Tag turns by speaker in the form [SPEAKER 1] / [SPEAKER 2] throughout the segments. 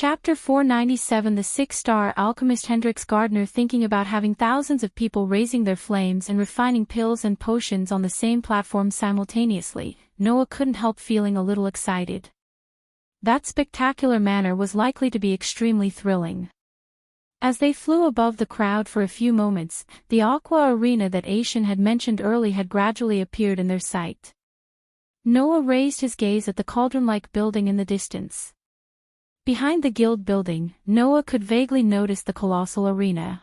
[SPEAKER 1] Chapter 497 The six-star alchemist Hendrix Gardner. Thinking about having thousands of people raising their flames and refining pills and potions on the same platform simultaneously, Noah couldn't help feeling a little excited. That spectacular manner was likely to be extremely thrilling. As they flew above the crowd for a few moments, the aqua arena that Aishan had mentioned early had gradually appeared in their sight. Noah raised his gaze at the cauldron-like building in the distance. Behind the guild building, Noah could vaguely notice the colossal arena.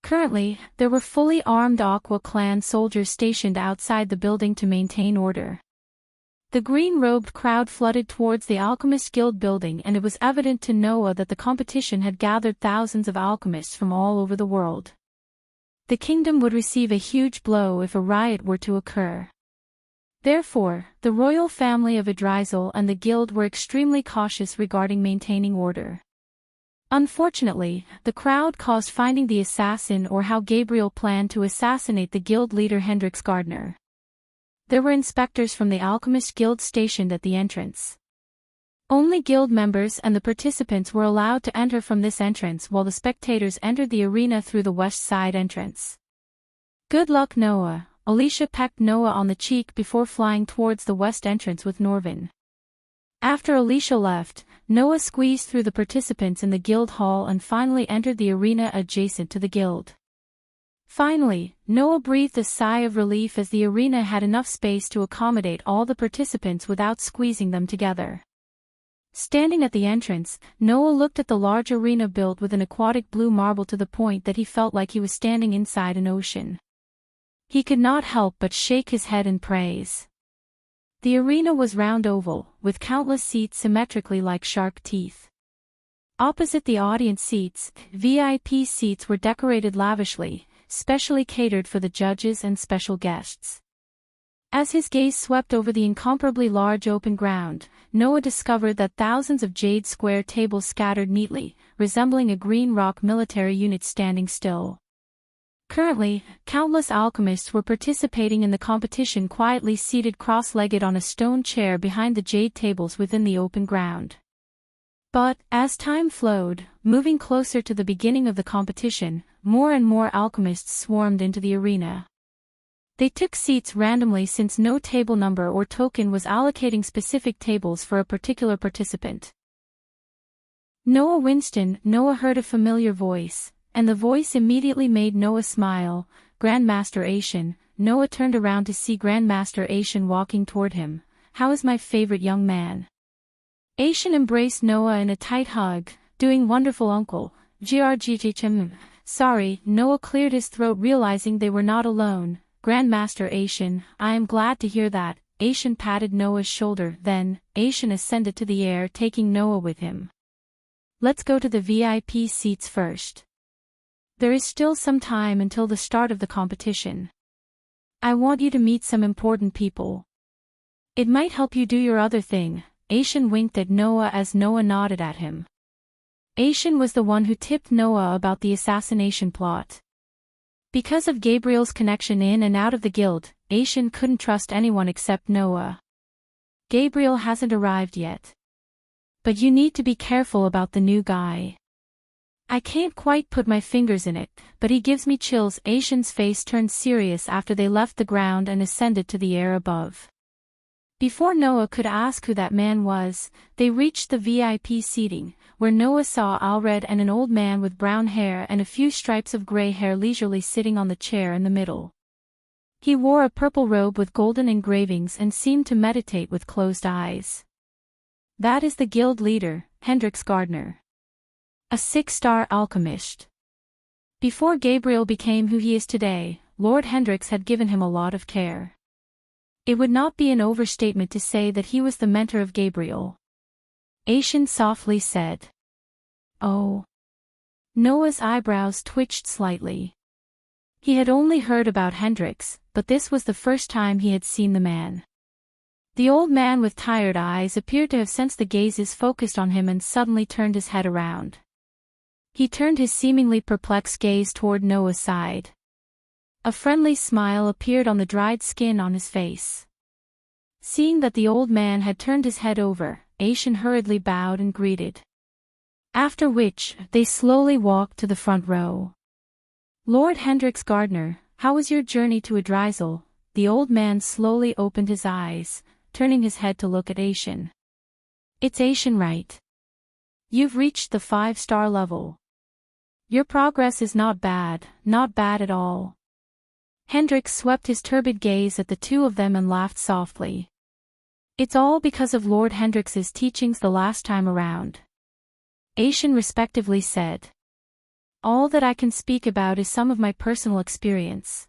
[SPEAKER 1] Currently, there were fully armed Aqua clan soldiers stationed outside the building to maintain order. The green-robed crowd flooded towards the Alchemist Guild building, and it was evident to Noah that the competition had gathered thousands of alchemists from all over the world. The kingdom would receive a huge blow if a riot were to occur. Therefore, the royal family of Idrizel and the guild were extremely cautious regarding maintaining order. Unfortunately, the crowd caused finding the assassin or how Gabriel planned to assassinate the guild leader Hendrix Gardner. There were inspectors from the Alchemist Guild stationed at the entrance. Only guild members and the participants were allowed to enter from this entrance, while the spectators entered the arena through the west side entrance. "Good luck, Noah," Alicia pecked Noah on the cheek before flying towards the west entrance with Norvin. After Alicia left, Noah squeezed through the participants in the guild hall and finally entered the arena adjacent to the guild. Finally, Noah breathed a sigh of relief as the arena had enough space to accommodate all the participants without squeezing them together. Standing at the entrance, Noah looked at the large arena built with an aquatic blue marble to the point that he felt like he was standing inside an ocean. He could not help but shake his head in praise. The arena was round oval, with countless seats symmetrically like shark teeth. Opposite the audience seats, VIP seats were decorated lavishly, specially catered for the judges and special guests. As his gaze swept over the incomparably large open ground, Noah discovered that thousands of jade square tables scattered neatly, resembling a green rock military unit standing still. Currently, countless alchemists were participating in the competition, quietly seated cross-legged on a stone chair behind the jade tables within the open ground. But, as time flowed, moving closer to the beginning of the competition, more and more alchemists swarmed into the arena. They took seats randomly since no table number or token was allocating specific tables for a particular participant. Noah Winston. Noah heard a familiar voice, and the voice immediately made Noah smile. "Grandmaster Aishan." Noah turned around to see Grandmaster Aishan walking toward him. "How is my favorite young man?" Aishan embraced Noah in a tight hug. "Doing wonderful, uncle. Grghm. Sorry." Noah cleared his throat, realizing they were not alone. "Grandmaster Aishan, I am glad to hear that." Aishan patted Noah's shoulder. Then, Aishan ascended to the air, taking Noah with him. "Let's go to the VIP seats first. There is still some time until the start of the competition. I want you to meet some important people. It might help you do your other thing." Aishan winked at Noah as Noah nodded at him. Aishan was the one who tipped Noah about the assassination plot. Because of Gabriel's connection in and out of the guild, Aishan couldn't trust anyone except Noah. "Gabriel hasn't arrived yet. But you need to be careful about the new guy. I can't quite put my fingers in it, but he gives me chills." Aishan's face turned serious after they left the ground and ascended to the air above. Before Noah could ask who that man was, they reached the VIP seating, where Noah saw Alred and an old man with brown hair and a few stripes of gray hair leisurely sitting on the chair in the middle. He wore a purple robe with golden engravings and seemed to meditate with closed eyes. That is the guild leader, Hendrix Gardner. A six-star alchemist. Before Gabriel became who he is today, Lord Hendrix had given him a lot of care. It would not be an overstatement to say that he was the mentor of Gabriel. Aishan softly said. "Oh." Noah's eyebrows twitched slightly. He had only heard about Hendrix, but this was the first time he had seen the man. The old man with tired eyes appeared to have sensed the gazes focused on him and suddenly turned his head around. He turned his seemingly perplexed gaze toward Noah's side. A friendly smile appeared on the dried skin on his face. Seeing that the old man had turned his head over, Aishan hurriedly bowed and greeted. After which, they slowly walked to the front row. "Lord Hendrix Gardner, how was your journey to Adrisel?" The old man slowly opened his eyes, turning his head to look at Aishin. "It's Aishin, right? You've reached the 5-star level. Your progress is not bad at all." Hendrix swept his turbid gaze at the two of them and laughed softly. "It's all because of Lord Hendrix's teachings the last time around," Aishin respectively said. "All that I can speak about is some of my personal experience.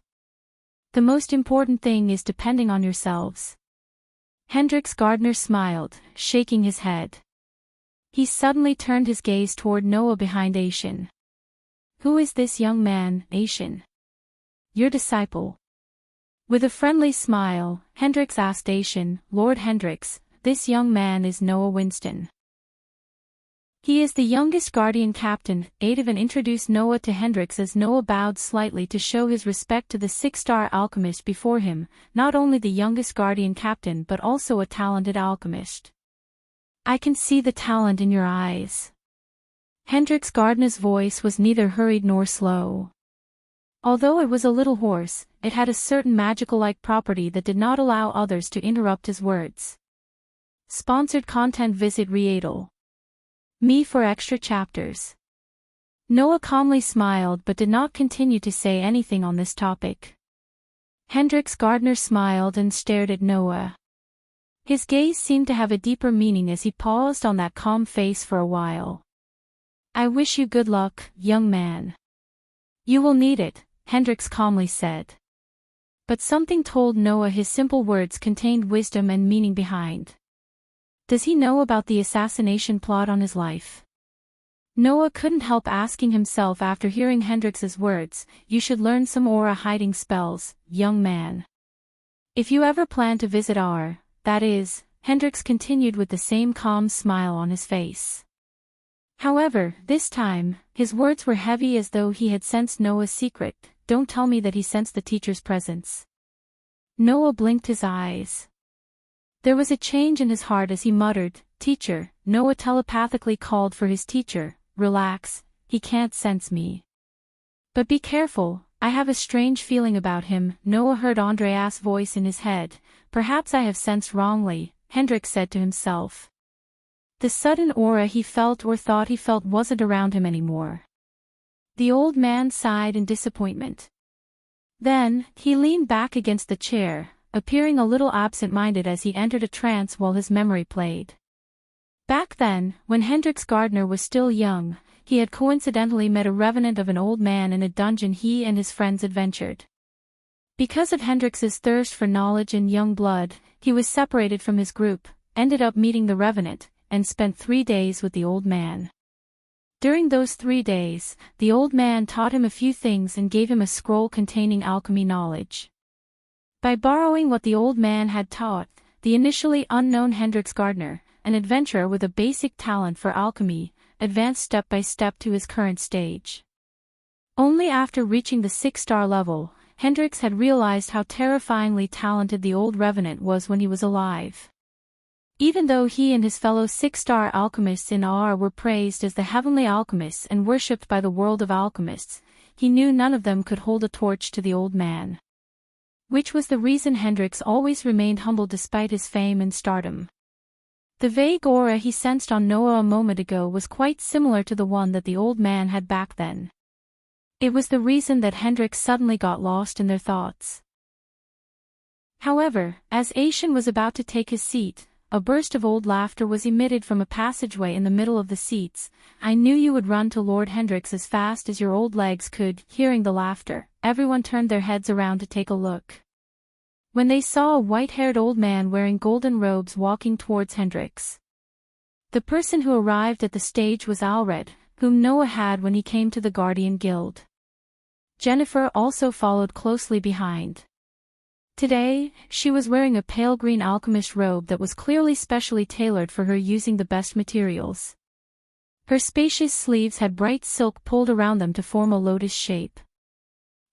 [SPEAKER 1] The most important thing is depending on yourselves." Hendrix Gardner smiled, shaking his head. He suddenly turned his gaze toward Noah behind Aishin. "Who is this young man, Aishin? Your disciple?" With a friendly smile, Hendrix asked Aishin, "Lord Hendrix, this young man is Noah Winston. He is the youngest Guardian Captain." Adavan introduced Noah to Hendrix as Noah bowed slightly to show his respect to the 6-star alchemist before him, not only the youngest Guardian Captain but also a talented alchemist. "I can see the talent in your eyes." Hendrix Gardner's voice was neither hurried nor slow. Although it was a little hoarse, it had a certain magical-like property that did not allow others to interrupt his words. Sponsored content. Visit Readle. Me for extra chapters. Noah calmly smiled but did not continue to say anything on this topic. Hendrix Gardner smiled and stared at Noah. His gaze seemed to have a deeper meaning as he paused on that calm face for a while. "I wish you good luck, young man." "You will need it," Hendrix calmly said. But something told Noah his simple words contained wisdom and meaning behind. Does he know about the assassination plot on his life? Noah couldn't help asking himself after hearing Hendrix's words. "You should learn some aura hiding spells, young man. If you ever plan to visit that is," Hendrix continued with the same calm smile on his face. However, this time, his words were heavy as though he had sensed Noah's secret. "Don't tell me that he sensed the teacher's presence." Noah blinked his eyes. There was a change in his heart as he muttered, "Teacher." Noah telepathically called for his teacher. "Relax, he can't sense me. But be careful, I have a strange feeling about him." Noah heard Andreas' voice in his head. "Perhaps I have sensed wrongly," Hendrix said to himself. The sudden aura he felt or thought he felt wasn't around him anymore. The old man sighed in disappointment. Then, he leaned back against the chair, appearing a little absent-minded as he entered a trance while his memory played. Back then, when Hendrix Gardner was still young, he had coincidentally met a revenant of an old man in a dungeon he and his friends adventured. Because of Hendrix's thirst for knowledge and young blood, he was separated from his group, ended up meeting the revenant, and spent 3 days with the old man. During those 3 days, the old man taught him a few things and gave him a scroll containing alchemy knowledge. By borrowing what the old man had taught, the initially unknown Hendrix Gardner, an adventurer with a basic talent for alchemy, advanced step by step to his current stage. Only after reaching the 6-star level, Hendrix had realized how terrifyingly talented the old revenant was when he was alive. Even though he and his fellow 6-star alchemists in Aar were praised as the heavenly alchemists and worshipped by the world of alchemists, he knew none of them could hold a torch to the old man. Which was the reason Hendrix always remained humble despite his fame and stardom. The vague aura he sensed on Noah a moment ago was quite similar to the one that the old man had back then. It was the reason that Hendrix suddenly got lost in their thoughts. However, as Aishin was about to take his seat, a burst of old laughter was emitted from a passageway in the middle of the seats. "I knew you would run to Lord Hendrix as fast as your old legs could." Hearing the laughter, everyone turned their heads around to take a look. When they saw a white-haired old man wearing golden robes walking towards Hendrix. The person who arrived at the stage was Alred, whom Noah had when he came to the Guardian Guild. Jennifer also followed closely behind. Today, she was wearing a pale green alchemist robe that was clearly specially tailored for her using the best materials. Her spacious sleeves had bright silk pulled around them to form a lotus shape.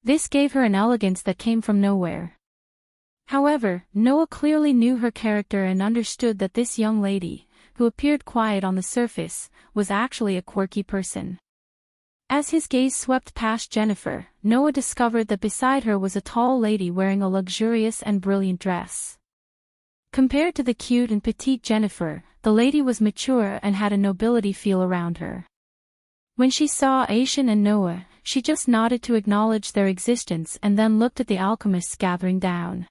[SPEAKER 1] This gave her an elegance that came from nowhere. However, Noah clearly knew her character and understood that this young lady, who appeared quiet on the surface, was actually a quirky person. As his gaze swept past Jennifer, Noah discovered that beside her was a tall lady wearing a luxurious and brilliant dress. Compared to the cute and petite Jennifer, the lady was mature and had a nobility feel around her. When she saw Aishan and Noah, she just nodded to acknowledge their existence and then looked at the alchemists gathering down.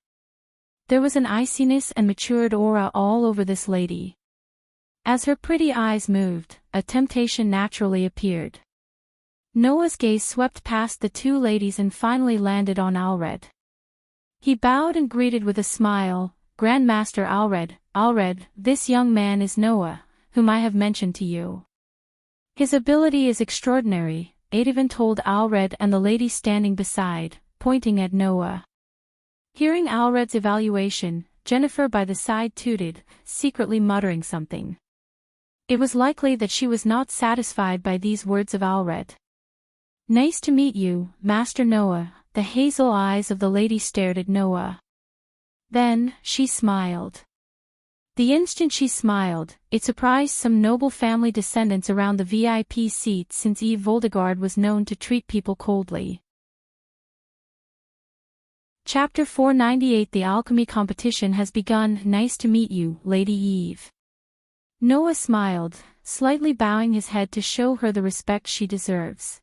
[SPEAKER 1] There was an iciness and matured aura all over this lady. As her pretty eyes moved, a temptation naturally appeared. Noah's gaze swept past the two ladies and finally landed on Alred. He bowed and greeted with a smile, "Grandmaster Alred, this young man is Noah, whom I have mentioned to you. His ability is extraordinary," Adavan told Alred and the lady standing beside, pointing at Noah. Hearing Alred's evaluation, Jennifer by the side tooted, secretly muttering something. It was likely that she was not satisfied by these words of Alred. "Nice to meet you, Master Noah," the hazel eyes of the lady stared at Noah. Then, she smiled. The instant she smiled, it surprised some noble family descendants around the VIP seat since Eve Voldegard was known to treat people coldly. Chapter 498 The alchemy competition has begun. "Nice to meet you, Lady Eve." Noah smiled, slightly bowing his head to show her the respect she deserves.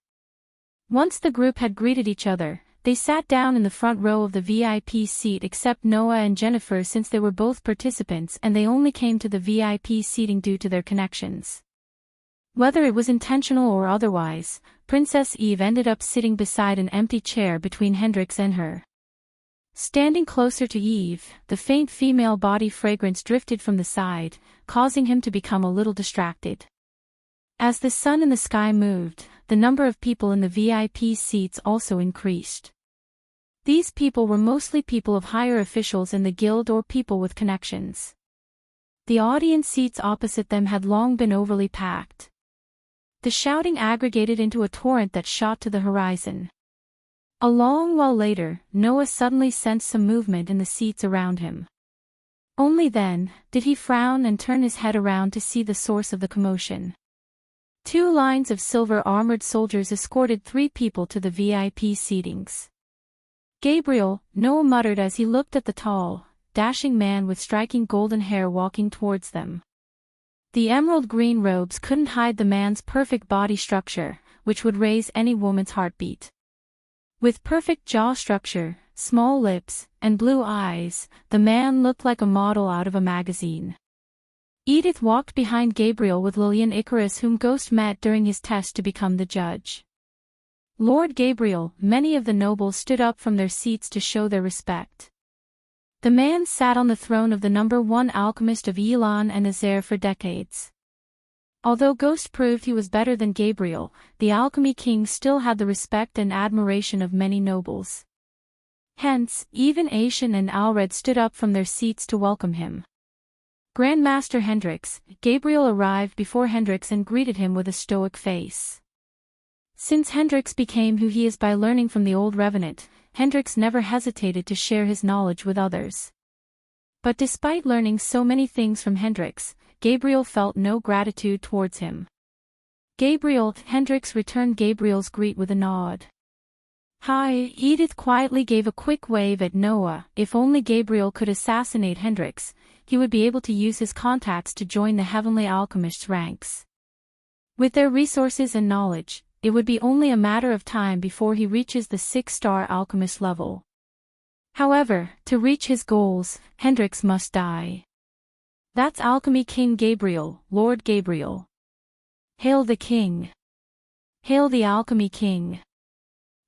[SPEAKER 1] Once the group had greeted each other, they sat down in the front row of the VIP seat except Noah and Jennifer since they were both participants and they only came to the VIP seating due to their connections. Whether it was intentional or otherwise, Princess Eve ended up sitting beside an empty chair between Hendrix and her. Standing closer to Eve, the faint female body fragrance drifted from the side, causing him to become a little distracted. As the sun in the sky moved, the number of people in the VIP seats also increased. These people were mostly people of higher officials in the guild or people with connections. The audience seats opposite them had long been overly packed. The shouting aggregated into a torrent that shot to the horizon. A long while later, Noah suddenly sensed some movement in the seats around him. Only then, did he frown and turn his head around to see the source of the commotion. Two lines of silver-armored soldiers escorted three people to the VIP seatings. "Gabriel," Noah muttered as he looked at the tall, dashing man with striking golden hair walking towards them. The emerald-green robes couldn't hide the man's perfect body structure, which would raise any woman's heartbeat. With perfect jaw structure, small lips, and blue eyes, the man looked like a model out of a magazine. Edith walked behind Gabriel with Lillian Icarus, whom Ghost met during his test to become the judge. "Lord Gabriel," many of the nobles stood up from their seats to show their respect. The man sat on the throne of the #1 alchemist of Elon and Azair for decades. Although Ghost proved he was better than Gabriel, the Alchemy King still had the respect and admiration of many nobles. Hence, even Aishan and Alred stood up from their seats to welcome him. Grandmaster Hendrix, Gabriel arrived before Hendrix and greeted him with a stoic face. Since Hendrix became who he is by learning from the old Revenant, Hendrix never hesitated to share his knowledge with others. But despite learning so many things from Hendrix, Gabriel felt no gratitude towards him. "Gabriel," Hendrix returned Gabriel's greet with a nod. "Hi," Edith quietly gave a quick wave at Noah. If only Gabriel could assassinate Hendrix, he would be able to use his contacts to join the Heavenly Alchemists' ranks. With their resources and knowledge, it would be only a matter of time before he reaches the 6-star alchemist level. However, to reach his goals, Hendrix must die. That's Alchemy King Gabriel, Lord Gabriel. Hail the King! Hail the Alchemy King!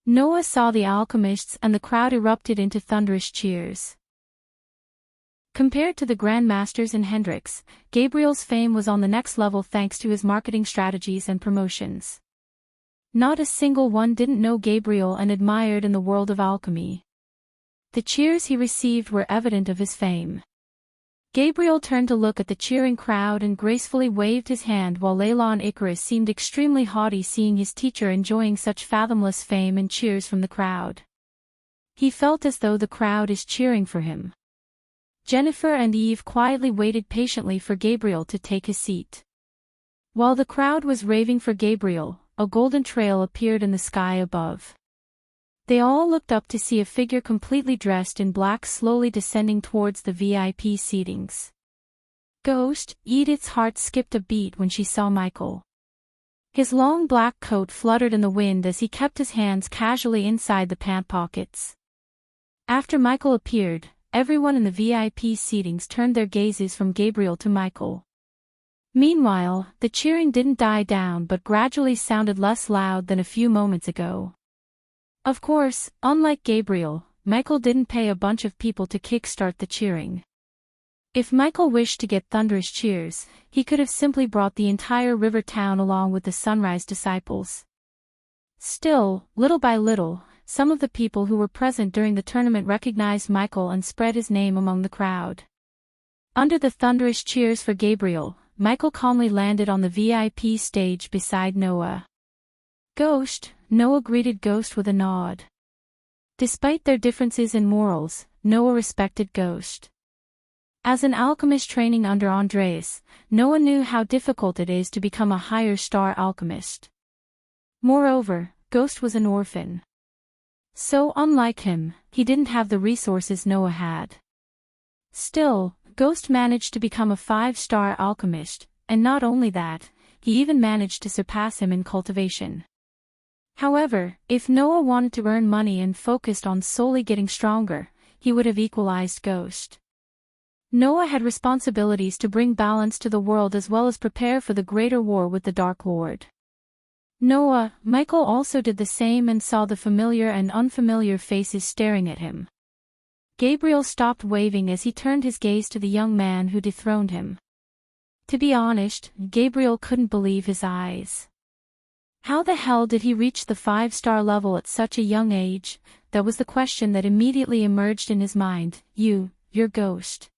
[SPEAKER 1] Noah saw the alchemists and the crowd erupted into thunderous cheers. Compared to the Grandmasters and Hendrix, Gabriel's fame was on the next level thanks to his marketing strategies and promotions. Not a single one didn't know Gabriel and admired in the world of alchemy. The cheers he received were evident of his fame. Gabriel turned to look at the cheering crowd and gracefully waved his hand while Leylon Icarus seemed extremely haughty seeing his teacher enjoying such fathomless fame and cheers from the crowd. He felt as though the crowd is cheering for him. Jennifer and Eve quietly waited patiently for Gabriel to take his seat. While the crowd was raving for Gabriel, a golden trail appeared in the sky above. They all looked up to see a figure completely dressed in black slowly descending towards the VIP seatings. Ghost, Edith's heart skipped a beat when she saw Michael. His long black coat fluttered in the wind as he kept his hands casually inside the pant pockets. After Michael appeared, everyone in the VIP seatings turned their gazes from Gabriel to Michael. Meanwhile, the cheering didn't die down but gradually sounded less loud than a few moments ago. Of course, unlike Gabriel, Michael didn't pay a bunch of people to kickstart the cheering. If Michael wished to get thunderous cheers, he could have simply brought the entire river town along with the Sunrise disciples. Still, little by little, some of the people who were present during the tournament recognized Michael and spread his name among the crowd. Under the thunderous cheers for Gabriel, Michael calmly landed on the VIP stage beside Noah. Ghost, Noah greeted Ghost with a nod. Despite their differences in morals, Noah respected Ghost. As an alchemist training under Andreas, Noah knew how difficult it is to become a higher star alchemist. Moreover, Ghost was an orphan. So unlike him, he didn't have the resources Noah had. Still, Ghost managed to become a 5-star alchemist, and not only that, he even managed to surpass him in cultivation. However, if Noah wanted to earn money and focused on solely getting stronger, he would have equalized Ghost. Noah had responsibilities to bring balance to the world as well as prepare for the greater war with the Dark Lord. Michael also did the same and saw the familiar and unfamiliar faces staring at him. Gabriel stopped waving as he turned his gaze to the young man who dethroned him. To be honest, Gabriel couldn't believe his eyes. How the hell did he reach the 5-star level at such a young age? That was the question that immediately emerged in his mind. You're Ghost.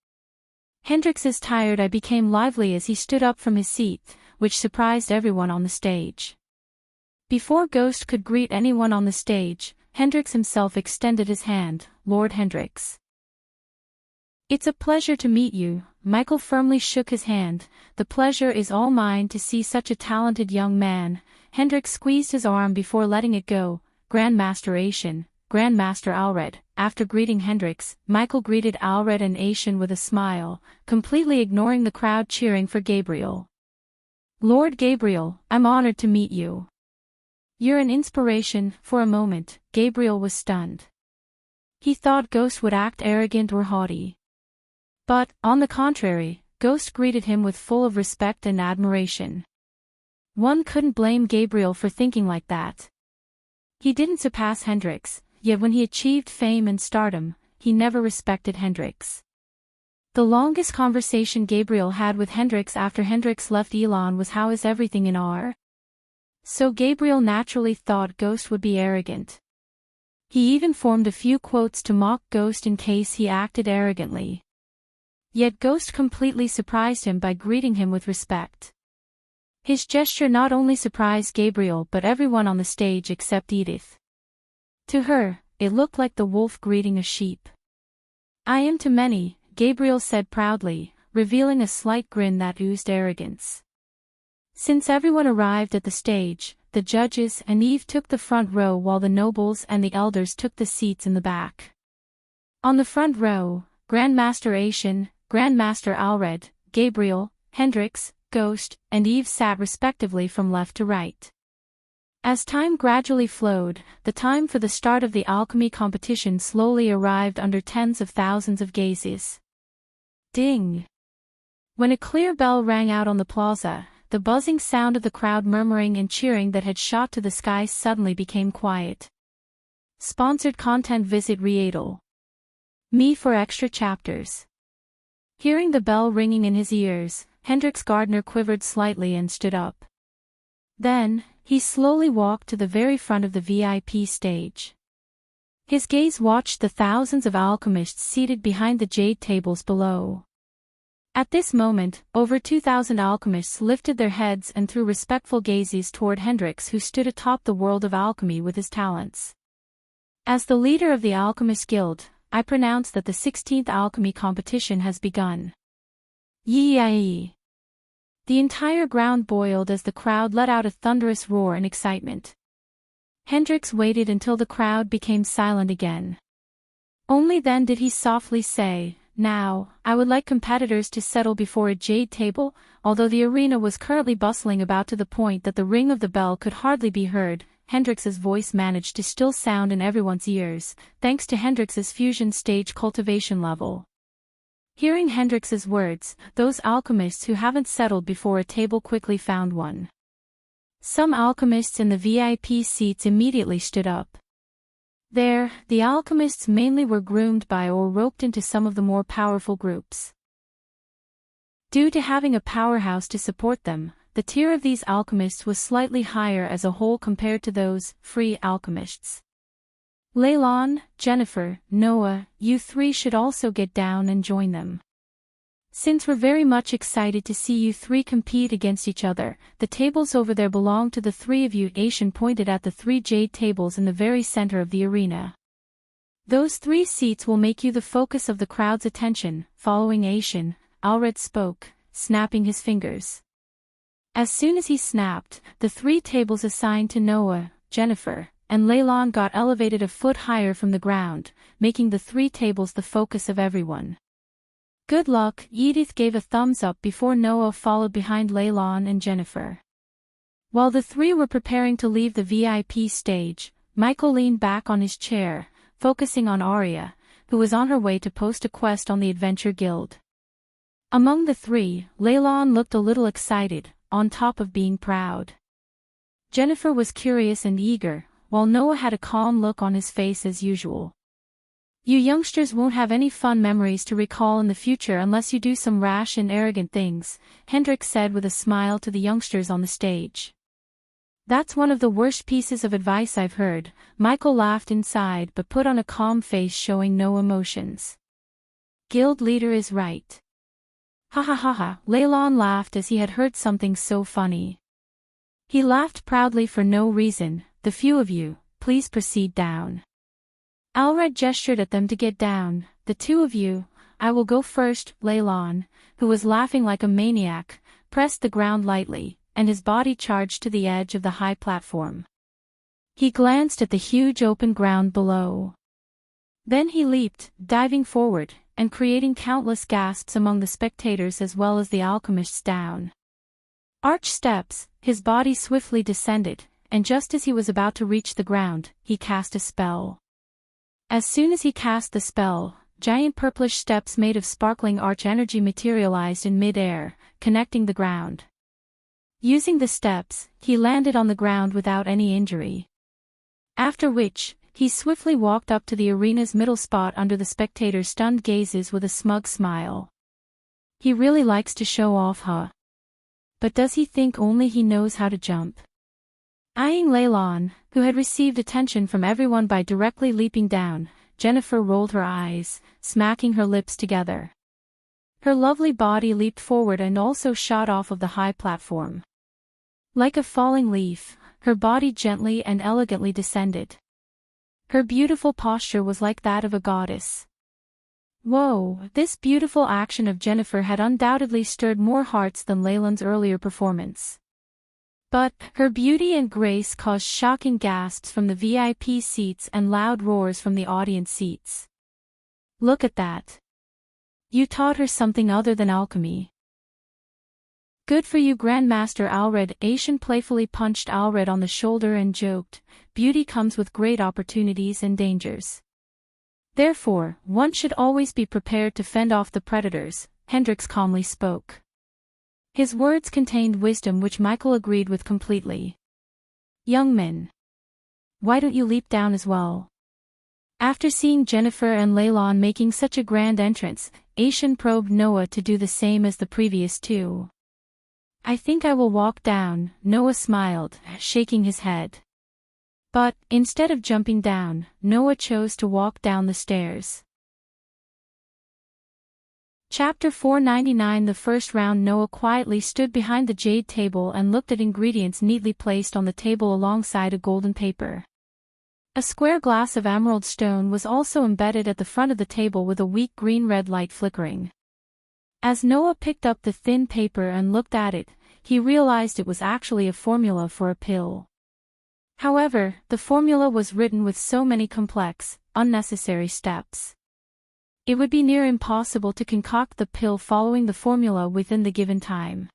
[SPEAKER 1] Hendrix is tired. I became lively as he stood up from his seat, which surprised everyone on the stage. Before Ghost could greet anyone on the stage, Hendrix himself extended his hand. Lord Hendrix. It's a pleasure to meet you. Michael firmly shook his hand. The pleasure is all mine to see such a talented young man. Hendrix squeezed his arm before letting it go. Grandmaster Ashen, Grandmaster Alred. After greeting Hendrix, Michael greeted Alred and Ashen with a smile, completely ignoring the crowd cheering for Gabriel. Lord Gabriel, I'm honored to meet you. You're an inspiration. For a moment, Gabriel was stunned. He thought Ghost would act arrogant or haughty. But, on the contrary, Ghost greeted him with full of respect and admiration. One couldn't blame Gabriel for thinking like that. He didn't surpass Hendrix, yet when he achieved fame and stardom, he never respected Hendrix. The longest conversation Gabriel had with Hendrix after Hendrix left Elon was how is everything in R? So Gabriel naturally thought Ghost would be arrogant. He even formed a few quotes to mock Ghost in case he acted arrogantly. Yet Ghost completely surprised him by greeting him with respect. His gesture not only surprised Gabriel but everyone on the stage except Edith. To her, it looked like the wolf greeting a sheep. I am to many, Gabriel said proudly, revealing a slight grin that oozed arrogance. Since everyone arrived at the stage, the judges and Eve took the front row while the nobles and the elders took the seats in the back. On the front row, Grandmaster Ashen, Grandmaster Alred, Gabriel, Hendrix, Ghost, and Eve sat respectively from left to right. As time gradually flowed, the time for the start of the alchemy competition slowly arrived under tens of thousands of gazes. Ding! When a clear bell rang out on the plaza, the buzzing sound of the crowd murmuring and cheering that had shot to the sky suddenly became quiet. Sponsored content. Visit Readle. Me for extra chapters. Hearing the bell ringing in his ears, Hendrix Gardner quivered slightly and stood up. Then, he slowly walked to the very front of the VIP stage. His gaze watched the thousands of alchemists seated behind the jade tables below. At this moment, over 2,000 alchemists lifted their heads and threw respectful gazes toward Hendrix, who stood atop the world of alchemy with his talents. As the leader of the Alchemist Guild, I pronounce that the 16th alchemy competition has begun. Yee! The entire ground boiled as the crowd let out a thunderous roar in excitement. Hendrix waited until the crowd became silent again. Only then did he softly say, "Now, I would like competitors to settle before a jade table." Although the arena was currently bustling about to the point that the ring of the bell could hardly be heard, Hendrix's voice managed to still sound in everyone's ears, thanks to Hendrix's fusion stage cultivation level. Hearing Hendrix's words, those alchemists who haven't settled before a table quickly found one. Some alchemists in the VIP seats immediately stood up. There, the alchemists mainly were groomed by or roped into some of the more powerful groups. Due to having a powerhouse to support them, the tier of these alchemists was slightly higher as a whole compared to those free alchemists. Leylon, Jennifer, Noah, you three should also get down and join them. Since we're very much excited to see you three compete against each other, the tables over there belong to the three of you. Asian pointed at the three jade tables in the very center of the arena. Those 3 seats will make you the focus of the crowd's attention. Following Asian, Alred spoke, snapping his fingers. As soon as he snapped, the 3 tables assigned to Noah, Jennifer, and Leylon got elevated a foot higher from the ground, making the 3 tables the focus of everyone. Good luck, Edith gave a thumbs up before Noah followed behind Leylon and Jennifer. While the 3 were preparing to leave the VIP stage, Michael leaned back on his chair, focusing on Arya, who was on her way to post a quest on the Adventure Guild. Among the 3, Leylon looked a little excited, on top of being proud. Jennifer was curious and eager, while Noah had a calm look on his face as usual. You youngsters won't have any fun memories to recall in the future unless you do some rash and arrogant things, Hendrix said with a smile to the youngsters on the stage. That's one of the worst pieces of advice I've heard. Michael laughed inside but put on a calm face showing no emotions. Guild leader is right. Ha ha ha ha, Leylon laughed as he had heard something so funny. He laughed proudly for no reason. The few of you, please proceed down. Alred gestured at them to get down. The 2 of you, I will go first. Leylon, who was laughing like a maniac, pressed the ground lightly, and his body charged to the edge of the high platform. He glanced at the huge open ground below. Then he leaped, diving forward, and creating countless gasps among the spectators as well as the alchemists down. Arch steps, his body swiftly descended, and just as he was about to reach the ground, he cast a spell. As soon as he cast the spell, giant purplish steps made of sparkling arch energy materialized in mid-air, connecting the ground. Using the steps, he landed on the ground without any injury. After which, he swiftly walked up to the arena's middle spot under the spectators' stunned gazes with a smug smile. He really likes to show off, huh? But does he think only he knows how to jump? Eyeing Leylon, who had received attention from everyone by directly leaping down, Jennifer rolled her eyes, smacking her lips together. Her lovely body leaped forward and also shot off of the high platform. Like a falling leaf, her body gently and elegantly descended. Her beautiful posture was like that of a goddess. Whoa, this beautiful action of Jennifer had undoubtedly stirred more hearts than Leylon's earlier performance. But, her beauty and grace caused shocking gasps from the VIP seats and loud roars from the audience seats. Look at that. You taught her something other than alchemy. Good for you, Grandmaster Alred. Asian playfully punched Alred on the shoulder and joked, beauty comes with great opportunities and dangers. Therefore, one should always be prepared to fend off the predators, Hendrix calmly spoke. His words contained wisdom which Michael agreed with completely. Young men, why don't you leap down as well? After seeing Jennifer and Leylon making such a grand entrance, Asian probed Noah to do the same as the previous 2. I think I will walk down, Noah smiled, shaking his head. But, instead of jumping down, Noah chose to walk down the stairs. Chapter 499. The first round. Noah quietly stood behind the jade table and looked at ingredients neatly placed on the table alongside a golden paper. A square glass of emerald stone was also embedded at the front of the table with a weak green-red light flickering. As Noah picked up the thin paper and looked at it, he realized it was actually a formula for a pill. However, the formula was written with so many complex, unnecessary steps. It would be near impossible to concoct the pill following the formula within the given time.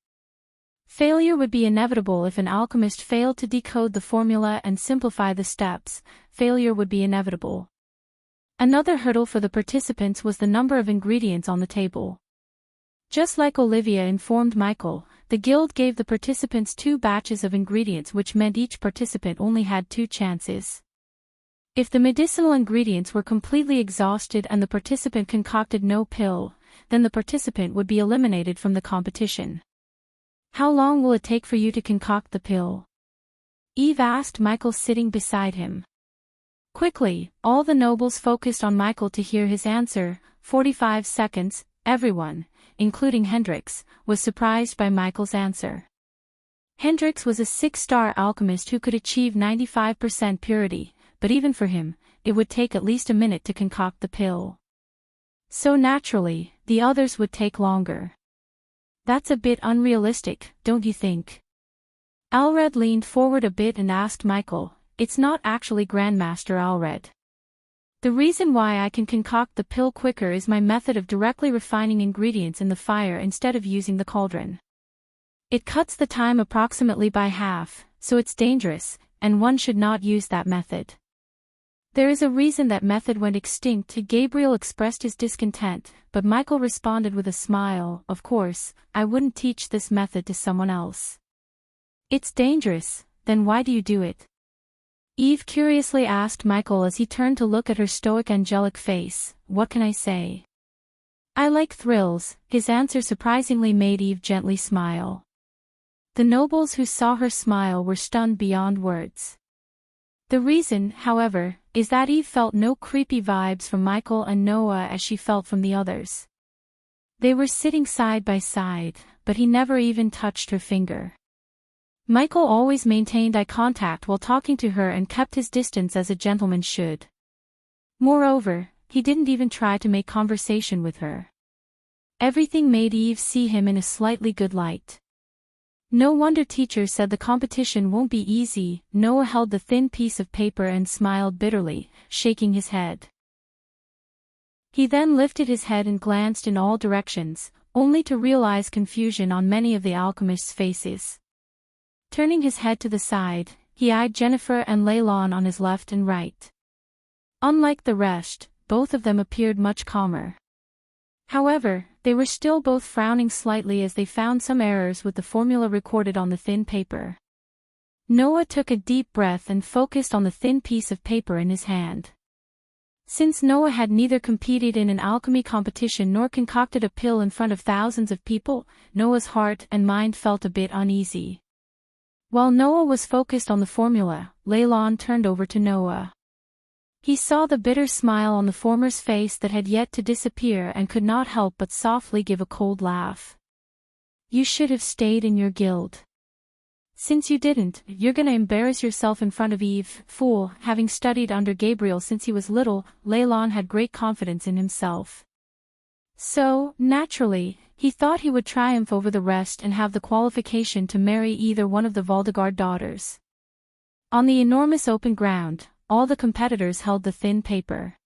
[SPEAKER 1] Failure would be inevitable if an alchemist failed to decode the formula and simplify the steps. Failure would be inevitable. Another hurdle for the participants was the number of ingredients on the table. Just like Olivia informed Michael, the guild gave the participants 2 batches of ingredients, which meant each participant only had 2 chances. If the medicinal ingredients were completely exhausted and the participant concocted no pill, then the participant would be eliminated from the competition. "How long will it take for you to concoct the pill?" Eve asked Michael sitting beside him. Quickly, all the nobles focused on Michael to hear his answer. 45 seconds. Everyone, including Hendrix, was surprised by Michael's answer. Hendrix was a 6-star alchemist who could achieve 95% purity, but even for him, it would take at least a minute to concoct the pill. So naturally, the others would take longer. That's a bit unrealistic, don't you think? Alred leaned forward a bit and asked Michael, "It's not actually Grandmaster Alred. The reason why I can concoct the pill quicker is my method of directly refining ingredients in the fire instead of using the cauldron. It cuts the time approximately by half, so it's dangerous, and one should not use that method." "There is a reason that method went extinct." Gabriel expressed his discontent, but Michael responded with a smile, "Of course, I wouldn't teach this method to someone else." "It's dangerous, then why do you do it?" Eve curiously asked Michael as he turned to look at her stoic angelic face. "What can I say? I like thrills." His answer surprisingly made Eve gently smile. The nobles who saw her smile were stunned beyond words. The reason, however, is that Eve felt no creepy vibes from Michael and Noah as she felt from the others. They were sitting side by side, but he never even touched her finger. Michael always maintained eye contact while talking to her and kept his distance as a gentleman should. Moreover, he didn't even try to make conversation with her. Everything made Eve see him in a slightly good light. "No wonder teacher said the competition won't be easy." Noah held the thin piece of paper and smiled bitterly, shaking his head. He then lifted his head and glanced in all directions, only to realize confusion on many of the alchemists' faces. Turning his head to the side, he eyed Jennifer and Leylon on his left and right. Unlike the rest, both of them appeared much calmer. However, they were still both frowning slightly as they found some errors with the formula recorded on the thin paper. Noah took a deep breath and focused on the thin piece of paper in his hand. Since Noah had neither competed in an alchemy competition nor concocted a pill in front of thousands of people, Noah's heart and mind felt a bit uneasy. While Noah was focused on the formula, Leylon turned over to Noah. He saw the bitter smile on the former's face that had yet to disappear and could not help but softly give a cold laugh. "You should have stayed in your guild. Since you didn't, you're gonna embarrass yourself in front of Eve." Fool, having studied under Gabriel since he was little, Leylon had great confidence in himself. So, naturally, he thought he would triumph over the rest and have the qualification to marry either one of the Valdegard daughters. On the enormous open ground, all the competitors held the thin paper.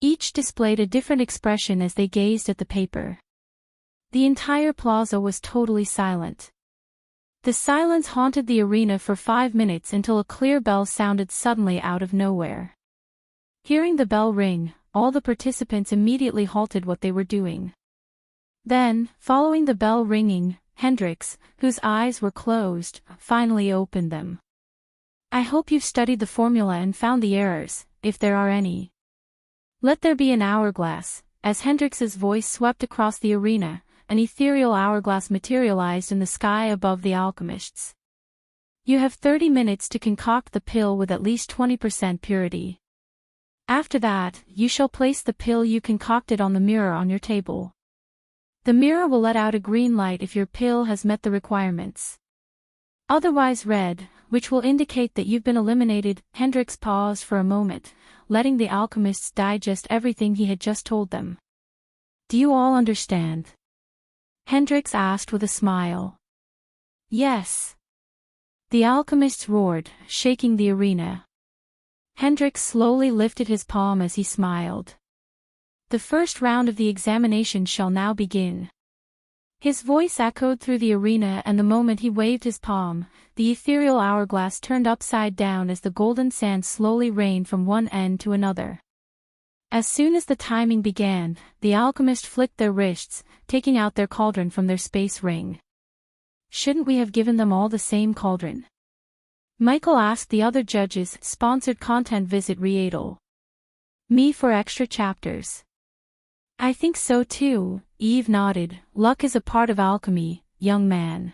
[SPEAKER 1] Each displayed a different expression as they gazed at the paper. The entire plaza was totally silent. The silence haunted the arena for 5 minutes until a clear bell sounded suddenly out of nowhere. Hearing the bell ring, all the participants immediately halted what they were doing. Then, following the bell ringing, Hendrix, whose eyes were closed, finally opened them. "I hope you've studied the formula and found the errors, if there are any. Let there be an hourglass." As Hendrix's voice swept across the arena, an ethereal hourglass materialized in the sky above the alchemists. "You have 30 minutes to concoct the pill with at least 20% purity. After that, you shall place the pill you concocted on the mirror on your table. The mirror will let out a green light if your pill has met the requirements. Otherwise red, which will indicate that you've been eliminated." Hendrix paused for a moment, letting the alchemists digest everything he had just told them. "Do you all understand?" Hendrix asked with a smile. "Yes." The alchemists roared, shaking the arena. Hendrix slowly lifted his palm as he smiled. "The first round of the examination shall now begin." His voice echoed through the arena, and the moment he waved his palm, the ethereal hourglass turned upside down as the golden sand slowly rained from one end to another. As soon as the timing began, the alchemists flicked their wrists, taking out their cauldron from their space ring. "Shouldn't we have given them all the same cauldron?" Michael asked the other judges. Sponsored content. Visit Readle. Me for extra chapters. "I think so too," Eve nodded. "Luck is a part of alchemy, young man.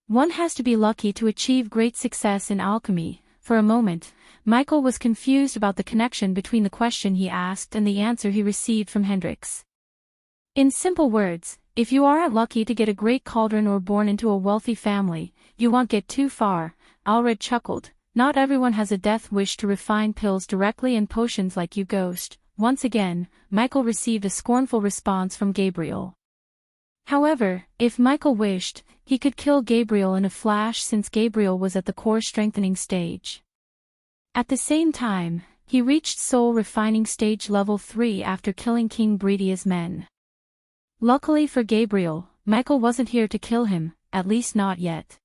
[SPEAKER 1] One has to be lucky to achieve great success in alchemy." For a moment, Michael was confused about the connection between the question he asked and the answer he received from Hendrix. In simple words, if you aren't lucky to get a great cauldron or born into a wealthy family, you won't get too far. Alred chuckled. "Not everyone has a death wish to refine pills directly and potions like you, Ghost." Once again, Michael received a scornful response from Gabriel. However, if Michael wished, he could kill Gabriel in a flash, since Gabriel was at the core strengthening stage. At the same time, he reached soul refining stage level 3 after killing King Bridia's men. Luckily for Gabriel, Michael wasn't here to kill him, at least not yet.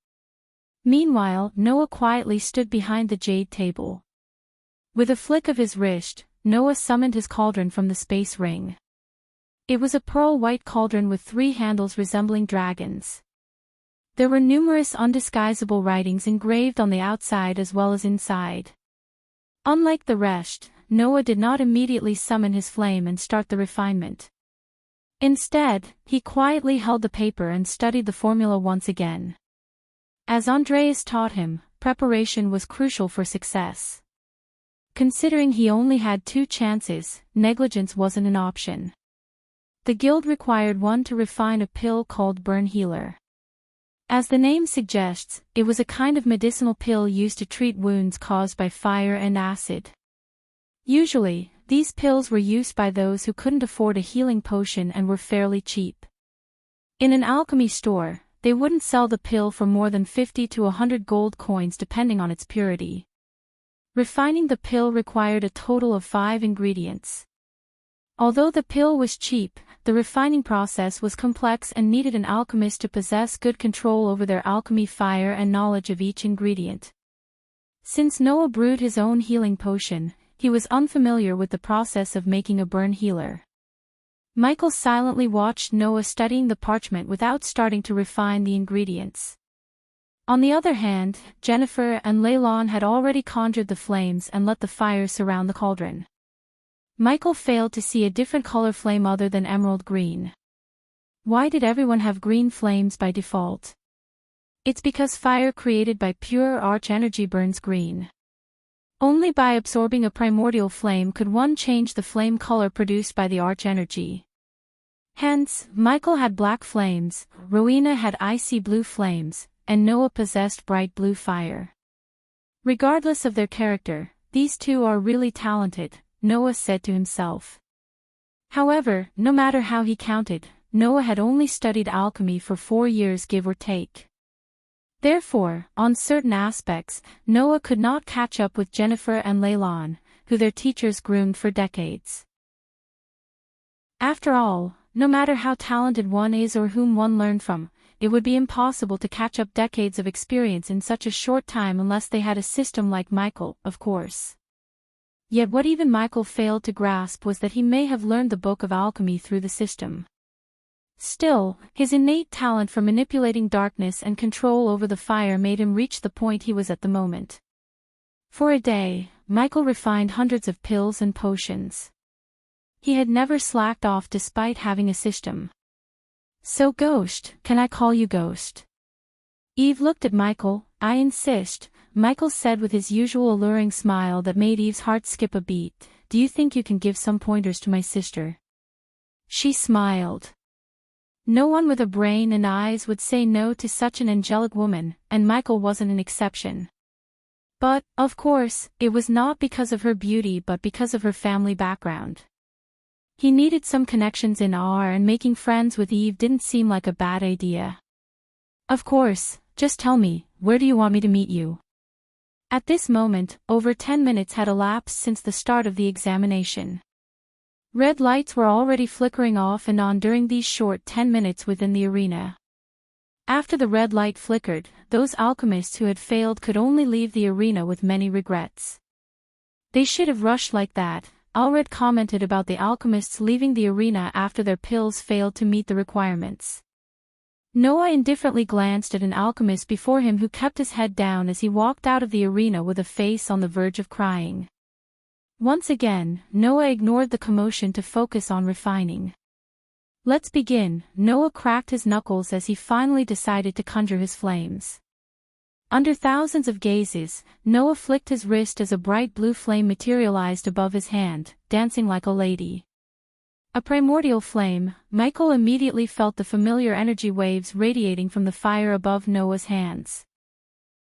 [SPEAKER 1] Meanwhile, Noah quietly stood behind the jade table. With a flick of his wrist, Noah summoned his cauldron from the space ring. It was a pearl-white cauldron with 3 handles resembling dragons. There were numerous undisguisable writings engraved on the outside as well as inside. Unlike the rest, Noah did not immediately summon his flame and start the refinement. Instead, he quietly held the paper and studied the formula once again. As Andreas taught him, preparation was crucial for success. Considering he only had 2 chances, negligence wasn't an option. The guild required one to refine a pill called Burn Healer. As the name suggests, it was a kind of medicinal pill used to treat wounds caused by fire and acid. Usually, these pills were used by those who couldn't afford a healing potion and were fairly cheap. In an alchemy store, they wouldn't sell the pill for more than 50 to 100 gold coins depending on its purity. Refining the pill required a total of 5 ingredients. Although the pill was cheap, the refining process was complex and needed an alchemist to possess good control over their alchemy fire and knowledge of each ingredient. Since Noah brewed his own healing potion, he was unfamiliar with the process of making a burn healer. Michael silently watched Noah studying the parchment without starting to refine the ingredients. On the other hand, Jennifer and Leylon had already conjured the flames and let the fire surround the cauldron. Michael failed to see a different color flame other than emerald green. Why did everyone have green flames by default? It's because fire created by pure arch energy burns green. Only by absorbing a primordial flame could one change the flame color produced by the arch energy. Hence, Michael had black flames, Rowena had icy blue flames, and Noah possessed bright blue fire. Regardless of their character, these two are really talented, Noah said to himself. However, no matter how he counted, Noah had only studied alchemy for 4 years, give or take. Therefore, on certain aspects, Noah could not catch up with Jennifer and Leylon, who their teachers groomed for decades. After all, no matter how talented one is or whom one learned from, it would be impossible to catch up decades of experience in such a short time unless they had a system like Michael, of course. Yet what even Michael failed to grasp was that he may have learned the book of alchemy through the system. Still, his innate talent for manipulating darkness and control over the fire made him reach the point he was at the moment. For a day, Michael refined hundreds of pills and potions. He had never slacked off despite having a system. "So Ghost, can I call you Ghost?" Eve looked at Michael. "I insist," Michael said with his usual alluring smile that made Eve's heart skip a beat. "Do you think you can give some pointers to my sister?" She smiled. No one with a brain and eyes would say no to such an angelic woman, and Michael wasn't an exception. But, of course, it was not because of her beauty but because of her family background. He needed some connections in R, and making friends with Eve didn't seem like a bad idea. Of course, just tell me, where do you want me to meet you? At this moment, over 10 minutes had elapsed since the start of the examination. Red lights were already flickering off and on during these short 10 minutes within the arena. After the red light flickered, those alchemists who had failed could only leave the arena with many regrets. They should have rushed like that. Alred commented about the alchemists leaving the arena after their pills failed to meet the requirements. Noah indifferently glanced at an alchemist before him who kept his head down as he walked out of the arena with a face on the verge of crying. Once again, Noah ignored the commotion to focus on refining. Let's begin. Noah cracked his knuckles as he finally decided to conjure his flames. Under thousands of gazes, Noah flicked his wrist as a bright blue flame materialized above his hand, dancing like a lady. A primordial flame. Michael immediately felt the familiar energy waves radiating from the fire above Noah's hands.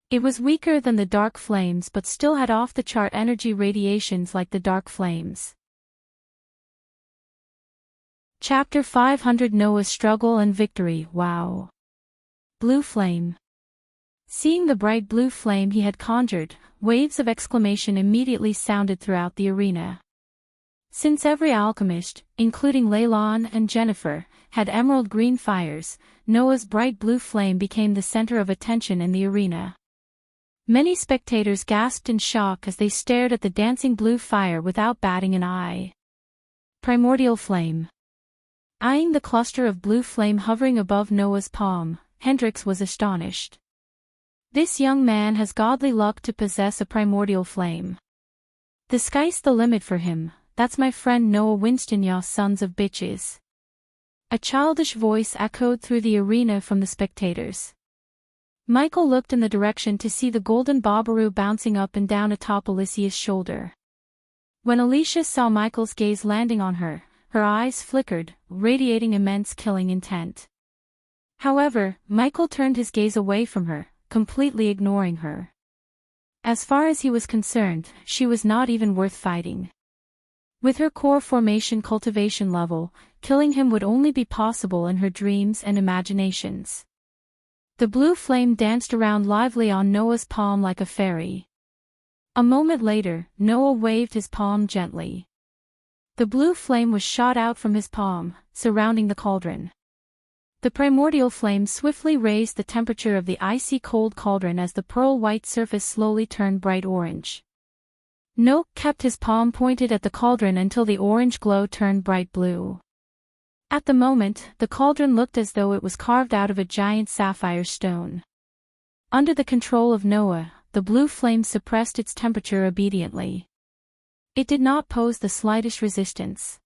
[SPEAKER 1] It was weaker than the dark flames but still had off-the-chart energy radiations like the dark flames. Chapter 500 Noah's Struggle and Victory. Wow. Blue flame. Seeing the bright blue flame he had conjured, waves of exclamation immediately sounded throughout the arena. Since every alchemist, including Leylon and Jennifer, had emerald green fires, Noah's bright blue flame became the center of attention in the arena. Many spectators gasped in shock as they stared at the dancing blue fire without batting an eye. Primordial flame. Eyeing the cluster of blue flame hovering above Noah's palm, Hendrix was astonished. This young man has godly luck to possess a primordial flame. The sky's the limit for him. That's my friend Noah Winston, ya sons of bitches. A childish voice echoed through the arena from the spectators. Michael looked in the direction to see the golden bobberoo bouncing up and down atop Alicia's shoulder. When Alicia saw Michael's gaze landing on her, her eyes flickered, radiating immense killing intent. However, Michael turned his gaze away from her, completely ignoring her. As far as he was concerned, she was not even worth fighting. With her core formation cultivation level, killing him would only be possible in her dreams and imaginations. The blue flame danced around lively on Noah's palm like a fairy. A moment later, Noah waved his palm gently. The blue flame was shot out from his palm, surrounding the cauldron. The primordial flame swiftly raised the temperature of the icy cold cauldron as the pearl-white surface slowly turned bright orange. Noah kept his palm pointed at the cauldron until the orange glow turned bright blue. At the moment, the cauldron looked as though it was carved out of a giant sapphire stone. Under the control of Noah, the blue flame suppressed its temperature obediently. It did not pose the slightest resistance.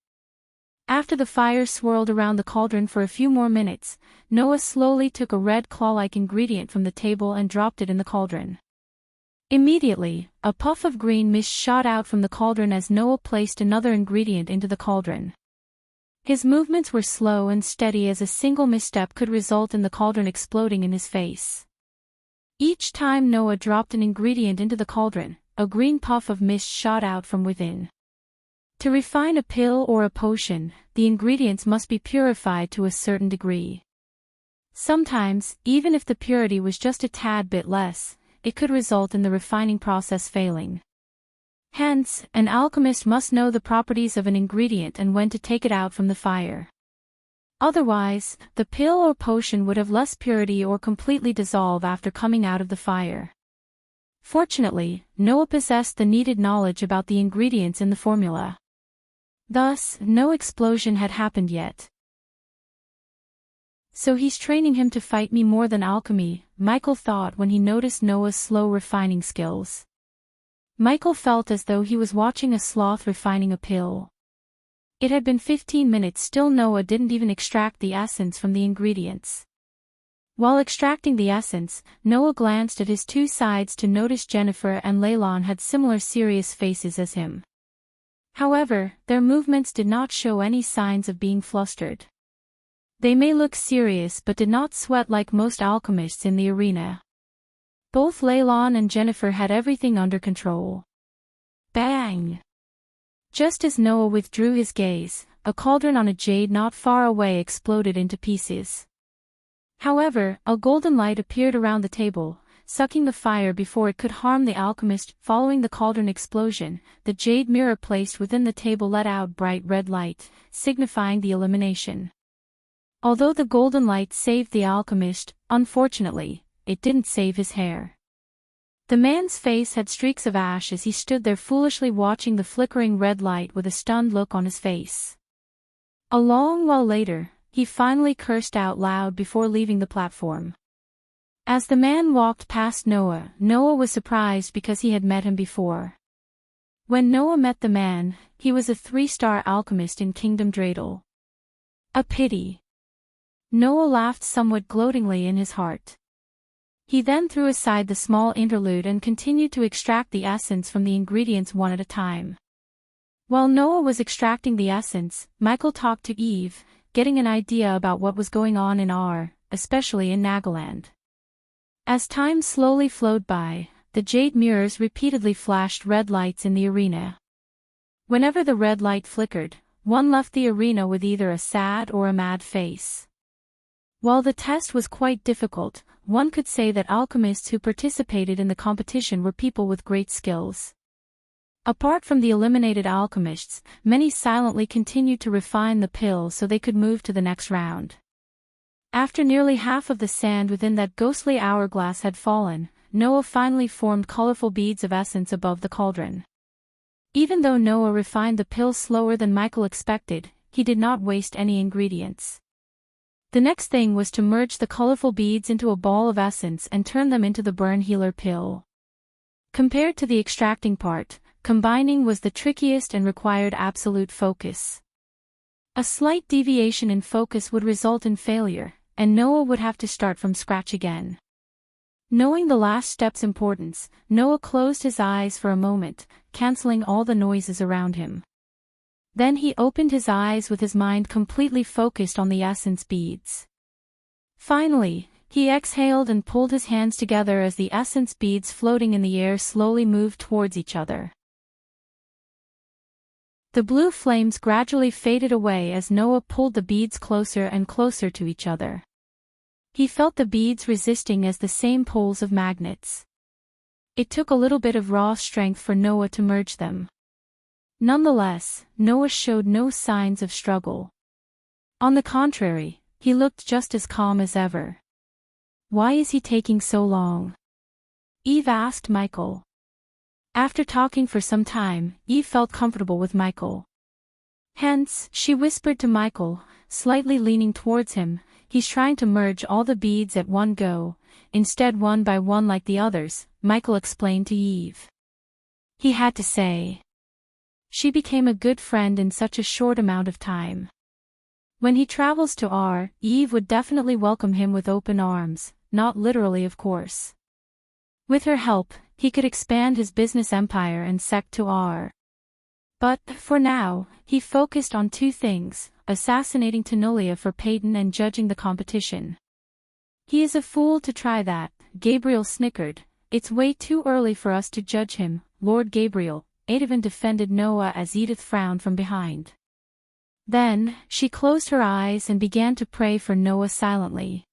[SPEAKER 1] After the fire swirled around the cauldron for a few more minutes, Noah slowly took a red claw-like ingredient from the table and dropped it in the cauldron. Immediately, a puff of green mist shot out from the cauldron as Noah placed another ingredient into the cauldron. His movements were slow and steady as a single misstep could result in the cauldron exploding in his face. Each time Noah dropped an ingredient into the cauldron, a green puff of mist shot out from within. To refine a pill or a potion, the ingredients must be purified to a certain degree. Sometimes, even if the purity was just a tad bit less, it could result in the refining process failing. Hence, an alchemist must know the properties of an ingredient and when to take it out from the fire. Otherwise, the pill or potion would have less purity or completely dissolve after coming out of the fire. Fortunately, Noah possessed the needed knowledge about the ingredients in the formula. Thus, no explosion had happened yet. So he's training him to fight me more than alchemy, Michael thought when he noticed Noah's slow refining skills. Michael felt as though he was watching a sloth refining a pill. It had been 15 minutes still Noah didn't even extract the essence from the ingredients. While extracting the essence, Noah glanced at his two sides to notice Jennifer and Leylon had similar serious faces as him. However, their movements did not show any signs of being flustered. They may look serious but did not sweat like most alchemists in the arena. Both Leylon and Jennifer had everything under control. Bang! Just as Noah withdrew his gaze, a cauldron on a jade not far away exploded into pieces. However, a golden light appeared around the table, sucking the fire before it could harm the alchemist. Following the cauldron explosion, the jade mirror placed within the table let out bright red light, signifying the elimination. Although the golden light saved the alchemist, unfortunately, it didn't save his hair. The man's face had streaks of ash as he stood there foolishly watching the flickering red light with a stunned look on his face. A long while later, he finally cursed out loud before leaving the platform. As the man walked past Noah, Noah was surprised because he had met him before. When Noah met the man, he was a 3-star alchemist in Kingdom Dreidel. A pity. Noah laughed somewhat gloatingly in his heart. He then threw aside the small interlude and continued to extract the essence from the ingredients one at a time. While Noah was extracting the essence, Michael talked to Eve, getting an idea about what was going on in Ar, especially in Nagaland. As time slowly flowed by, the jade mirrors repeatedly flashed red lights in the arena. Whenever the red light flickered, one left the arena with either a sad or a mad face. While the test was quite difficult, one could say that alchemists who participated in the competition were people with great skills. Apart from the eliminated alchemists, many silently continued to refine the pill so they could move to the next round. After nearly half of the sand within that ghostly hourglass had fallen, Noah finally formed colorful beads of essence above the cauldron. Even though Noah refined the pill slower than Michael expected, he did not waste any ingredients. The next thing was to merge the colorful beads into a ball of essence and turn them into the burn healer pill. Compared to the extracting part, combining was the trickiest and required absolute focus. A slight deviation in focus would result in failure, and Noah would have to start from scratch again. Knowing the last step's importance, Noah closed his eyes for a moment, canceling all the noises around him. Then he opened his eyes with his mind completely focused on the essence beads. Finally, he exhaled and pulled his hands together as the essence beads floating in the air slowly moved towards each other. The blue flames gradually faded away as Noah pulled the beads closer and closer to each other. He felt the beads resisting as the same poles of magnets. It took a little bit of raw strength for Noah to merge them. Nonetheless, Noah showed no signs of struggle. On the contrary, he looked just as calm as ever. "Why is he taking so long?" Eve asked Michael. After talking for some time, Eve felt comfortable with Michael. Hence, she whispered to Michael, slightly leaning towards him, "He's trying to merge all the beads at one go, instead one by one like the others," Michael explained to Eve. He had to say. She became a good friend in such a short amount of time. When he travels to Ar, Eve would definitely welcome him with open arms, not literally of course. With her help, he could expand his business empire and sect to Ar. But, for now, he focused on two things, assassinating Tenulia for Peyton and judging the competition. "He is a fool to try that," Gabriel snickered. "It's way too early for us to judge him, Lord Gabriel," Adovan defended Noah as Edith frowned from behind. Then, she closed her eyes and began to pray for Noah silently.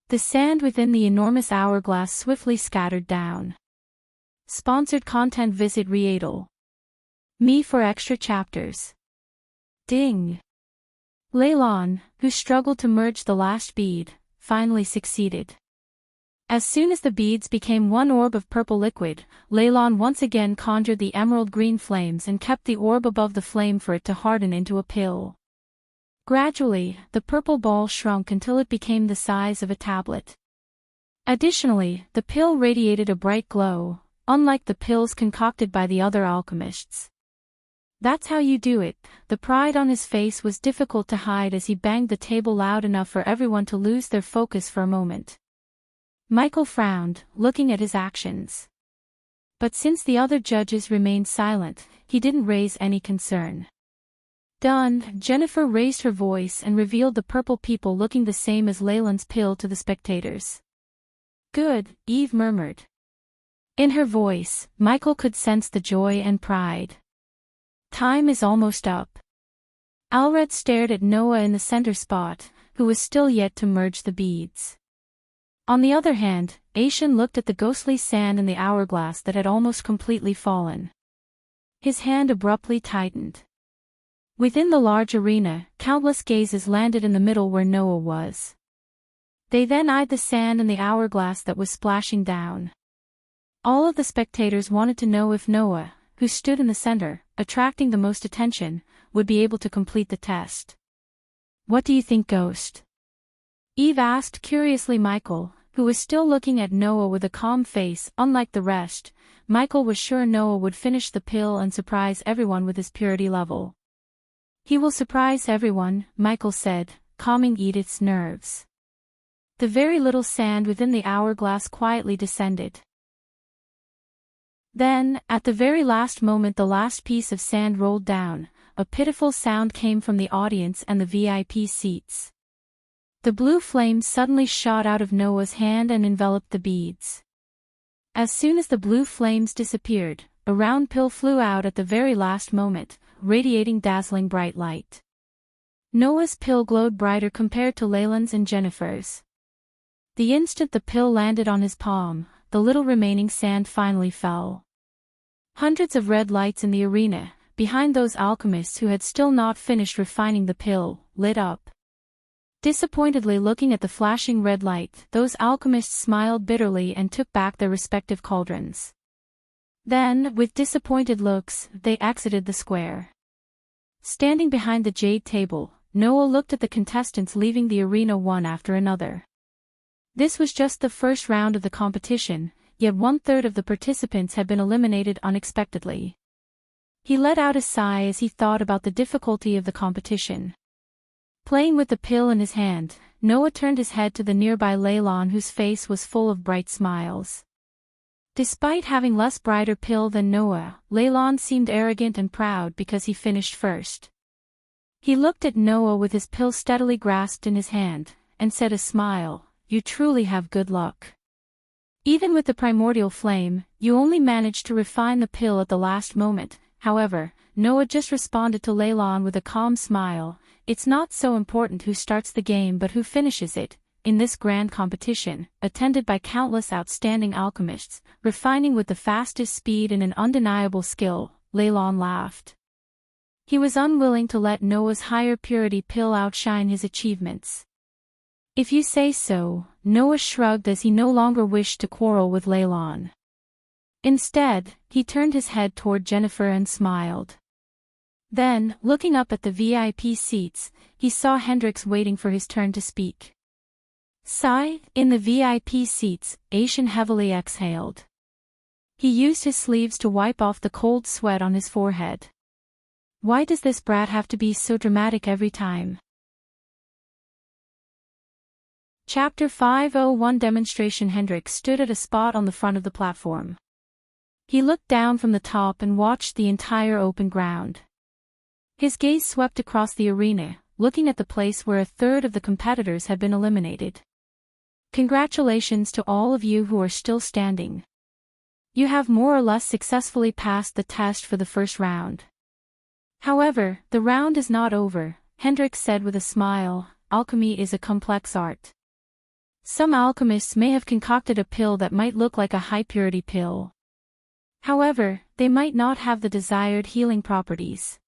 [SPEAKER 1] The sand within the enormous hourglass swiftly scattered down. Sponsored content. Visit Readel. Me for extra chapters. Ding! Leylon, who struggled to merge the last bead, finally succeeded. As soon as the beads became one orb of purple liquid, Leylon once again conjured the emerald green flames and kept the orb above the flame for it to harden into a pill. Gradually, the purple ball shrunk until it became the size of a tablet. Additionally, the pill radiated a bright glow, unlike the pills concocted by the other alchemists. "That's how you do it." The pride on his face was difficult to hide as he banged the table loud enough for everyone to lose their focus for a moment. Michael frowned, looking at his actions. But since the other judges remained silent, he didn't raise any concern. Done. Jennifer raised her voice and revealed the purple people looking the same as Leyland's pill to the spectators. Good, Eve murmured. In her voice, Michael could sense the joy and pride. Time is almost up. Alred stared at Noah in the center spot, who was still yet to merge the beads. On the other hand, Aishan looked at the ghostly sand in the hourglass that had almost completely fallen. His hand abruptly tightened. Within the large arena, countless gazes landed in the middle where Noah was. They then eyed the sand in the hourglass that was splashing down. All of the spectators wanted to know if Noah, who stood in the center, attracting the most attention, would be able to complete the test. What do you think, Ghost? Eve asked curiously. Michael, who was still looking at Noah with a calm face. Unlike the rest, Michael was sure Noah would finish the pill and surprise everyone with his purity level. He will surprise everyone, Michael said, calming Edith's nerves. The very little sand within the hourglass quietly descended. Then, at the very last moment, the last piece of sand rolled down. A pitiful sound came from the audience and the VIP seats. The blue flame suddenly shot out of Noah's hand and enveloped the beads. As soon as the blue flames disappeared, a round pill flew out at the very last moment, radiating dazzling bright light. Noah's pill glowed brighter compared to Leyland's and Jennifer's. The instant the pill landed on his palm, the little remaining sand finally fell. Hundreds of red lights in the arena, behind those alchemists who had still not finished refining the pill, lit up. Disappointedly looking at the flashing red light, those alchemists smiled bitterly and took back their respective cauldrons. Then, with disappointed looks, they exited the square. Standing behind the jade table, Noah looked at the contestants leaving the arena one after another. This was just the first round of the competition, yet 1/3 of the participants had been eliminated unexpectedly. He let out a sigh as he thought about the difficulty of the competition. Playing with the pill in his hand, Noah turned his head to the nearby Leyland, whose face was full of bright smiles. Despite having less brighter pill than Noah, Leyland seemed arrogant and proud because he finished first. He looked at Noah with his pill steadily grasped in his hand, and said, a smile, "You truly have good luck. Even with the primordial flame, you only managed to refine the pill at the last moment." However, Noah just responded to Leyland with a calm smile, "It's not so important who starts the game but who finishes it." In this grand competition, attended by countless outstanding alchemists, refining with the fastest speed and an undeniable skill, Leyland laughed. He was unwilling to let Noah's higher purity pill outshine his achievements. "If you say so," Noah shrugged as he no longer wished to quarrel with Leyland. Instead, he turned his head toward Jennifer and smiled. Then, looking up at the VIP seats, he saw Hendrix waiting for his turn to speak. Sigh. In the VIP seats, Aishan heavily exhaled. He used his sleeves to wipe off the cold sweat on his forehead. Why does this brat have to be so dramatic every time? Chapter 501 Demonstration. Hendrix stood at a spot on the front of the platform. He looked down from the top and watched the entire open ground. His gaze swept across the arena, looking at the place where 1/3 of the competitors had been eliminated. Congratulations to all of you who are still standing. You have more or less successfully passed the test for the first round. However, the round is not over, Hendrix said with a smile. Alchemy is a complex art. Some alchemists may have concocted a pill that might look like a high-purity pill. However, they might not have the desired healing properties.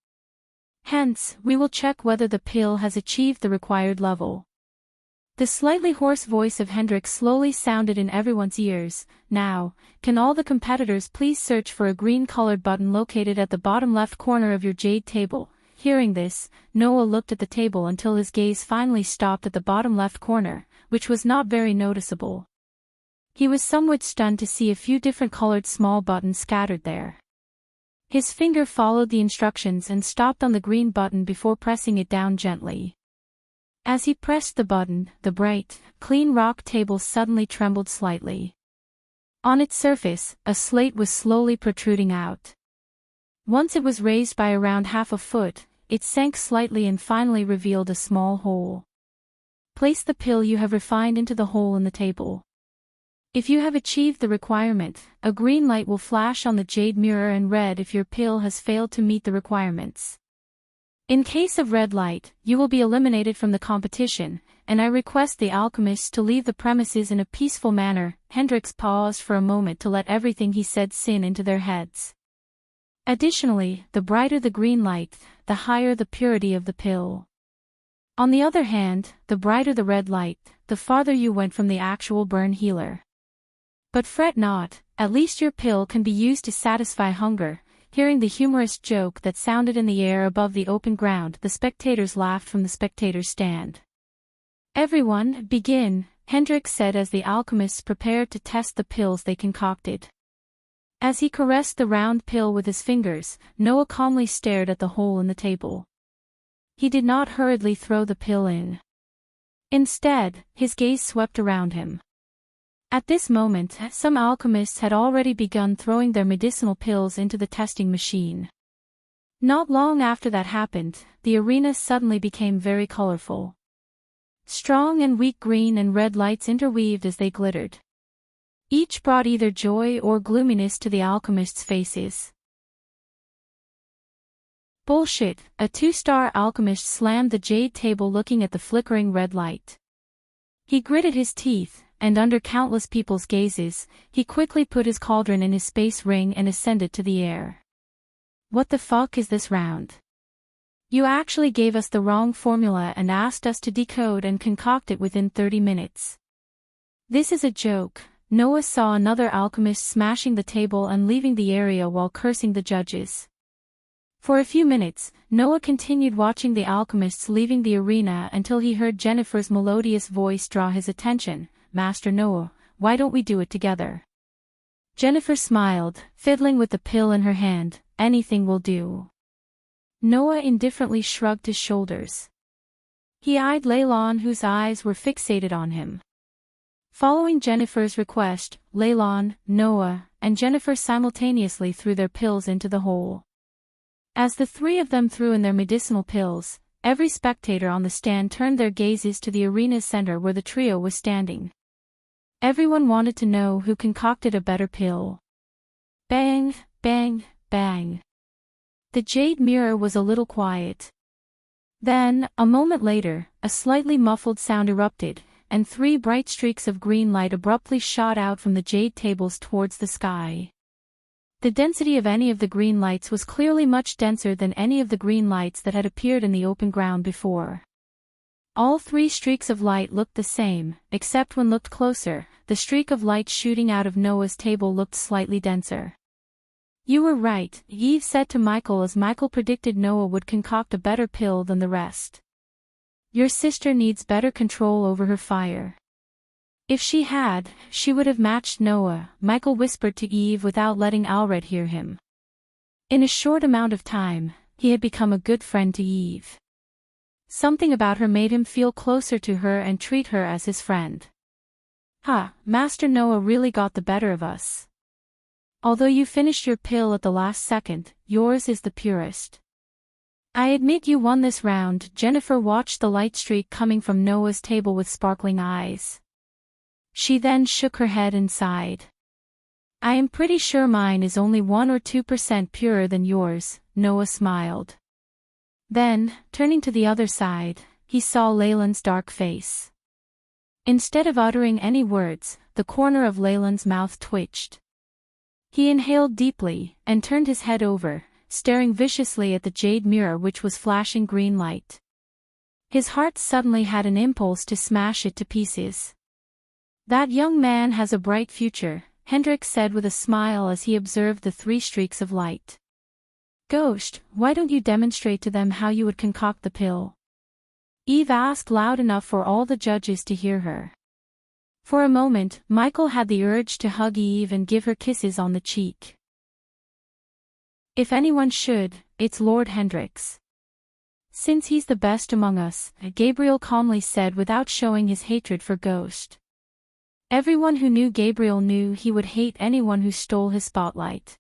[SPEAKER 1] Hence, we will check whether the pill has achieved the required level. The slightly hoarse voice of Hendrix slowly sounded in everyone's ears. Now, can all the competitors please search for a green-colored button located at the bottom left corner of your jade table? Hearing this, Noah looked at the table until his gaze finally stopped at the bottom left corner, which was not very noticeable. He was somewhat stunned to see a few different colored small buttons scattered there. His finger followed the instructions and stopped on the green button before pressing it down gently. As he pressed the button, the bright, clean rock table suddenly trembled slightly. On its surface, a slate was slowly protruding out. Once it was raised by around half a foot, it sank slightly and finally revealed a small hole. Place the pill you have refined into the hole in the table. If you have achieved the requirement, a green light will flash on the jade mirror and red if your pill has failed to meet the requirements. In case of red light, you will be eliminated from the competition, and I request the alchemists to leave the premises in a peaceful manner. Hendrix paused for a moment to let everything he said sink into their heads. Additionally, the brighter the green light, the higher the purity of the pill. On the other hand, the brighter the red light, the farther you went from the actual burn healer. But fret not, at least your pill can be used to satisfy hunger. Hearing the humorous joke that sounded in the air above the open ground, the spectators laughed from the spectators' stand. Everyone, begin, Hendrix said as the alchemists prepared to test the pills they concocted. As he caressed the round pill with his fingers, Noah calmly stared at the hole in the table. He did not hurriedly throw the pill in. Instead, his gaze swept around him. At this moment, some alchemists had already begun throwing their medicinal pills into the testing machine. Not long after that happened, the arena suddenly became very colorful. Strong and weak green and red lights interweaved as they glittered. Each brought either joy or gloominess to the alchemists' faces. Bullshit, a 2-star alchemist slammed the jade table looking at the flickering red light. He gritted his teeth, and under countless people's gazes, he quickly put his cauldron in his space ring and ascended to the air. What the fuck is this round? You actually gave us the wrong formula and asked us to decode and concoct it within 30 minutes. This is a joke. Noah saw another alchemist smashing the table and leaving the area while cursing the judges. For a few minutes, Noah continued watching the alchemists leaving the arena until he heard Jennifer's melodious voice draw his attention. Master Noah, why don't we do it together? Jennifer smiled, fiddling with the pill in her hand. Anything will do. Noah indifferently shrugged his shoulders. He eyed Leylon, whose eyes were fixated on him. Following Jennifer's request, Leylon, Noah, and Jennifer simultaneously threw their pills into the hole. As the three of them threw in their medicinal pills, every spectator on the stand turned their gazes to the arena's center where the trio was standing. Everyone wanted to know who concocted a better pill. Bang, bang, bang. The jade mirror was a little quiet. Then, a moment later, a slightly muffled sound erupted, and 3 bright streaks of green light abruptly shot out from the jade tables towards the sky. The density of any of the green lights was clearly much denser than any of the green lights that had appeared in the open ground before. All 3 streaks of light looked the same, except when looked closer, the streak of light shooting out of Noah's table looked slightly denser. You were right, Eve said to Michael as Michael predicted Noah would concoct a better pill than the rest. Your sister needs better control over her fire. If she had, she would have matched Noah, Michael whispered to Eve without letting Alred hear him. In a short amount of time, he had become a good friend to Eve. Something about her made him feel closer to her and treat her as his friend. Master Noah really got the better of us. Although you finished your pill at the last second, yours is the purest. I admit you won this round. Jennifer watched the light streak coming from Noah's table with sparkling eyes. She then shook her head and sighed. I am pretty sure mine is only 1 or 2% purer than yours, Noah smiled. Then, turning to the other side, he saw Leyland's dark face. Instead of uttering any words, the corner of Leyland's mouth twitched. He inhaled deeply, and turned his head over, staring viciously at the jade mirror which was flashing green light. His heart suddenly had an impulse to smash it to pieces. That young man has a bright future, Hendrix said with a smile as he observed the 3 streaks of light. Ghost, why don't you demonstrate to them how you would concoct the pill? Eve asked loud enough for all the judges to hear her. For a moment, Michael had the urge to hug Eve and give her kisses on the cheek. If anyone should, it's Lord Hendrix. Since he's the best among us, Gabriel calmly said without showing his hatred for Ghost. Everyone who knew Gabriel knew he would hate anyone who stole his spotlight.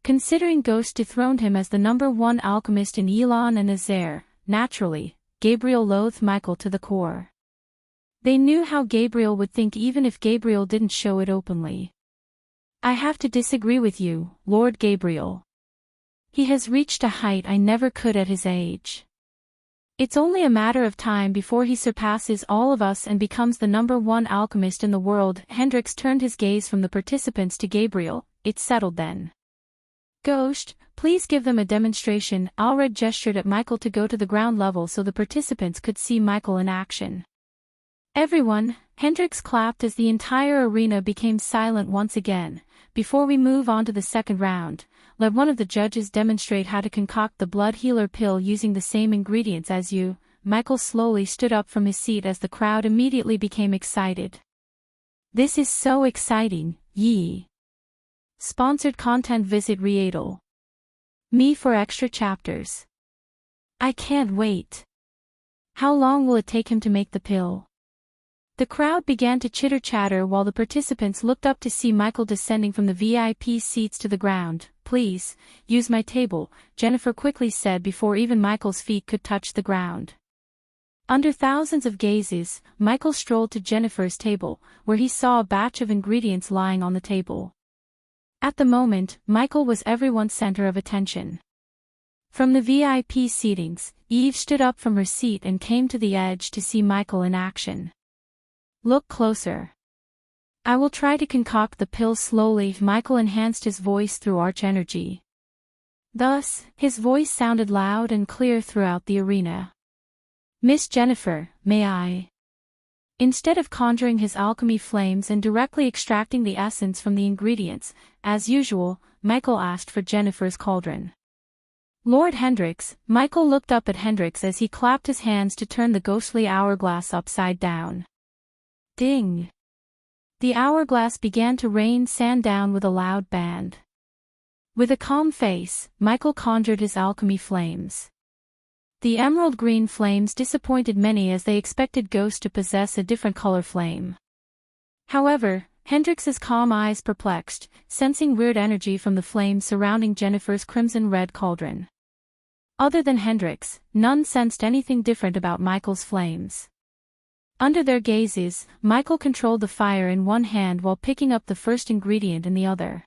[SPEAKER 1] Considering Ghost dethroned him as the #1 alchemist in Elon and Azair, naturally, Gabriel loathed Michael to the core. They knew how Gabriel would think even if Gabriel didn't show it openly. I have to disagree with you, Lord Gabriel. He has reached a height I never could at his age. It's only a matter of time before he surpasses all of us and becomes the #1 alchemist in the world. Hendrix turned his gaze from the participants to Gabriel. It's settled then. Ghost, please give them a demonstration. Alred gestured at Michael to go to the ground level so the participants could see Michael in action. Everyone, Hendrix clapped as the entire arena became silent once again. Before we move on to the second round, let one of the judges demonstrate how to concoct the blood healer pill using the same ingredients as you. Michael slowly stood up from his seat as the crowd immediately became excited. This is so exciting, yee. Sponsored content. Visit Readle. Me for extra chapters. I can't wait. How long will it take him to make the pill? The crowd began to chitter-chatter while the participants looked up to see Michael descending from the VIP seats to the ground. Please, use my table, Jennifer quickly said before even Michael's feet could touch the ground. Under thousands of gazes, Michael strolled to Jennifer's table, where he saw a batch of ingredients lying on the table. At the moment, Michael was everyone's center of attention. From the VIP seatings, Eve stood up from her seat and came to the edge to see Michael in action. Look closer. I will try to concoct the pill slowly. Michael enhanced his voice through arch energy. Thus, his voice sounded loud and clear throughout the arena. Miss Jennifer, may I? Instead of conjuring his alchemy flames and directly extracting the essence from the ingredients, as usual, Michael asked for Jennifer's cauldron. Lord Hendrix, Michael looked up at Hendrix as he clapped his hands to turn the ghostly hourglass upside down. Ding! The hourglass began to rain sand down with a loud bang. With a calm face, Michael conjured his alchemy flames. The emerald green flames disappointed many as they expected Ghost to possess a different color flame. However, Hendrix's calm eyes perplexed, sensing weird energy from the flames surrounding Jennifer's crimson-red cauldron. Other than Hendrix, none sensed anything different about Michael's flames. Under their gazes, Michael controlled the fire in one hand while picking up the first ingredient in the other.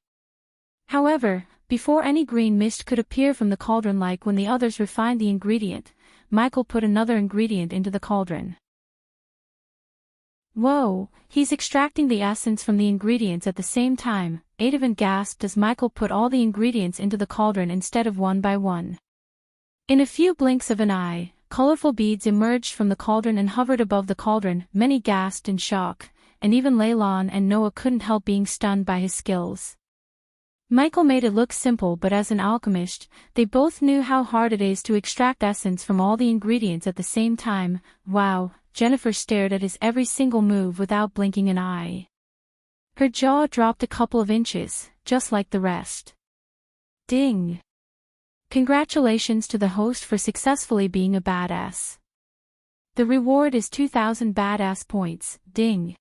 [SPEAKER 1] However, before any green mist could appear from the cauldron like when the others refined the ingredient, Michael put another ingredient into the cauldron. Whoa, he's extracting the essence from the ingredients at the same time, Adavant gasped as Michael put all the ingredients into the cauldron instead of one by one. In a few blinks of an eye, colorful beads emerged from the cauldron and hovered above the cauldron. Many gasped in shock, and even Leylon and Noah couldn't help being stunned by his skills. Michael made it look simple, but as an alchemist, they both knew how hard it is to extract essence from all the ingredients at the same time. Wow, Jennifer stared at his every single move without blinking an eye. Her jaw dropped a couple of inches, just like the rest. Ding! Congratulations to the host for successfully being a badass. The reward is 2,000 badass points, ding.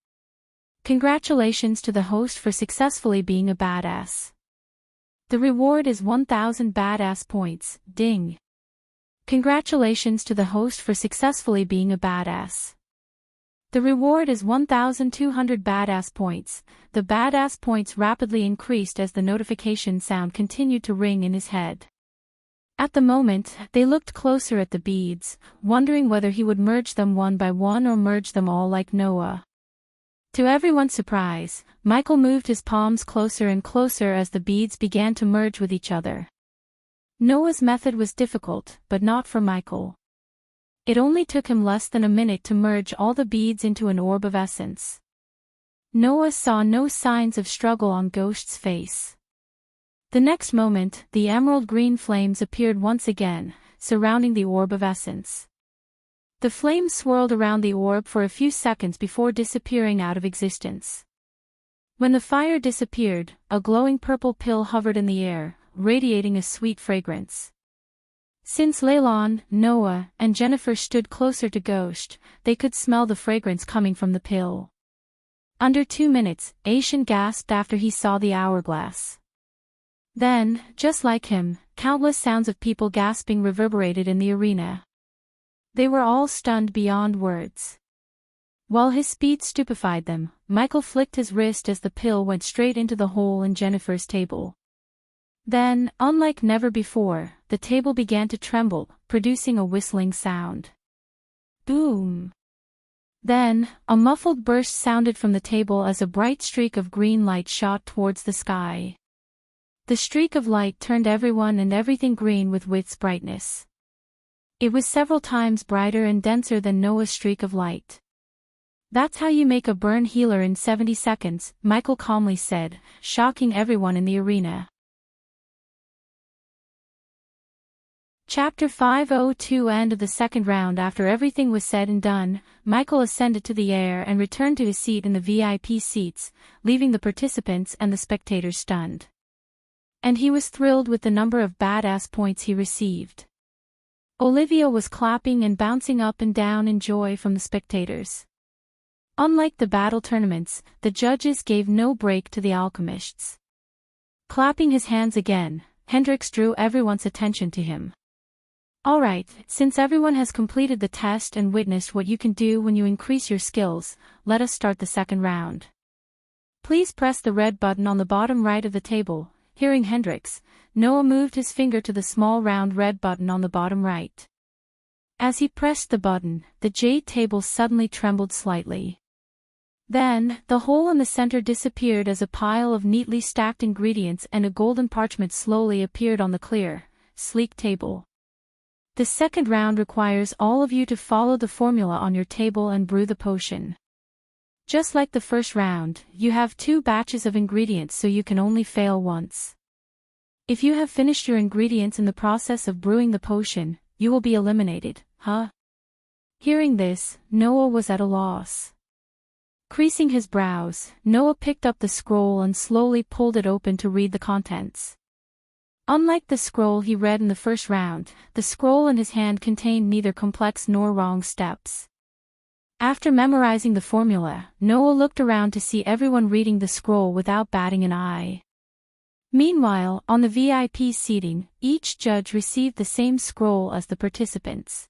[SPEAKER 1] Congratulations to the host for successfully being a badass. The reward is 1,000 badass points, ding. Congratulations to the host for successfully being a badass. The reward is 1,200 badass points. The badass points rapidly increased as the notification sound continued to ring in his head. At the moment, they looked closer at the beads, wondering whether he would merge them one by one or merge them all like Noah. To everyone's surprise, Michael moved his palms closer and closer as the beads began to merge with each other. Noah's method was difficult, but not for Michael. It only took him less than a minute to merge all the beads into an orb of essence. Noah saw no signs of struggle on Ghost's face. The next moment, the emerald green flames appeared once again, surrounding the orb of essence. The flames swirled around the orb for a few seconds before disappearing out of existence. When the fire disappeared, a glowing purple pill hovered in the air, radiating a sweet fragrance. Since Leylon, Noah, and Jennifer stood closer to Ghost, they could smell the fragrance coming from the pill. Under 2 minutes, Asian gasped after he saw the hourglass. Then, just like him, countless sounds of people gasping reverberated in the arena. They were all stunned beyond words. While his speed stupefied them, Michael flicked his wrist as the pill went straight into the hole in Jennifer's table. Then, unlike never before, the table began to tremble, producing a whistling sound. Boom! Then, a muffled burst sounded from the table as a bright streak of green light shot towards the sky. The streak of light turned everyone and everything green with its brightness. It was several times brighter and denser than Noah's streak of light. That's how you make a burn healer in 70 seconds, Michael calmly said, shocking everyone in the arena. Chapter 502 End of the second round. After everything was said and done, Michael ascended to the air and returned to his seat in the VIP seats, leaving the participants and the spectators stunned. And he was thrilled with the number of badass points he received. Olivia was clapping and bouncing up and down in joy from the spectators. Unlike the battle tournaments, the judges gave no break to the alchemists. Clapping his hands again, Hendrix drew everyone's attention to him. Alright, since everyone has completed the test and witnessed what you can do when you increase your skills, let us start the second round. Please press the red button on the bottom right of the table. Hearing Hendrix, Noah moved his finger to the small round red button on the bottom right. As he pressed the button, the jade table suddenly trembled slightly. Then, the hole in the center disappeared as a pile of neatly stacked ingredients and a golden parchment slowly appeared on the clear, sleek table. The second round requires all of you to follow the formula on your table and brew the potion. Just like the first round, you have 2 batches of ingredients so you can only fail once. If you have finished your ingredients in the process of brewing the potion, you will be eliminated, huh? Hearing this, Noah was at a loss. Creasing his brows, Noah picked up the scroll and slowly pulled it open to read the contents. Unlike the scroll he read in the first round, the scroll in his hand contained neither complex nor wrong steps. After memorizing the formula, Noah looked around to see everyone reading the scroll without batting an eye. Meanwhile, on the VIP seating, each judge received the same scroll as the participants.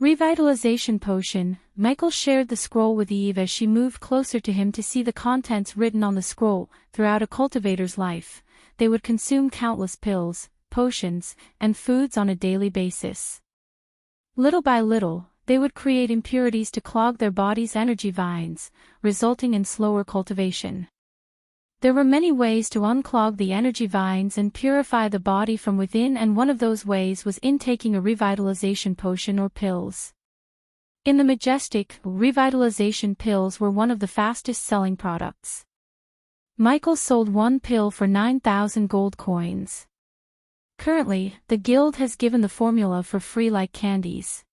[SPEAKER 1] Revitalization potion. Michael shared the scroll with Eve as she moved closer to him to see the contents written on the scroll. Throughout a cultivator's life, they would consume countless pills, potions, and foods on a daily basis. Little by little, they would create impurities to clog their body's energy vines, resulting in slower cultivation. There were many ways to unclog the energy vines and purify the body from within, and one of those ways was intaking a revitalization potion or pills. In the Majestic, revitalization pills were one of the fastest-selling products. Michael sold 1 pill for 9,000 gold coins. Currently, the guild has given the formula for free like candies.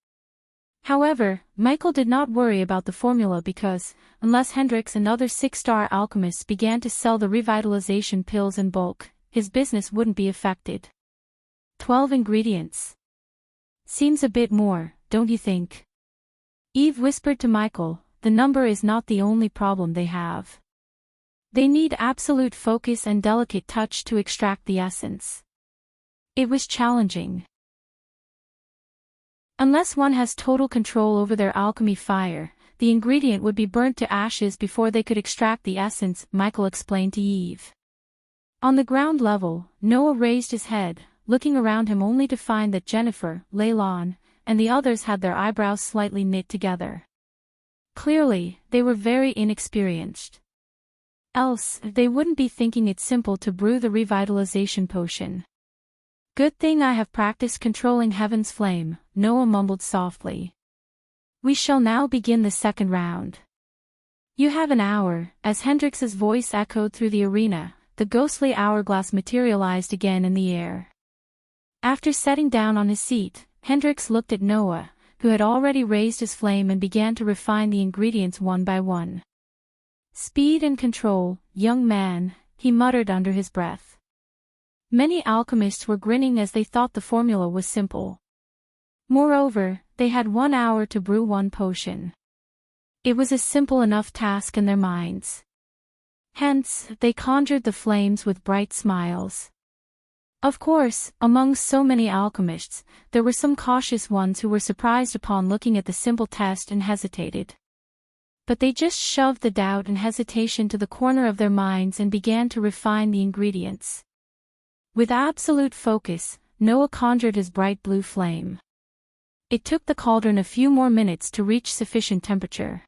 [SPEAKER 1] However, Michael did not worry about the formula because, unless Hendrix and other 6-star alchemists began to sell the revitalization pills in bulk, his business wouldn't be affected. 12 ingredients. Seems a bit more, don't you think? Eve whispered to Michael, the number is not the only problem they have. They need absolute focus and delicate touch to extract the essence. It was challenging. Unless one has total control over their alchemy fire, the ingredient would be burnt to ashes before they could extract the essence, Michael explained to Eve. On the ground level, Noah raised his head, looking around him only to find that Jennifer, Leylon, and the others had their eyebrows slightly knit together. Clearly, they were very inexperienced. Else, they wouldn't be thinking it simple to brew the revitalization potion. Good thing I have practiced controlling heaven's flame, Noah mumbled softly. We shall now begin the second round. You have an hour. As Hendrix's voice echoed through the arena, the ghostly hourglass materialized again in the air. After setting down on his seat, Hendrix looked at Noah, who had already raised his flame and began to refine the ingredients one by one. Speed and control, young man, he muttered under his breath. Many alchemists were grinning as they thought the formula was simple. Moreover, they had 1 hour to brew 1 potion. It was a simple enough task in their minds. Hence, they conjured the flames with bright smiles. Of course, among so many alchemists, there were some cautious ones who were surprised upon looking at the simple test and hesitated. But they just shoved the doubt and hesitation to the corner of their minds and began to refine the ingredients. With absolute focus, Noah conjured his bright blue flame. It took the cauldron a few more minutes to reach sufficient temperature.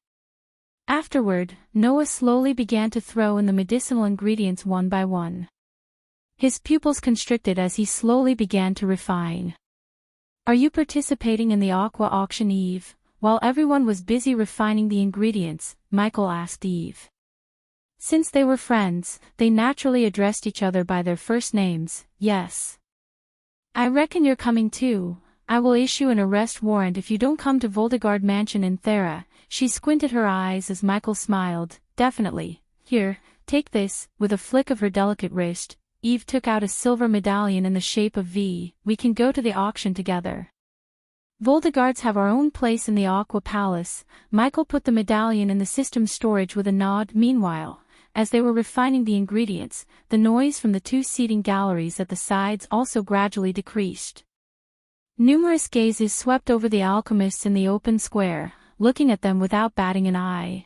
[SPEAKER 1] Afterward, Noah slowly began to throw in the medicinal ingredients one by one. His pupils constricted as he slowly began to refine. "Are you participating in the aqua auction, Eve?" While everyone was busy refining the ingredients, Michael asked Eve. Since they were friends, they naturally addressed each other by their first names. "Yes. I reckon you're coming too. I will issue an arrest warrant if you don't come to Voldegard Mansion in Thera." She squinted her eyes as Michael smiled. "Definitely. Here, take this." With a flick of her delicate wrist, Eve took out a silver medallion in the shape of V. "We can go to the auction together. Voldegards have our own place in the Aqua Palace." Michael put the medallion in the system's storage with a nod. Meanwhile, as they were refining the ingredients, the noise from the two seating galleries at the sides also gradually decreased. Numerous gazes swept over the alchemists in the open square, looking at them without batting an eye.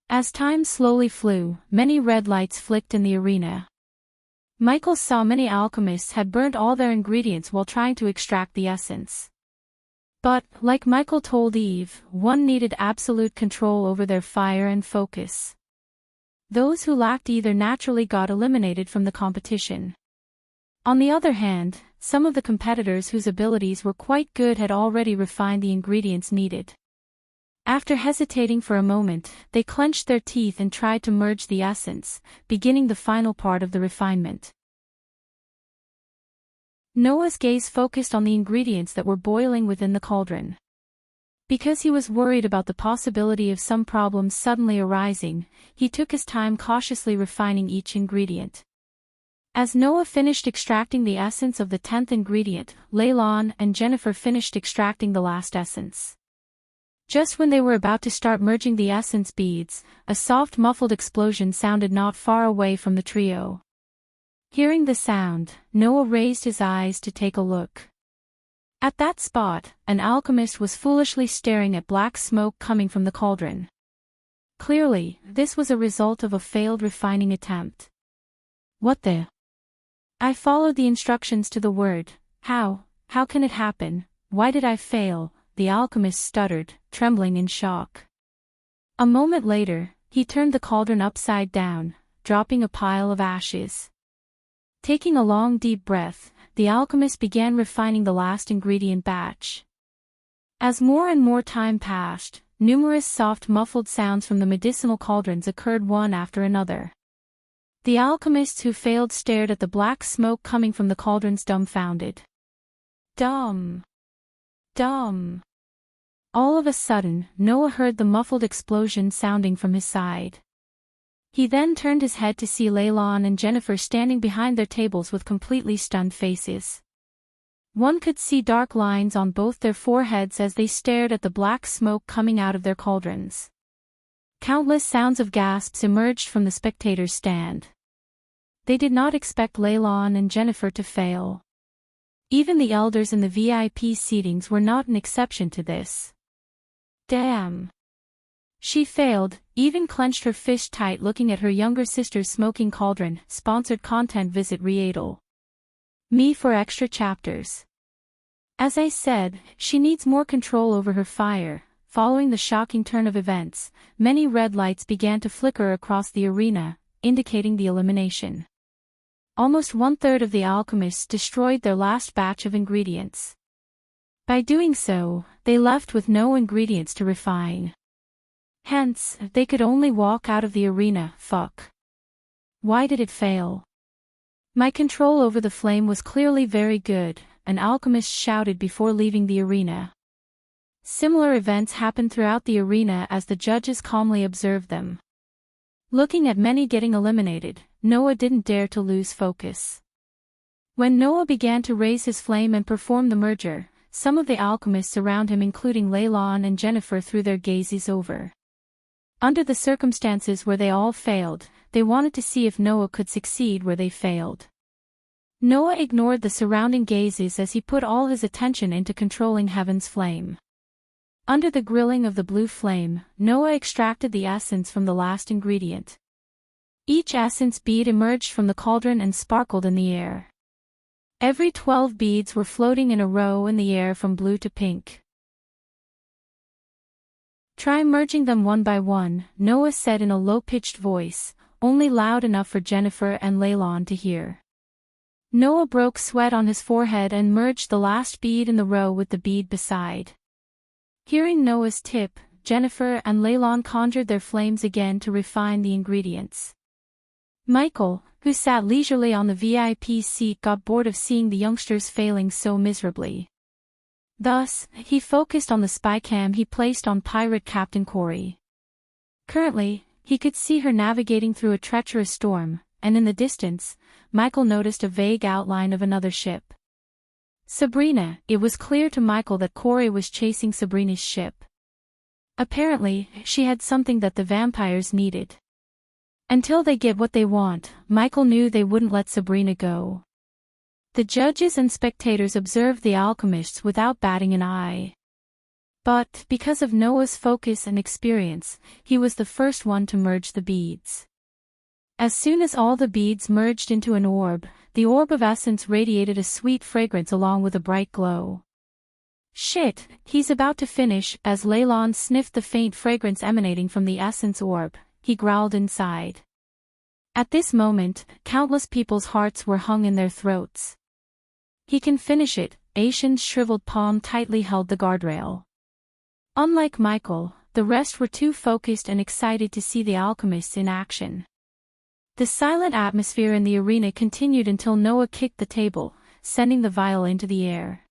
[SPEAKER 1] As time slowly flew, many red lights flicked in the arena. Michael saw many alchemists had burnt all their ingredients while trying to extract the essence. But, like Michael told Eve, one needed absolute control over their fire and focus. Those who lacked either naturally got eliminated from the competition. On the other hand, some of the competitors whose abilities were quite good had already refined the ingredients needed. After hesitating for a moment, they clenched their teeth and tried to merge the essence, beginning the final part of the refinement. Noah's gaze focused on the ingredients that were boiling within the cauldron. Because he was worried about the possibility of some problems suddenly arising, he took his time cautiously refining each ingredient. As Noah finished extracting the essence of the 10th ingredient, Leilon and Jennifer finished extracting the last essence. Just when they were about to start merging the essence beads, a soft muffled explosion sounded not far away from the trio. Hearing the sound, Noah raised his eyes to take a look. At that spot, an alchemist was foolishly staring at black smoke coming from the cauldron. Clearly, this was a result of a failed refining attempt. "What the?" I followed the instructions to the word. How can it happen? Why did I fail?" The alchemist stuttered, trembling in shock. A moment later, he turned the cauldron upside down, dropping a pile of ashes. Taking a long deep breath, the alchemist began refining the last ingredient batch. As more and more time passed, numerous soft muffled sounds from the medicinal cauldrons occurred one after another. The alchemists who failed stared at the black smoke coming from the cauldrons dumbfounded. Dumb. All of a sudden, Noah heard the muffled explosion sounding from his side. He then turned his head to see Leilon and Jennifer standing behind their tables with completely stunned faces. One could see dark lines on both their foreheads as they stared at the black smoke coming out of their cauldrons. Countless sounds of gasps emerged from the spectators' stand. They did not expect Leilon and Jennifer to fail. Even the elders in the VIP seatings were not an exception to this. "Damn. She failed." Even clenched her fist tight looking at her younger sister's smoking cauldron. Sponsored content. Visit Readel Me for extra chapters. As I said, she needs more control over her fire. Following the shocking turn of events, many red lights began to flicker across the arena, indicating the elimination. Almost 1/3 of the alchemists destroyed their last batch of ingredients. By doing so, they left with no ingredients to refine. Hence, they could only walk out of the arena. Fuck. Why did it fail? My control over the flame was clearly very good, an alchemist shouted before leaving the arena. Similar events happened throughout the arena as the judges calmly observed them. Looking at many getting eliminated, Noah didn't dare to lose focus. When Noah began to raise his flame and perform the merger, some of the alchemists around him including Leilon and Jennifer threw their gazes over. Under the circumstances where they all failed, they wanted to see if Noah could succeed where they failed. Noah ignored the surrounding gazes as he put all his attention into controlling heaven's flame. Under the grilling of the blue flame, Noah extracted the essence from the last ingredient. Each essence bead emerged from the cauldron and sparkled in the air. Every 12 beads were floating in a row in the air from blue to pink. "Try merging them one by one," Noah said in a low-pitched voice, only loud enough for Jennifer and Leylon to hear. Noah broke sweat on his forehead and merged the last bead in the row with the bead beside. Hearing Noah's tip, Jennifer and Leylon conjured their flames again to refine the ingredients. Michael, who sat leisurely on the VIP seat, got bored of seeing the youngsters failing so miserably. Thus, he focused on the spy cam he placed on pirate Captain Corey. Currently, he could see her navigating through a treacherous storm, and in the distance, Michael noticed a vague outline of another ship. Sabrina. It was clear to Michael that Corey was chasing Sabrina's ship. Apparently, she had something that the vampires needed. Until they get what they want, Michael knew they wouldn't let Sabrina go. The judges and spectators observed the alchemists without batting an eye. But, because of Noah's focus and experience, he was the first one to merge the beads. As soon as all the beads merged into an orb, the orb of essence radiated a sweet fragrance along with a bright glow. "Shit, he's about to finish." As Leylon sniffed the faint fragrance emanating from the essence orb, he growled inside. At this moment, countless people's hearts were hung in their throats. "He can finish it." Aishan's shriveled palm tightly held the guardrail. Unlike Michael, the rest were too focused and excited to see the alchemists in action. The silent atmosphere in the arena continued until Noah kicked the table, sending the vial into the air.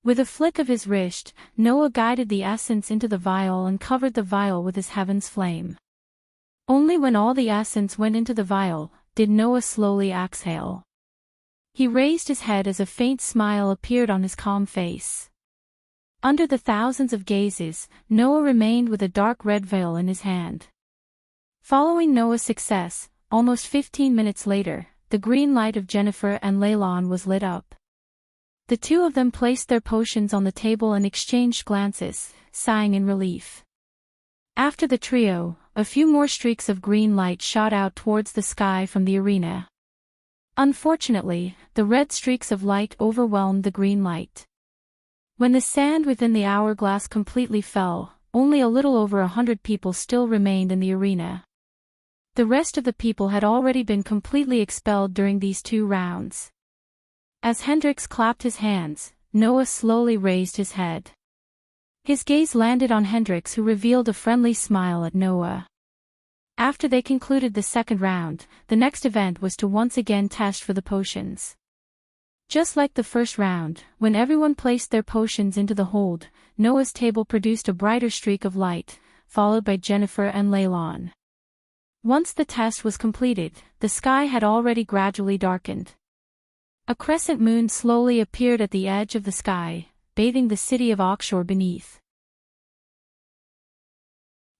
[SPEAKER 1] With a flick of his wrist, Noah guided the essence into the vial and covered the vial with his heaven's flame. Only when all the essence went into the vial, did Noah slowly exhale. He raised his head as a faint smile appeared on his calm face. Under the thousands of gazes, Noah remained with a dark red vial in his hand. Following Noah's success, almost 15 minutes later, the green light of Jennifer and Leylon was lit up. The two of them placed their potions on the table and exchanged glances, sighing in relief. After the trio, a few more streaks of green light shot out towards the sky from the arena. Unfortunately, the red streaks of light overwhelmed the green light. When the sand within the hourglass completely fell, only a little over 100 people still remained in the arena. The rest of the people had already been completely expelled during these 2 rounds. As Hendrix clapped his hands, Noah slowly raised his head. His gaze landed on Hendrix, who revealed a friendly smile at Noah. After they concluded the second round, the next event was to once again test for the potions. Just like the first round, when everyone placed their potions into the hold, Noah's table produced a brighter streak of light, followed by Jennifer and Leylon. Once the test was completed, the sky had already gradually darkened. A crescent moon slowly appeared at the edge of the sky, bathing the city of Oxshore beneath.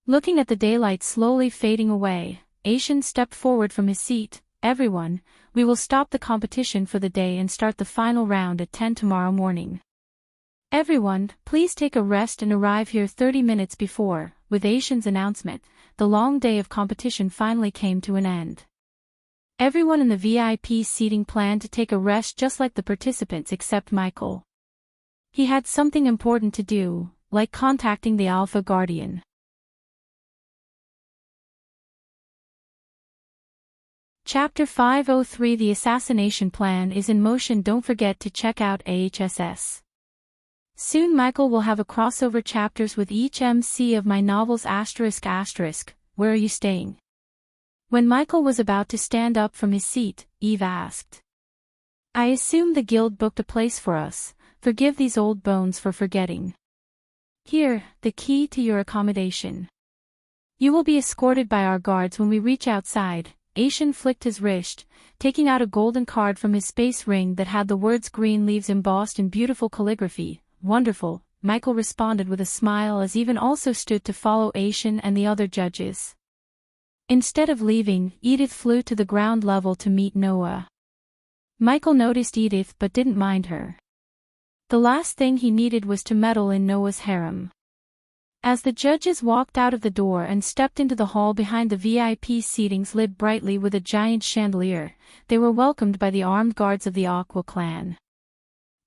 [SPEAKER 1] Looking at the daylight slowly fading away, Aishan stepped forward from his seat. "Everyone, we will stop the competition for the day and start the final round at 10 tomorrow morning. Everyone, please take a rest and arrive here 30 minutes before." With Aishan's announcement, the long day of competition finally came to an end. Everyone in the VIP seating planned to take a rest just like the participants except Michael. He had something important to do, like contacting the Alpha Guardian. Chapter 503 The assassination plan is in motion. Don't forget to check out AHSS. Soon Michael will have a crossover chapters with each MC of my novels. ***, where are you staying? When Michael was about to stand up from his seat, Eve asked. "I assume the guild booked a place for us. Forgive these old bones for forgetting. Here, the key to your accommodation. You will be escorted by our guards when we reach outside." Aishan flicked his wrist, taking out a golden card from his space ring that had the words "green leaves" embossed in beautiful calligraphy. "Wonderful," Michael responded with a smile as Even also stood to follow Aishan and the other judges. Instead of leaving, Edith flew to the ground level to meet Noah. Michael noticed Edith but didn't mind her. The last thing he needed was to meddle in Noah's harem. As the judges walked out of the door and stepped into the hall behind the VIP seatings lit brightly with a giant chandelier, they were welcomed by the armed guards of the Aqua clan.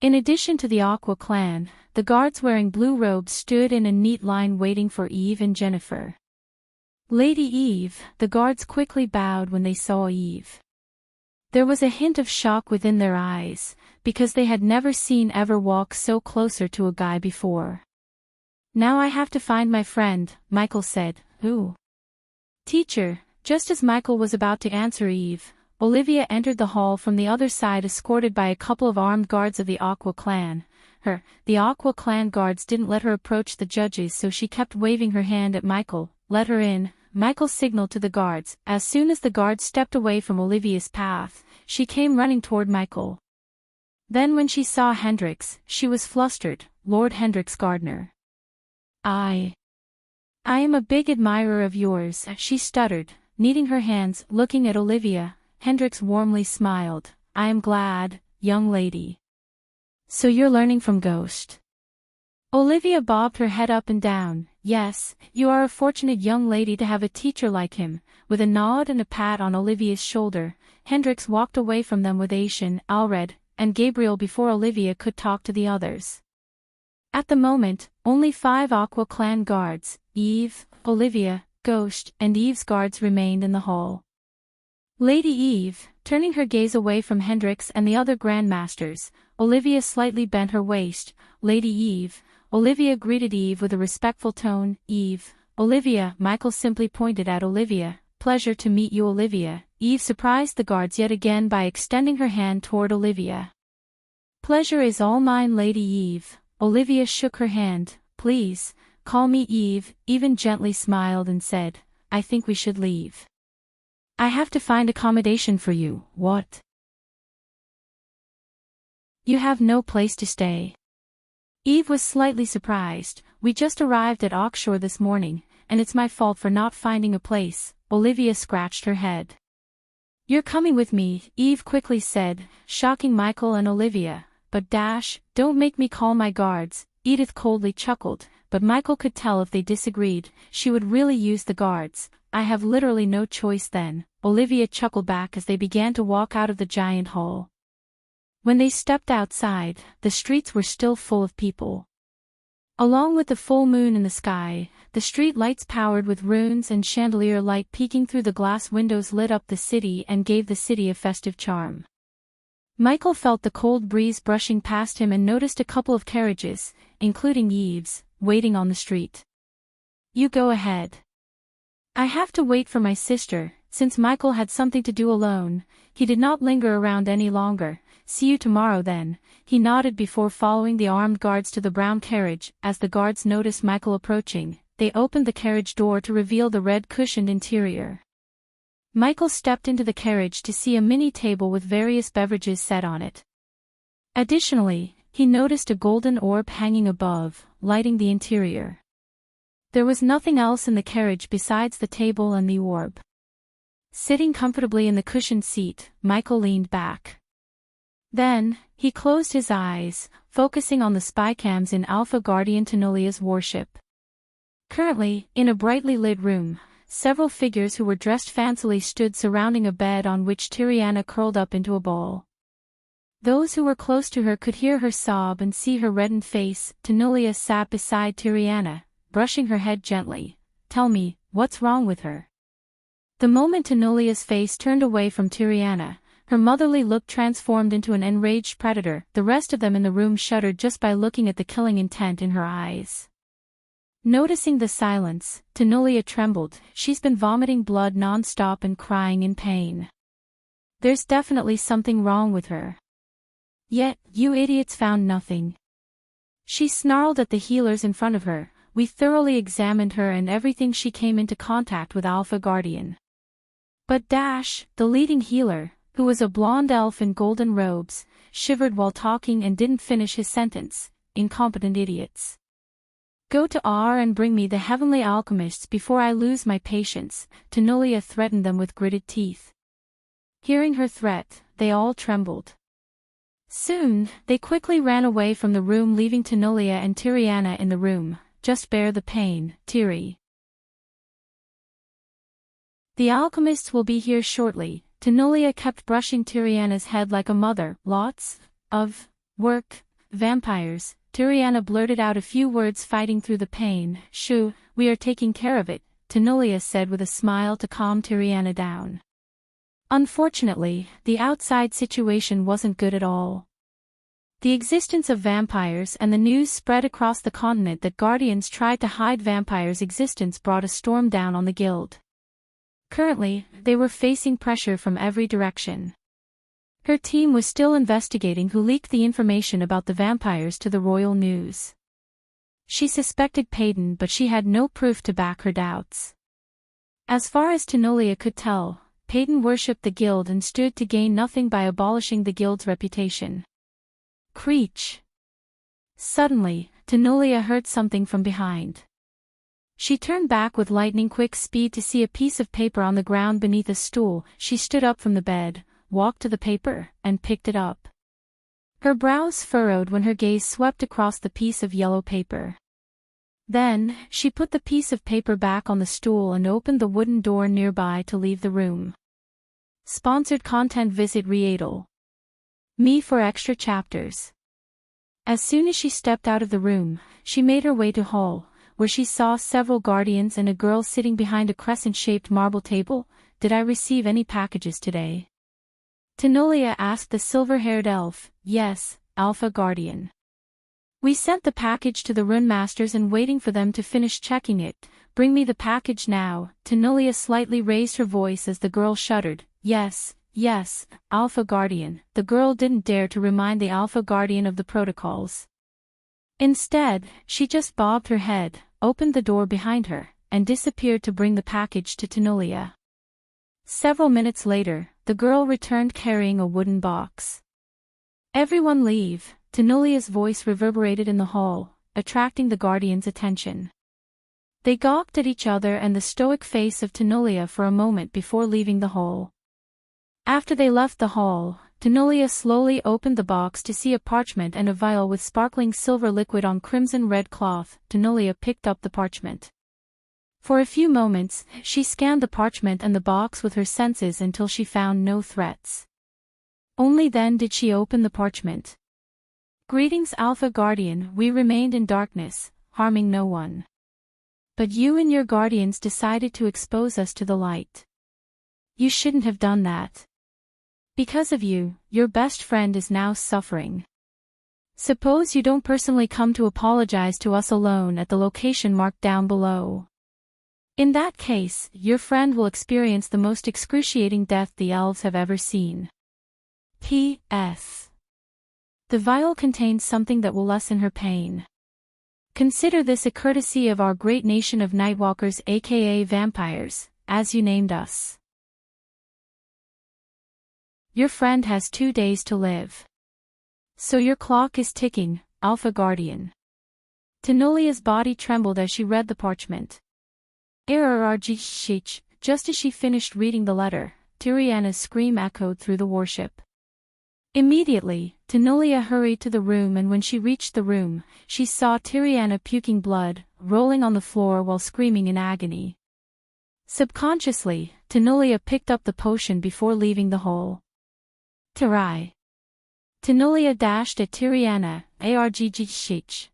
[SPEAKER 1] In addition to the Aqua clan, the guards wearing blue robes stood in a neat line waiting for Eve and Jennifer. Lady Eve, the guards quickly bowed when they saw Eve. There was a hint of shock within their eyes, because they had never seen Ever walk so closer to a guy before. "Now I have to find my friend," Michael said. "Who?" "Teacher." Just as Michael was about to answer Eve, Olivia entered the hall from the other side escorted by a couple of armed guards of the Aqua clan. The Aqua clan guards didn't let her approach the judges, so she kept waving her hand at Michael. "Let her in." Michael signaled to the guards. As soon as the guards stepped away from Olivia's path, she came running toward Michael. Then when she saw Hendrix, she was flustered. "Lord Hendrix Gardner. I am a big admirer of yours," she stuttered, kneading her hands, looking at Olivia. Hendrix warmly smiled. "I am glad, young lady. So you're learning from Ghost?" Olivia bobbed her head up and down. "Yes, you are a fortunate young lady to have a teacher like him." With a nod and a pat on Olivia's shoulder, Hendrix walked away from them with Aishan, Alred, and Gabriel before Olivia could talk to the others. At the moment, only 5 Aqua clan guards, Eve, Olivia, Ghost, and Eve's guards remained in the hall. Lady Eve, turning her gaze away from Hendrix and the other grandmasters, Olivia slightly bent her waist. "Lady Eve." Olivia greeted Eve with a respectful tone. "Eve." "Olivia." Michael simply pointed at Olivia. "Pleasure to meet you, Olivia." Eve surprised the guards yet again by extending her hand toward Olivia. "Pleasure is all mine, Lady Eve." Olivia shook her hand. "Please, call me Eve." Eve gently smiled and said, "I think we should leave. I have to find accommodation for you." "What? You have no place to stay?" Eve was slightly surprised. "We just arrived at Oxshore this morning, and it's my fault for not finding a place." Olivia scratched her head. "You're coming with me," Eve quickly said, shocking Michael and Olivia. "But don't make me call my guards." Edith coldly chuckled, but Michael could tell if they disagreed, she would really use the guards. "I have literally no choice then." Olivia chuckled back as they began to walk out of the giant hall. When they stepped outside, the streets were still full of people. Along with the full moon in the sky, the street lights powered with runes and chandelier light peeking through the glass windows lit up the city and gave the city a festive charm. Michael felt the cold breeze brushing past him and noticed a couple of carriages, including Eve's, waiting on the street. "You go ahead. I have to wait for my sister." Since Michael had something to do alone, he did not linger around any longer. "See you tomorrow then." He nodded before following the armed guards to the brown carriage. As the guards noticed Michael approaching, they opened the carriage door to reveal the red-cushioned interior. Michael stepped into the carriage to see a mini table with various beverages set on it. Additionally, he noticed a golden orb hanging above, lighting the interior. There was nothing else in the carriage besides the table and the orb. Sitting comfortably in the cushioned seat, Michael leaned back. Then, he closed his eyes, focusing on the spy cams in Alpha Guardian Tenolia's warship. Currently, in a brightly lit room, several figures who were dressed fancily stood surrounding a bed on which Tiriana curled up into a ball. Those who were close to her could hear her sob and see her reddened face. Tenolia sat beside Tiriana, brushing her head gently. "Tell me, what's wrong with her?" The moment Tenolia's face turned away from Tiriana, her motherly look transformed into an enraged predator. The rest of them in the room shuddered just by looking at the killing intent in her eyes. Noticing the silence, Tenolia trembled. "She's been vomiting blood non-stop and crying in pain. There's definitely something wrong with her. Yet, you idiots found nothing." She snarled at the healers in front of her. "We thoroughly examined her and everything she came into contact with Alpha Guardian." But the leading healer, who was a blonde elf in golden robes, shivered while talking and didn't finish his sentence. "Incompetent idiots. Go to R and bring me the heavenly alchemists before I lose my patience." Tenolia threatened them with gritted teeth. Hearing her threat, they all trembled. Soon, they quickly ran away from the room, leaving Tenolia and Tiriana in the room. Just bear the pain, Tiri. The alchemists will be here shortly. Tenolia kept brushing Tiriana's head like a mother. Lots of work, vampires. Tiriana blurted out a few words, fighting through the pain. Shoo, we are taking care of it, Tenolia said with a smile to calm Tiriana down. Unfortunately, the outside situation wasn't good at all. The existence of vampires and the news spread across the continent that guardians tried to hide vampires' existence brought a storm down on the guild. Currently, they were facing pressure from every direction. Her team was still investigating who leaked the information about the vampires to the royal news. She suspected Payton, but she had no proof to back her doubts. As far as Tenolia could tell, Payton worshipped the guild and stood to gain nothing by abolishing the guild's reputation. Creech. Suddenly, Tenolia heard something from behind. She turned back with lightning-quick speed to see a piece of paper on the ground beneath a stool. She stood up from the bed, walked to the paper, and picked it up. Her brows furrowed when her gaze swept across the piece of yellow paper. Then, she put the piece of paper back on the stool and opened the wooden door nearby to leave the room. Sponsored content. Visit Readle. Me for extra chapters. As soon as she stepped out of the room, she made her way to hall, where she saw several guardians and a girl sitting behind a crescent-shaped marble table. Did I receive any packages today? Tenolia asked the silver-haired elf. Yes, Alpha Guardian. We sent the package to the rune masters and waiting for them to finish checking it. Bring me the package now. Tenolia slightly raised her voice as the girl shuddered. Yes, Alpha Guardian. The girl didn't dare to remind the Alpha Guardian of the protocols. Instead, she just bobbed her head, opened the door behind her, and disappeared to bring the package to Tenolia. Several minutes later, the girl returned carrying a wooden box. Everyone leave, Tenolia's voice reverberated in the hall, attracting the guardians' attention. They gawked at each other and the stoic face of Tenolia for a moment before leaving the hall. After they left the hall, Tenolia slowly opened the box to see a parchment and a vial with sparkling silver liquid on crimson-red cloth. Tenolia picked up the parchment. For a few moments, she scanned the parchment and the box with her senses until she found no threats. Only then did she open the parchment. Greetings, Alpha Guardian. We remained in darkness, harming no one. But you and your guardians decided to expose us to the light. You shouldn't have done that. Because of you, your best friend is now suffering. Suppose you don't personally come to apologize to us alone at the location marked down below. In that case, your friend will experience the most excruciating death the elves have ever seen. P.S. The vial contains something that will lessen her pain. Consider this a courtesy of our great nation of Nightwalkers, aka vampires, as you named us. Your friend has 2 days to live. So your clock is ticking, Alpha Guardian. Tenolia's body trembled as she read the parchment. Just as she finished reading the letter, Tiriana's scream echoed through the warship. Immediately, Tenolia hurried to the room, and when she reached the room, she saw Tiriana puking blood, rolling on the floor while screaming in agony. Subconsciously, Tenolia picked up the potion before leaving the hall. Tirai. Tenolia dashed at Tiriana, argh.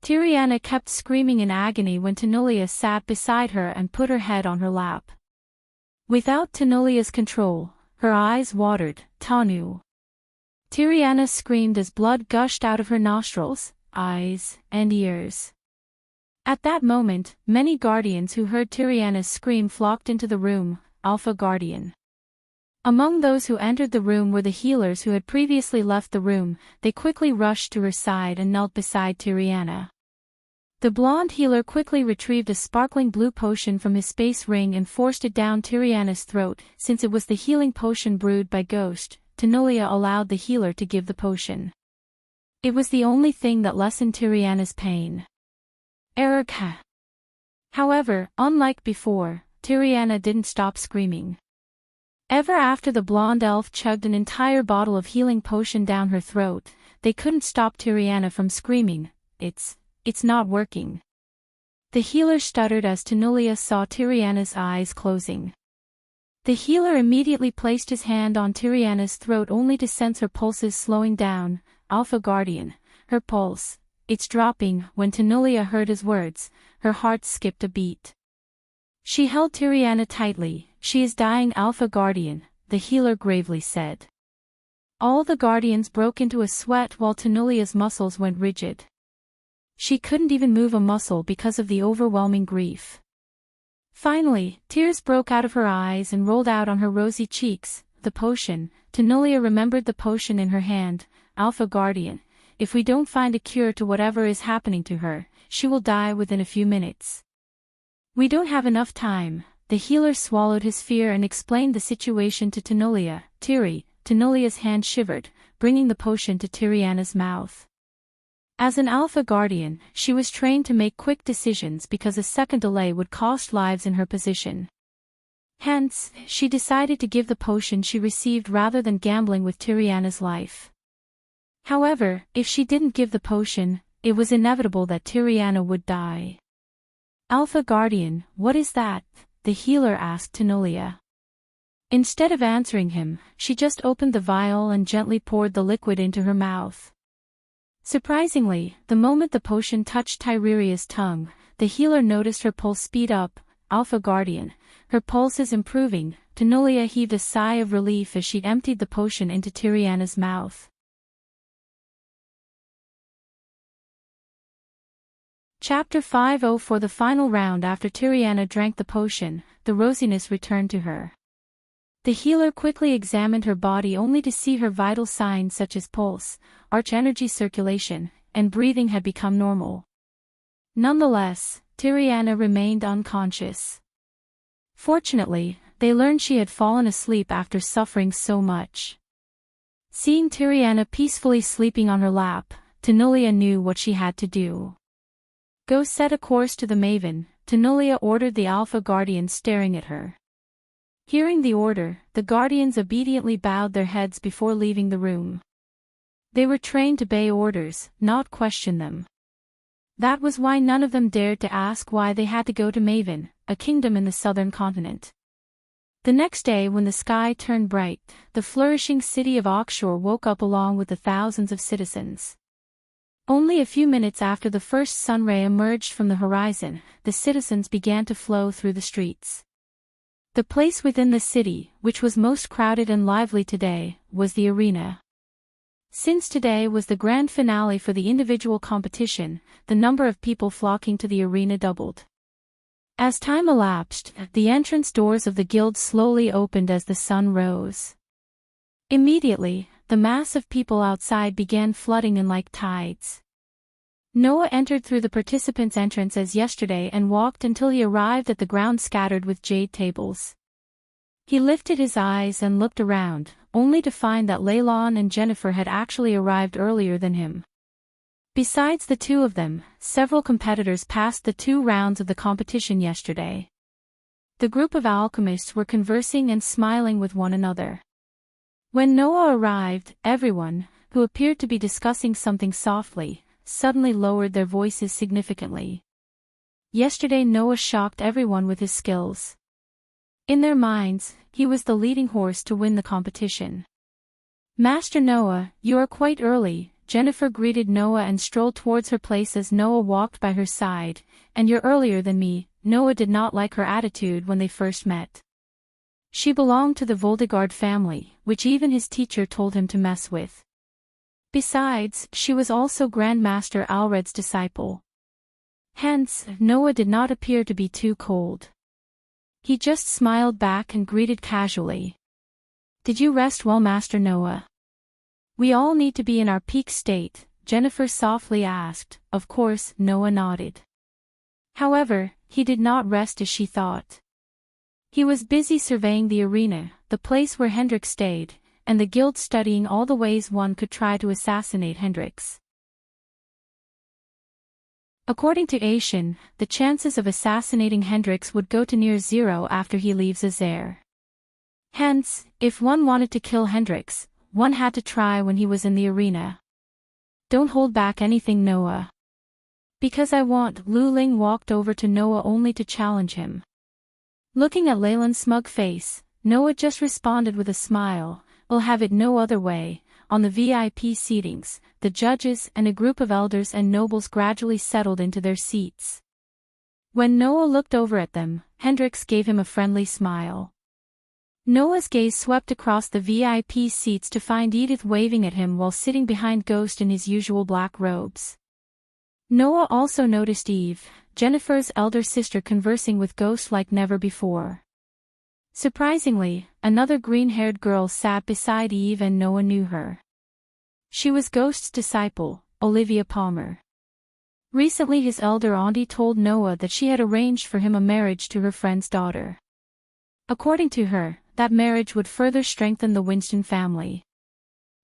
[SPEAKER 1] Tiriana kept screaming in agony when Tenolia sat beside her and put her head on her lap. Without Tenolia's control, her eyes watered. Tanu. Tiriana screamed as blood gushed out of her nostrils, eyes, and ears. At that moment, many guardians who heard Tiriana's scream flocked into the room. Alpha Guardian. Among those who entered the room were the healers who had previously left the room. They quickly rushed to her side and knelt beside Tiriana. The blonde healer quickly retrieved a sparkling blue potion from his space ring and forced it down Tiriana's throat. Since it was the healing potion brewed by Ghost, Tenolia allowed the healer to give the potion. It was the only thing that lessened Tiriana's pain. Erica. However, unlike before, Tiriana didn't stop screaming. Ever after the blonde elf chugged an entire bottle of healing potion down her throat, they couldn't stop Tiriana from screaming, It's not working. The healer stuttered as Tenulia saw Tiriana's eyes closing. The healer immediately placed his hand on Tiriana's throat only to sense her pulses slowing down. Alpha Guardian, her pulse, it's dropping. When Tenulia heard his words, her heart skipped a beat. She held Tiriana tightly. She is dying, Alpha Guardian, the healer gravely said. All the guardians broke into a sweat while Tenulia's muscles went rigid. She couldn't even move a muscle because of the overwhelming grief. Finally, tears broke out of her eyes and rolled out on her rosy cheeks. The potion. Tenulia remembered the potion in her hand. Alpha Guardian, if we don't find a cure to whatever is happening to her, she will die within a few minutes. We don't have enough time. The healer swallowed his fear and explained the situation to Tenulia. Tenulia's hand shivered, bringing the potion to Tiriana's mouth. As an Alpha Guardian, she was trained to make quick decisions because a second delay would cost lives in her position. Hence, she decided to give the potion she received rather than gambling with Tiriana's life. However, if she didn't give the potion, it was inevitable that Tiriana would die. Alpha Guardian, what is that? The healer asked Tenulia. Instead of answering him, she just opened the vial and gently poured the liquid into her mouth. Surprisingly, the moment the potion touched Tyreria's tongue, the healer noticed her pulse speed up. Alpha Guardian, her pulse is improving. Tenulia heaved a sigh of relief as she emptied the potion into Tiriana's mouth. Chapter 50. For the final round. After Tiriana drank the potion, the rosiness returned to her. The healer quickly examined her body only to see her vital signs such as pulse, arch energy circulation, and breathing had become normal. Nonetheless, Tiriana remained unconscious. Fortunately, they learned she had fallen asleep after suffering so much. Seeing Tiriana peacefully sleeping on her lap, Tenulia knew what she had to do. Go set a course to the Maven, Tenulia ordered, the Alpha Guardians staring at her. Hearing the order, the Guardians obediently bowed their heads before leaving the room. They were trained to obey orders, not question them. That was why none of them dared to ask why they had to go to Maven, a kingdom in the southern continent. The next day when the sky turned bright, the flourishing city of Oxshore woke up along with the thousands of citizens. Only a few minutes after the first sunray emerged from the horizon, the citizens began to flow through the streets. The place within the city, which was most crowded and lively today, was the arena. Since today was the grand finale for the individual competition, the number of people flocking to the arena doubled. As time elapsed, the entrance doors of the guild slowly opened as the sun rose. Immediately, the mass of people outside began flooding in like tides. Noah entered through the participants' entrance as yesterday and walked until he arrived at the ground scattered with jade tables. He lifted his eyes and looked around, only to find that Leylon and Jennifer had actually arrived earlier than him. Besides the two of them, several competitors passed the 2 rounds of the competition yesterday. The group of alchemists were conversing and smiling with one another. When Noah arrived, everyone, who appeared to be discussing something softly, suddenly lowered their voices significantly. Yesterday Noah shocked everyone with his skills. In their minds, he was the leading horse to win the competition. Master Noah, you are quite early, Jennifer greeted Noah and strolled towards her place as Noah walked by her side, and you're earlier than me. Noah did not like her attitude when they first met. She belonged to the Voldigard family, which even his teacher told him to mess with. Besides, she was also Grandmaster Alred's disciple. Hence, Noah did not appear to be too cold. He just smiled back and greeted casually. Did you rest well, Master Noah? We all need to be in our peak state, Jennifer softly asked. Of course, Noah nodded. However, he did not rest as she thought. He was busy surveying the arena, the place where Hendrik stayed, and the guild, studying all the ways one could try to assassinate Hendrix. According to Aishin, the chances of assassinating Hendrix would go to near zero after he leaves Azair. Hence, if one wanted to kill Hendrix, one had to try when he was in the arena. Don't hold back anything, Noah. Because I want. Lu Ling walked over to Noah only to challenge him. Looking at Leyland's smug face, Noah just responded with a smile. We'll have it no other way. On the VIP seatings, the judges and a group of elders and nobles gradually settled into their seats. When Noah looked over at them, Hendrix gave him a friendly smile. Noah's gaze swept across the VIP seats to find Edith waving at him while sitting behind Ghost in his usual black robes. Noah also noticed Eve, Jennifer's elder sister, conversing with Ghost like never before. Surprisingly, another green-haired girl sat beside Eve and Noah knew her. She was Ghost's disciple, Olivia Palmer. Recently his elder auntie told Noah that she had arranged for him a marriage to her friend's daughter. According to her, that marriage would further strengthen the Winston family.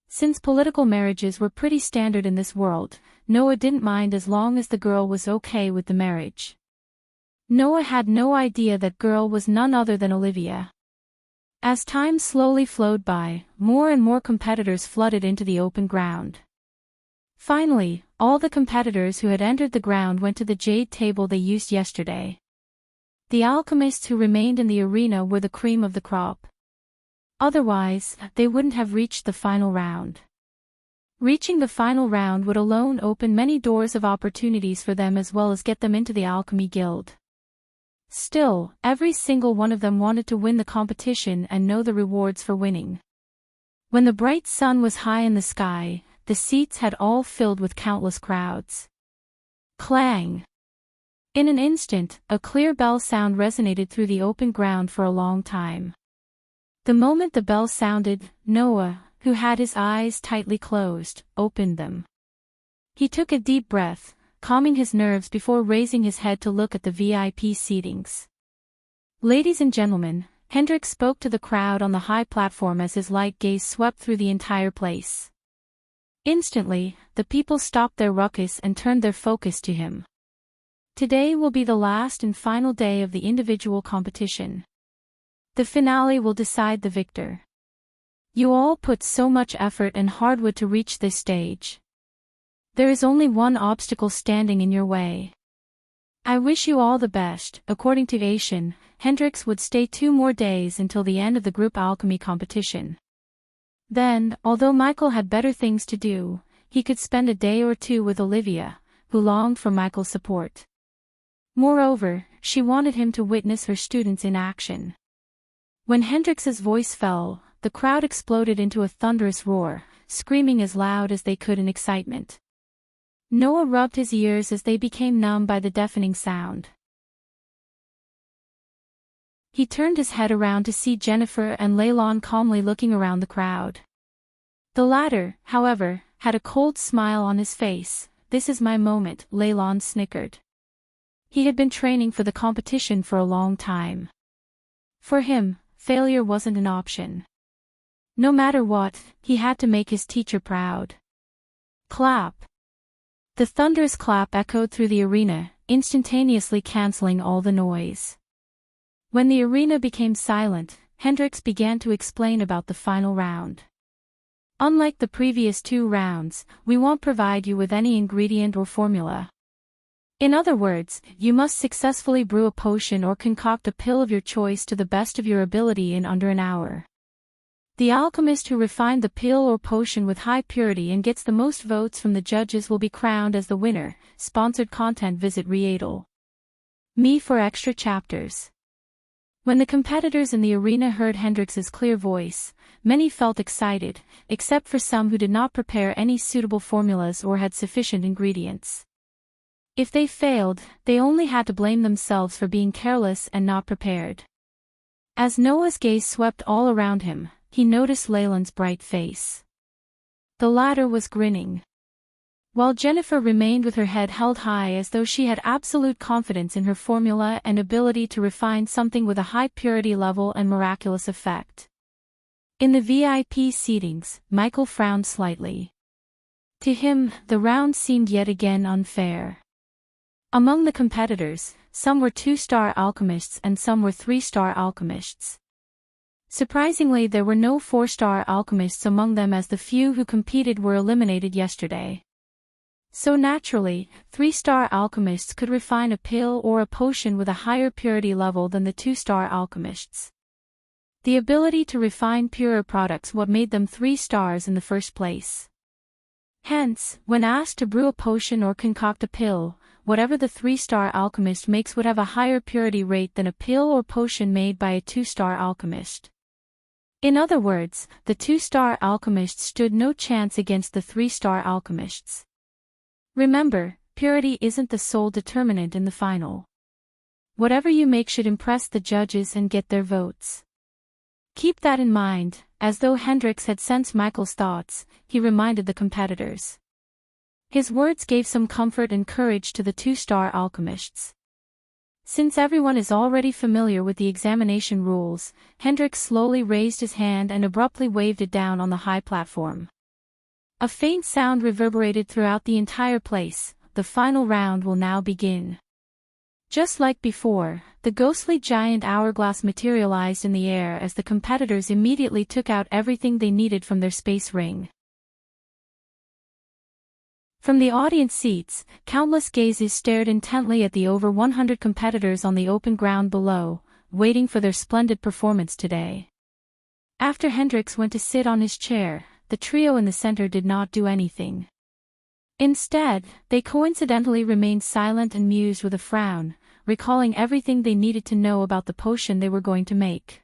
[SPEAKER 1] Since political marriages were pretty standard in this world, Noah didn't mind as long as the girl was okay with the marriage. Noah had no idea that girl was none other than Olivia. As time slowly flowed by, more and more competitors flooded into the open ground. Finally, all the competitors who had entered the ground went to the jade table they used yesterday. The alchemists who remained in the arena were the cream of the crop. Otherwise, they wouldn't have reached the final round. Reaching the final round would alone open many doors of opportunities for them as well as get them into the Alchemy Guild. Still, every single one of them wanted to win the competition and know the rewards for winning. When the bright sun was high in the sky, the seats had all filled with countless crowds. Clang! In an instant, a clear bell sound resonated through the open ground for a long time. The moment the bell sounded, Noah, who had his eyes tightly closed, opened them. He took a deep breath, calming his nerves before raising his head to look at the VIP seatings. Ladies and gentlemen, Hendrix spoke to the crowd on the high platform as his light gaze swept through the entire place. Instantly, the people stopped their ruckus and turned their focus to him. Today will be the last and final day of the individual competition. The finale will decide the victor. You all put so much effort and hardwood to reach this stage. There is only one obstacle standing in your way. I wish you all the best. According to Asian, Hendrix would stay 2 more days until the end of the group alchemy competition. Then, although Michael had better things to do, he could spend a day or 2 with Olivia, who longed for Michael's support. Moreover, she wanted him to witness her students in action. When Hendrix's voice fell, the crowd exploded into a thunderous roar, screaming as loud as they could in excitement. Noah rubbed his ears as they became numb by the deafening sound. He turned his head around to see Jennifer and Leyland calmly looking around the crowd. The latter, however, had a cold smile on his face. "This is my moment," Leyland snickered. He had been training for the competition for a long time. For him, failure wasn't an option. No matter what, he had to make his teacher proud. Clap! The thunderous clap echoed through the arena, instantaneously canceling all the noise. When the arena became silent, Hendrix began to explain about the final round. Unlike the previous 2 rounds, we won't provide you with any ingredient or formula. In other words, you must successfully brew a potion or concoct a pill of your choice to the best of your ability in under an hour. The alchemist who refined the pill or potion with high purity and gets the most votes from the judges will be crowned as the winner. Sponsored content. Visit Me for extra chapters. When the competitors in the arena heard Hendrix's clear voice, many felt excited, except for some who did not prepare any suitable formulas or had sufficient ingredients. If they failed, they only had to blame themselves for being careless and not prepared. As Noah's gaze swept all around him, he noticed Leyland's bright face. The latter was grinning. While Jennifer remained with her head held high as though she had absolute confidence in her formula and ability to refine something with a high purity level and miraculous effect. In the VIP seatings, Michael frowned slightly. To him, the round seemed yet again unfair. Among the competitors, some were 2-star alchemists and some were 3-star alchemists. Surprisingly, there were no 4-star alchemists among them, as the few who competed were eliminated yesterday. So naturally, 3-star alchemists could refine a pill or a potion with a higher purity level than the 2-star alchemists. The ability to refine purer products what made them 3 stars in the first place. Hence, when asked to brew a potion or concoct a pill, whatever the 3-star alchemist makes would have a higher purity rate than a pill or potion made by a 2-star alchemist. In other words, the 2-star alchemists stood no chance against the 3-star alchemists. Remember, purity isn't the sole determinant in the final. Whatever you make should impress the judges and get their votes. Keep that in mind. As though Hendrix had sensed Michael's thoughts, he reminded the competitors. His words gave some comfort and courage to the 2-star alchemists. Since everyone is already familiar with the examination rules, Hendrix slowly raised his hand and abruptly waved it down on the high platform. A faint sound reverberated throughout the entire place. The final round will now begin. Just like before, the ghostly giant hourglass materialized in the air as the competitors immediately took out everything they needed from their space ring. From the audience seats, countless gazes stared intently at the over 100 competitors on the open ground below, waiting for their splendid performance today. After Hendrix went to sit on his chair, the trio in the center did not do anything. Instead, they coincidentally remained silent and mused with a frown, recalling everything they needed to know about the potion they were going to make.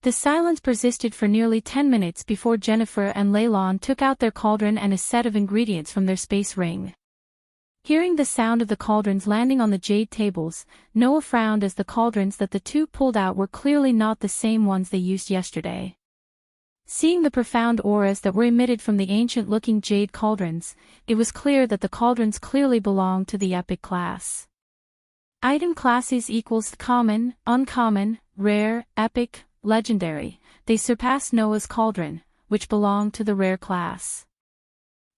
[SPEAKER 1] The silence persisted for nearly 10 minutes before Jennifer and Leylon took out their cauldron and a set of ingredients from their space ring. Hearing the sound of the cauldrons landing on the jade tables, Noah frowned as the cauldrons that the two pulled out were clearly not the same ones they used yesterday. Seeing the profound auras that were emitted from the ancient-looking jade cauldrons, it was clear that the cauldrons clearly belonged to the epic class. Item classes equals common, uncommon, rare, epic, legendary. They surpassed Noah's cauldron, which belonged to the rare class.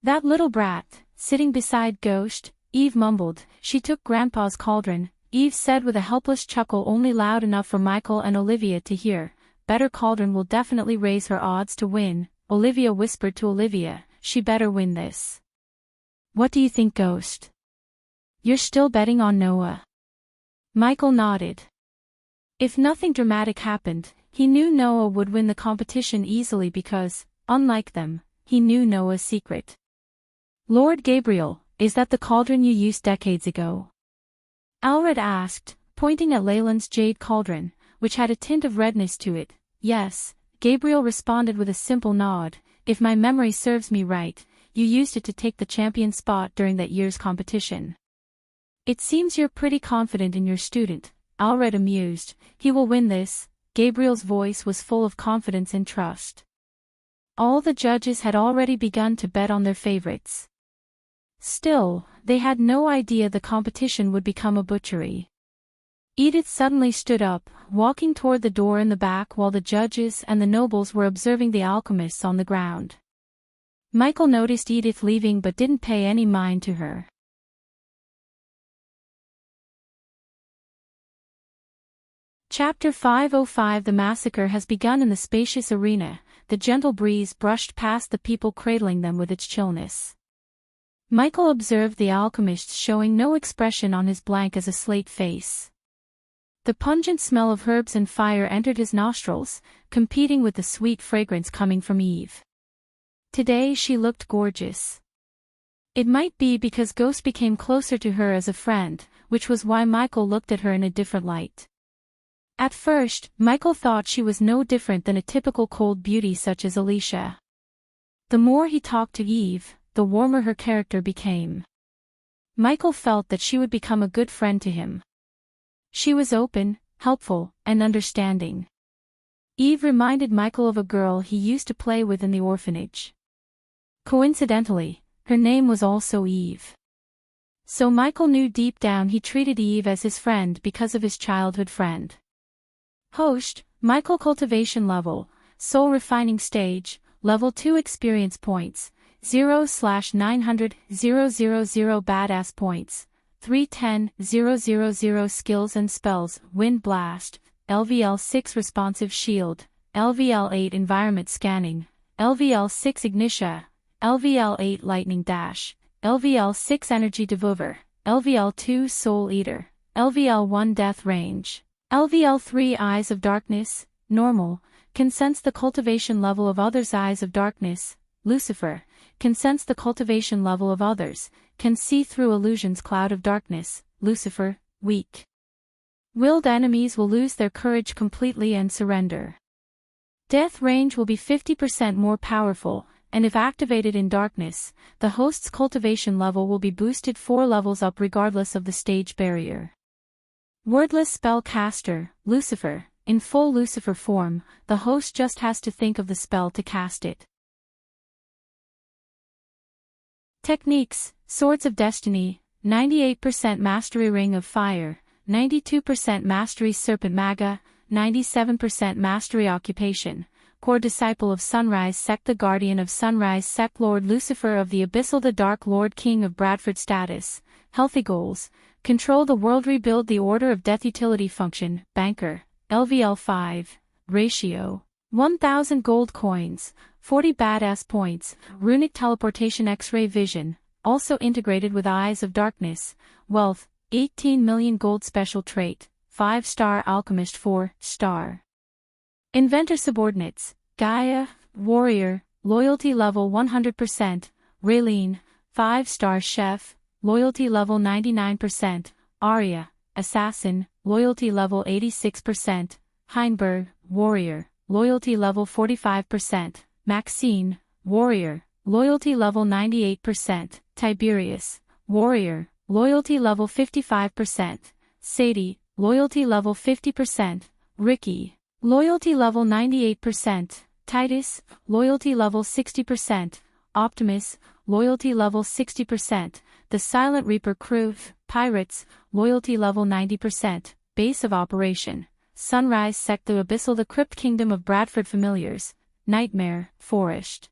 [SPEAKER 1] That little brat, sitting beside Ghost, Eve mumbled. She took Grandpa's cauldron, Eve said with a helpless chuckle only loud enough for Michael and Olivia to hear. Better cauldron will definitely raise her odds to win, Olivia whispered to Olivia. She better win this. What do you think, Ghost? You're still betting on Noah? Michael nodded. If nothing dramatic happened, he knew Noah would win the competition easily because, unlike them, he knew Noah's secret. Lord Gabriel, is that the cauldron you used decades ago? Alred asked, pointing at Leyland's jade cauldron, which had a tint of redness to it. Yes, Gabriel responded with a simple nod. If my memory serves me right, you used it to take the champion spot during that year's competition. It seems you're pretty confident in your student, Alred amused. He will win this. Gabriel's voice was full of confidence and trust. All the judges had already begun to bet on their favorites. Still, they had no idea the competition would become a butchery. Edith suddenly stood up, walking toward the door in the back while the judges and the nobles were observing the alchemists on the ground. Michael noticed Edith leaving but didn't pay any mind to her. Chapter 505 The massacre has begun in the spacious arena. The gentle breeze brushed past the people, cradling them with its chillness. Michael observed the alchemist showing no expression on his blank as a slate face. The pungent smell of herbs and fire entered his nostrils, competing with the sweet fragrance coming from Eve. Today she looked gorgeous. It might be because Ghost became closer to her as a friend, which was why Michael looked at her in a different light. At first, Michael thought she was no different than a typical cold beauty such as Alicia. The more he talked to Eve, the warmer her character became. Michael felt that she would become a good friend to him. She was open, helpful, and understanding. Eve reminded Michael of a girl he used to play with in the orphanage. Coincidentally, her name was also Eve. So Michael knew deep down he treated Eve as his friend because of his childhood friend. Host, Michael Cultivation Level, Soul Refining Stage, Level 2 Experience Points, 0/900, 000 Badass Points, 310, 000 Skills and Spells, Wind Blast, LVL 6 Responsive Shield, LVL8 Environment Scanning, LVL6 Ignitia, LVL8 Lightning Dash, LVL6 Energy Devour, LVL2 Soul Eater, LVL1 Death Range, LVL3 Eyes of Darkness, Normal, can sense the cultivation level of others. Eyes of Darkness, Lucifer, can sense the cultivation level of others, can see through illusions. Cloud of Darkness, Lucifer, weak. Willed enemies will lose their courage completely and surrender. Death range will be 50% more powerful, and if activated in darkness, the host's cultivation level will be boosted 4 levels up regardless of the stage barrier. Wordless Spellcaster, Lucifer, in full Lucifer form, the host just has to think of the spell to cast it. Techniques: Swords of Destiny, 98% Mastery Ring of Fire, 92% Mastery Serpent Maga, 97% Mastery Occupation, Core Disciple of Sunrise Sect, the Guardian of Sunrise Sect, Lord Lucifer of the Abyssal, the Dark Lord, King of Bradford. Status: Healthy Goals: Control the world, rebuild the Order of Death. Utility function: Banker, LVL5, Ratio, 1000 gold coins, 40 badass points, Runic Teleportation, X-ray Vision, also integrated with Eyes of Darkness, Wealth, 18 million gold. Special trait: 5-star Alchemist, 4-star. Inventor Subordinates: Gaia, Warrior, Loyalty level 100%, Raylene, 5-star Chef, Loyalty level 99%, Arya, Assassin, Loyalty level 86%, Heinberg, Warrior, Loyalty level 45%, Maxine, Warrior, Loyalty level 98%, Tiberius, Warrior, Loyalty level 55%, Sadie, Loyalty level 50%, Ricky, Loyalty level 98%, Titus, Loyalty level 60%, Optimus, Loyalty level 60%, The Silent Reaper Crew, Pirates, Loyalty level 90%, Base of Operation, Sunrise Sect, the Abyssal, the Crypt Kingdom of Bradford. Familiars: Nightmare, Forest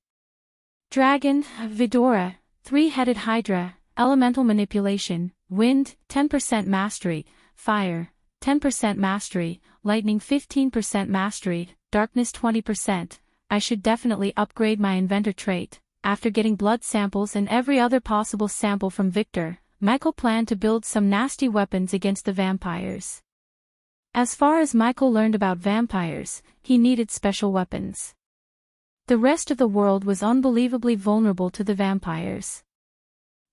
[SPEAKER 1] Dragon, Vidora, 3-headed Hydra, Elemental Manipulation, Wind, 10% Mastery, Fire, 10% Mastery, Lightning, 15% Mastery, Darkness, 20%. I should definitely upgrade my inventor trait. After getting blood samples and every other possible sample from Victor, Michael planned to build some nasty weapons against the vampires. As far as Michael learned about vampires, he needed special weapons. The rest of the world was unbelievably vulnerable to the vampires.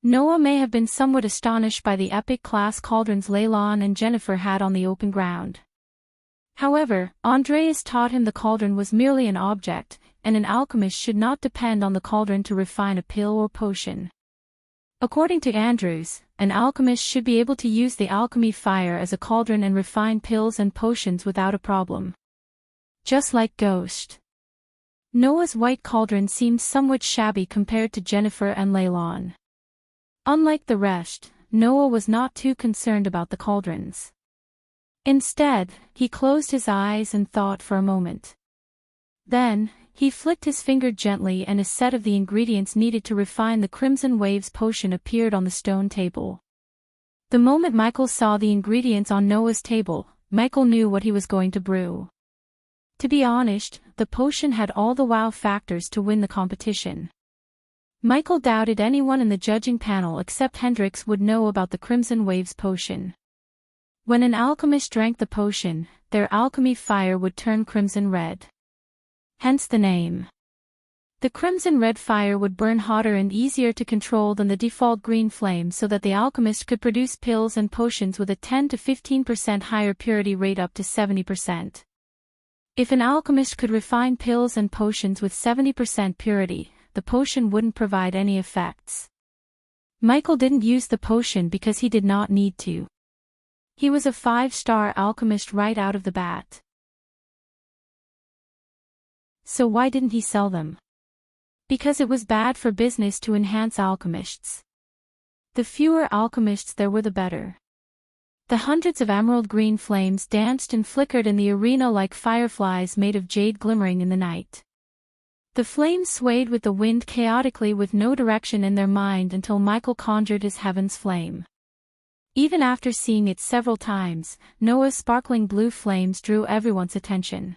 [SPEAKER 1] Noah may have been somewhat astonished by the epic class cauldrons Leylon and Jennifer had on the open ground. However, Andreas taught him the cauldron was merely an object, and an alchemist should not depend on the cauldron to refine a pill or potion. According to Andrews, an alchemist should be able to use the alchemy fire as a cauldron and refine pills and potions without a problem. Just like Ghost. Noah's white cauldron seemed somewhat shabby compared to Jennifer and Leylon. Unlike the rest, Noah was not too concerned about the cauldrons. Instead, he closed his eyes and thought for a moment. Then, he flicked his finger gently and a set of the ingredients needed to refine the Crimson Waves potion appeared on the stone table. The moment Michael saw the ingredients on Noah's table, Michael knew what he was going to brew. To be honest, the potion had all the wow factors to win the competition. Michael doubted anyone in the judging panel except Hendrix would know about the Crimson Waves potion. When an alchemist drank the potion, their alchemy fire would turn crimson red. Hence the name. The crimson red fire would burn hotter and easier to control than the default green flame, so that the alchemist could produce pills and potions with a 10 to 15% higher purity rate, up to 70%. If an alchemist could refine pills and potions with 70% purity, the potion wouldn't provide any effects. Michael didn't use the potion because he did not need to. He was a 5-star alchemist right out of the bat. So why didn't he sell them? Because it was bad for business to enhance alchemists. The fewer alchemists there were, the better. The hundreds of emerald green flames danced and flickered in the arena like fireflies made of jade glimmering in the night. The flames swayed with the wind chaotically with no direction in their mind until Michael conjured his heaven's flame. Even after seeing it several times, Noah's sparkling blue flames drew everyone's attention.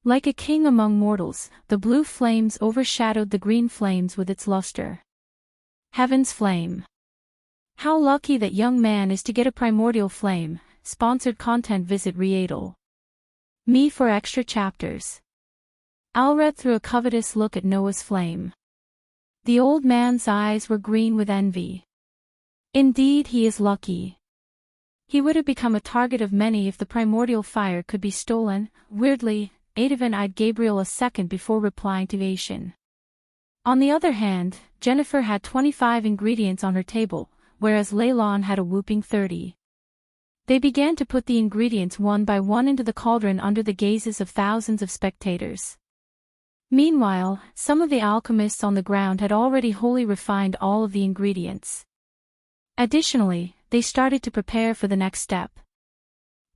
[SPEAKER 1] Like a king among mortals, the blue flames overshadowed the green flames with its luster. Heaven's flame. How lucky that young man is to get a primordial flame. Sponsored content. Visit Readel. Me for extra chapters. Alred threw a covetous look at Noah's flame. The old man's eyes were green with envy. Indeed, he is lucky. He would have become a target of many if the primordial fire could be stolen. Weirdly, Adovan eyed Gabriel a second before replying to Asian. On the other hand, Jennifer had 25 ingredients on her table, whereas Leylon had a whooping 30. They began to put the ingredients one by one into the cauldron under the gazes of thousands of spectators. Meanwhile, some of the alchemists on the ground had already wholly refined all of the ingredients. Additionally, they started to prepare for the next step.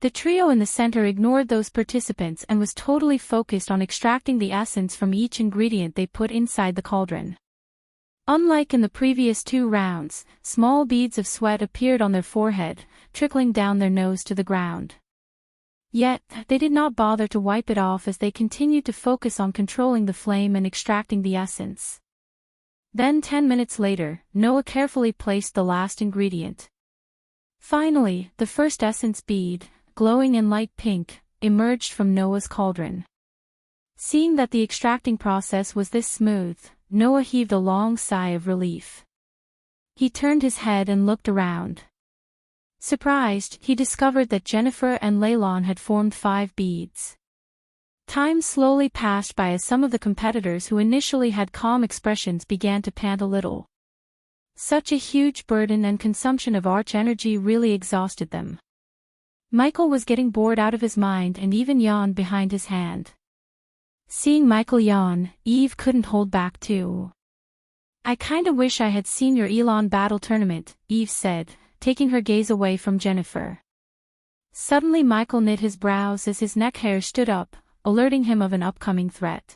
[SPEAKER 1] The trio in the center ignored those participants and was totally focused on extracting the essence from each ingredient they put inside the cauldron. Unlike in the previous 2 rounds, small beads of sweat appeared on their forehead, trickling down their nose to the ground. Yet, they did not bother to wipe it off as they continued to focus on controlling the flame and extracting the essence. Then 10 minutes later, Noah carefully placed the last ingredient. Finally, the first essence bead, glowing in light pink, emerged from Noah's cauldron. Seeing that the extracting process was this smooth, Noah heaved a long sigh of relief. He turned his head and looked around. Surprised, he discovered that Jennifer and Leylon had formed 5 beads. Time slowly passed by as some of the competitors who initially had calm expressions began to pant a little. Such a huge burden and consumption of arch energy really exhausted them. Michael was getting bored out of his mind and even yawned behind his hand. Seeing Michael yawn, Eve couldn't hold back too. "I kinda wish I had seen your Elon battle tournament," Eve said, taking her gaze away from Jennifer. Suddenly Michael knit his brows as his neck hair stood up, alerting him of an upcoming threat.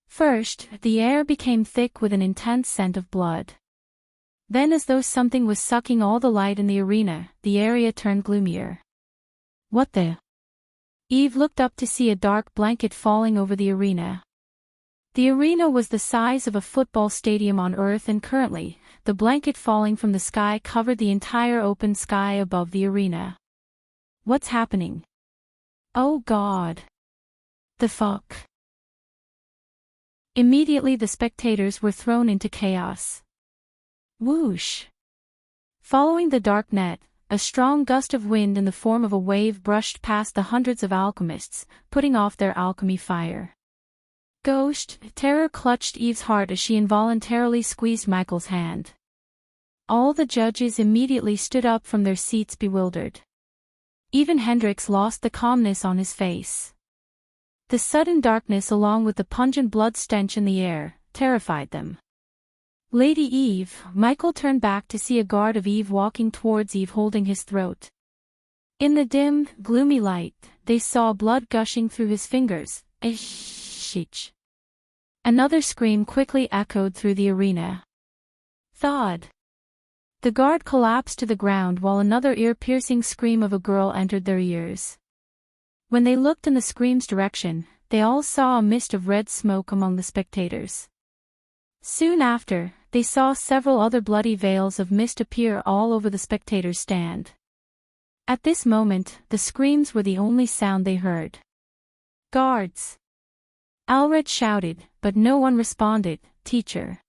[SPEAKER 1] First, the air became thick with an intense scent of blood. Then, as though something was sucking all the light in the arena, the area turned gloomier. "What the?" Eve looked up to see a dark blanket falling over the arena. The arena was the size of a football stadium on Earth, and currently, the blanket falling from the sky covered the entire open sky above the arena. "What's happening? Oh God. The fuck?" Immediately the spectators were thrown into chaos. Whoosh! Following the dark net, a strong gust of wind in the form of a wave brushed past the hundreds of alchemists, putting off their alchemy fire. Ghost, terror clutched Eve's heart as she involuntarily squeezed Michael's hand. All the judges immediately stood up from their seats bewildered. Even Hendrix lost the calmness on his face. The sudden darkness along with the pungent blood stench in the air terrified them. "Lady Eve," Michael turned back to see a guard of Eve walking towards Eve holding his throat. In the dim, gloomy light, they saw blood gushing through his fingers. Shh. Another scream quickly echoed through the arena. Thud. The guard collapsed to the ground while another ear-piercing scream of a girl entered their ears. When they looked in the scream's direction, they all saw a mist of red smoke among the spectators. Soon after, they saw several other bloody veils of mist appear all over the spectators' stand. At this moment, the screams were the only sound they heard. "Guards!" Alred shouted, but no one responded. "Teacher."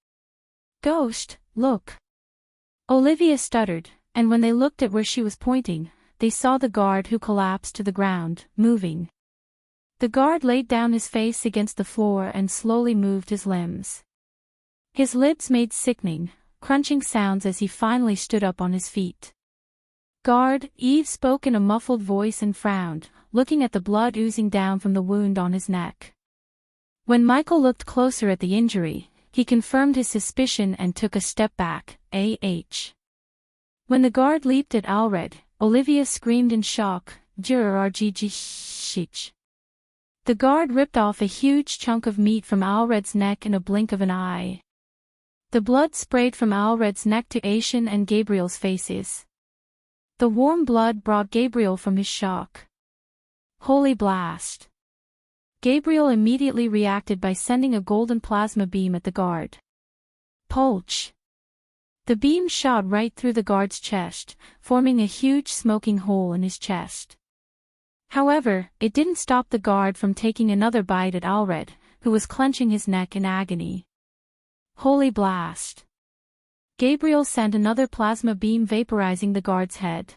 [SPEAKER 1] "Ghost, look." Olivia stuttered, and when they looked at where she was pointing, they saw the guard who collapsed to the ground, moving. The guard laid down his face against the floor and slowly moved his limbs. His lips made sickening, crunching sounds as he finally stood up on his feet. "Guard," Eve spoke in a muffled voice and frowned, looking at the blood oozing down from the wound on his neck. When Michael looked closer at the injury, he confirmed his suspicion and took a step back. When the guard leaped at Alred, Olivia screamed in shock, "Jrrgg." The guard ripped off a huge chunk of meat from Alred's neck in a blink of an eye. The blood sprayed from Alred's neck to Asian and Gabriel's faces. The warm blood brought Gabriel from his shock. "Holy blast. Gabriel immediately reacted by sending a golden plasma beam at the guard. Polch! The beam shot right through the guard's chest, forming a huge smoking hole in his chest. However, it didn't stop the guard from taking another bite at Alred, who was clenching his neck in agony. Holy blast! Gabriel sent another plasma beam vaporizing the guard's head.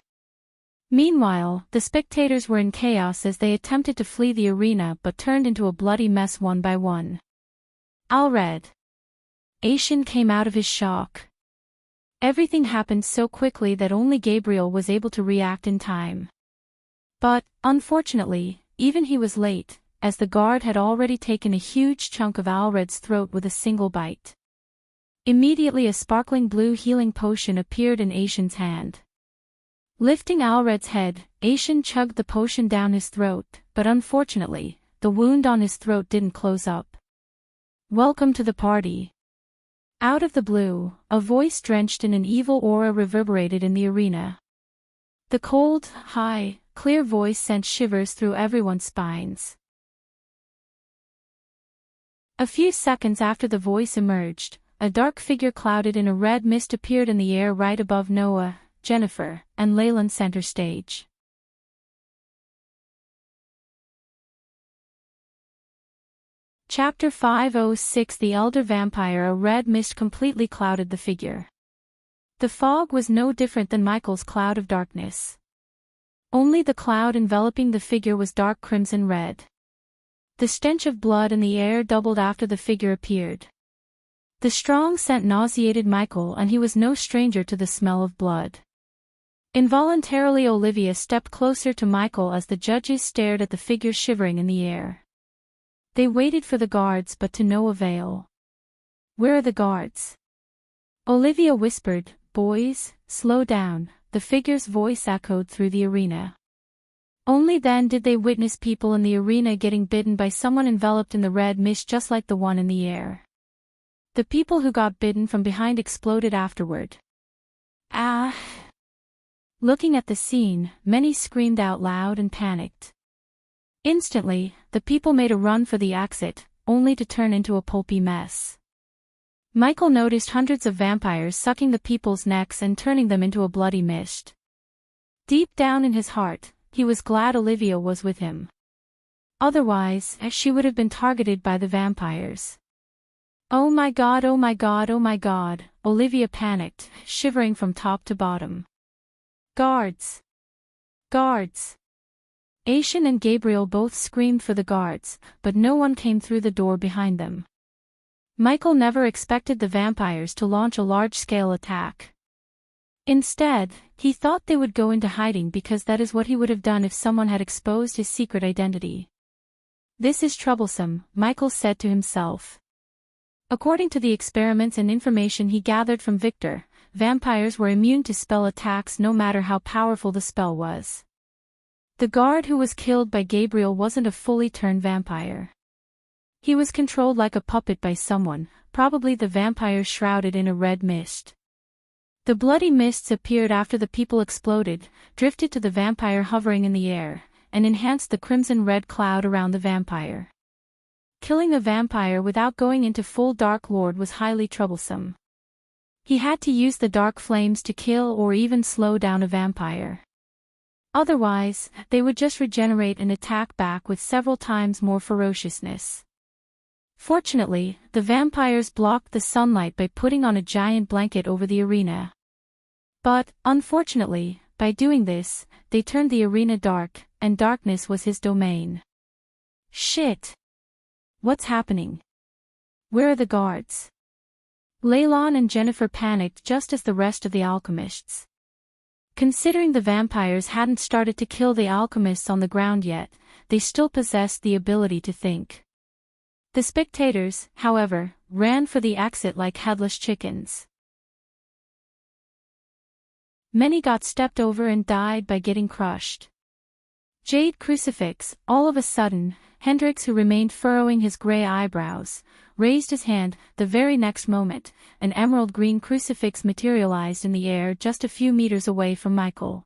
[SPEAKER 1] Meanwhile, the spectators were in chaos as they attempted to flee the arena but turned into a bloody mess one by one. Alred! Aishin came out of his shock. Everything happened so quickly that only Gabriel was able to react in time. But, unfortunately, even he was late, as the guard had already taken a huge chunk of Alred's throat with a single bite. Immediately a sparkling blue healing potion appeared in Aishin's hand. Lifting Alred's head, Aishin chugged the potion down his throat, but unfortunately, the wound on his throat didn't close up. Welcome to the party. Out of the blue, a voice drenched in an evil aura reverberated in the arena. The cold, high, clear voice sent shivers through everyone's spines. A few seconds after the voice emerged, a dark figure clouded in a red mist appeared in the air right above Noah, Jennifer, and Leyland center stage. Chapter 506 The Elder Vampire. A red mist completely clouded the figure. The fog was no different than Michael's cloud of darkness. Only the cloud enveloping the figure was dark crimson red. The stench of blood in the air doubled after the figure appeared. The strong scent nauseated Michael, and he was no stranger to the smell of blood. Involuntarily Olivia stepped closer to Michael as the judges stared at the figure shivering in the air. They waited for the guards but to no avail. Where are the guards? Olivia whispered, "Boys, slow down," the figure's voice echoed through the arena. Only then did they witness people in the arena getting bitten by someone enveloped in the red mist just like the one in the air. The people who got bitten from behind exploded afterward. Ah! Looking at the scene, many screamed out loud and panicked. Instantly, the people made a run for the exit, only to turn into a pulpy mess. Michael noticed hundreds of vampires sucking the people's necks and turning them into a bloody mist. Deep down in his heart, he was glad Olivia was with him. Otherwise, she would have been targeted by the vampires. Oh my god, oh my god, oh my god, Olivia panicked, shivering from top to bottom. Guards! Guards! Aishin and Gabriel both screamed for the guards, but no one came through the door behind them. Michael never expected the vampires to launch a large-scale attack. Instead, he thought they would go into hiding because that is what he would have done if someone had exposed his secret identity. This is troublesome, Michael said to himself. According to the experiments and information he gathered from Victor, vampires were immune to spell attacks no matter how powerful the spell was. The guard who was killed by Gabriel wasn't a fully turned vampire. He was controlled like a puppet by someone, probably the vampire shrouded in a red mist. The bloody mists appeared after the people exploded, drifted to the vampire hovering in the air, and enhanced the crimson-red cloud around the vampire. Killing a vampire without going into full Dark Lord was highly troublesome. He had to use the dark flames to kill or even slow down a vampire. Otherwise, they would just regenerate and attack back with several times more ferociousness. Fortunately, the vampires blocked the sunlight by putting on a giant blanket over the arena. But, unfortunately, by doing this, they turned the arena dark, and darkness was his domain. Shit! What's happening? Where are the guards? Leylon and Jennifer panicked just as the rest of the alchemists. Considering the vampires hadn't started to kill the alchemists on the ground yet, they still possessed the ability to think. The spectators, however, ran for the exit like headless chickens. Many got stepped over and died by getting crushed. Jade Crucifix, all of a sudden, Hendrix, who remained furrowing his gray eyebrows, raised his hand. The very next moment, an emerald-green crucifix materialized in the air just a few meters away from Michael.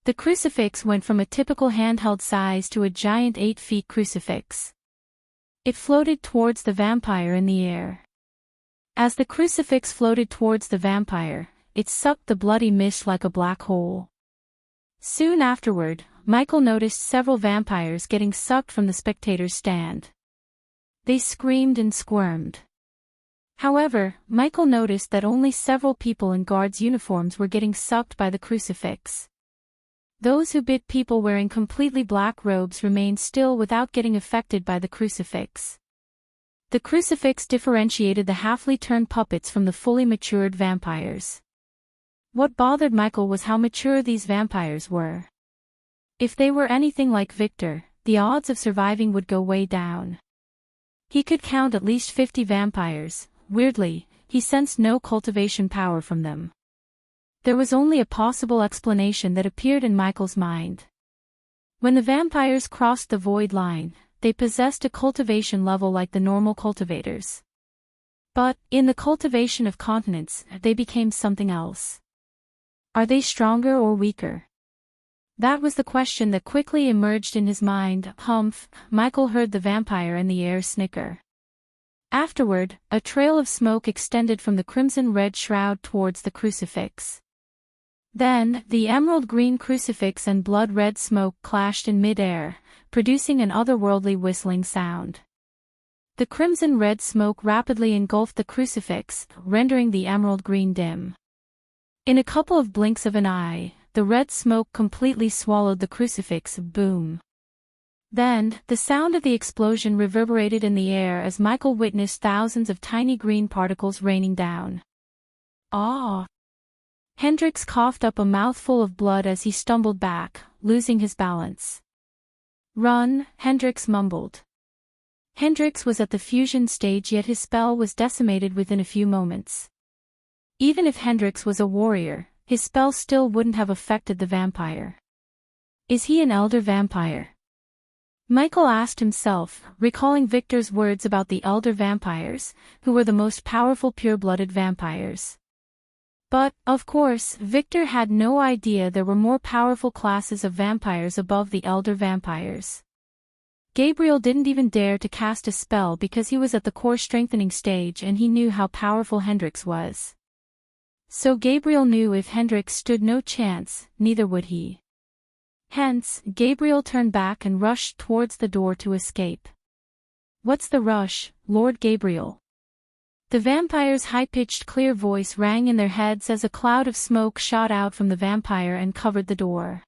[SPEAKER 1] The crucifix went from a typical handheld size to a giant 8 feet crucifix. It floated towards the vampire in the air. As the crucifix floated towards the vampire, it sucked the bloody mist like a black hole. Soon afterward, Michael noticed several vampires getting sucked from the spectators' stand. They screamed and squirmed. However, Michael noticed that only several people in guards' uniforms were getting sucked by the crucifix. Those who bit people wearing completely black robes remained still without getting affected by the crucifix. The crucifix differentiated the halfly turned puppets from the fully matured vampires. What bothered Michael was how mature these vampires were. If they were anything like Victor, the odds of surviving would go way down. He could count at least 50 vampires. Weirdly, he sensed no cultivation power from them. There was only a possible explanation that appeared in Michael's mind. When the vampires crossed the void line, they possessed a cultivation level like the normal cultivators. But, in the cultivation of continents, they became something else. Are they stronger or weaker? That was the question that quickly emerged in his mind. Humph, Michael heard the vampire in the air snicker. Afterward, a trail of smoke extended from the crimson-red shroud towards the crucifix. Then, the emerald-green crucifix and blood-red smoke clashed in mid-air, producing an otherworldly whistling sound. The crimson-red smoke rapidly engulfed the crucifix, rendering the emerald-green dim. In a couple of blinks of an eye, the red smoke completely swallowed the crucifix. Boom. Then, the sound of the explosion reverberated in the air as Michael witnessed thousands of tiny green particles raining down. Ah! Hendrix coughed up a mouthful of blood as he stumbled back, losing his balance. Run, Hendrix mumbled. Hendrix was at the fusion stage, yet his spell was decimated within a few moments. Even if Hendrix was a warrior, his spell still wouldn't have affected the vampire. Is he an elder vampire? Michael asked himself, recalling Victor's words about the elder vampires, who were the most powerful pure-blooded vampires. But, of course, Victor had no idea there were more powerful classes of vampires above the elder vampires. Gabriel didn't even dare to cast a spell because he was at the core strengthening stage and he knew how powerful Hendrix was. So Gabriel knew if Hendrix stood no chance, neither would he. Hence, Gabriel turned back and rushed towards the door to escape. What's the rush, Lord Gabriel? The vampire's high-pitched clear voice rang in their heads as a cloud of smoke shot out from the vampire and covered the door.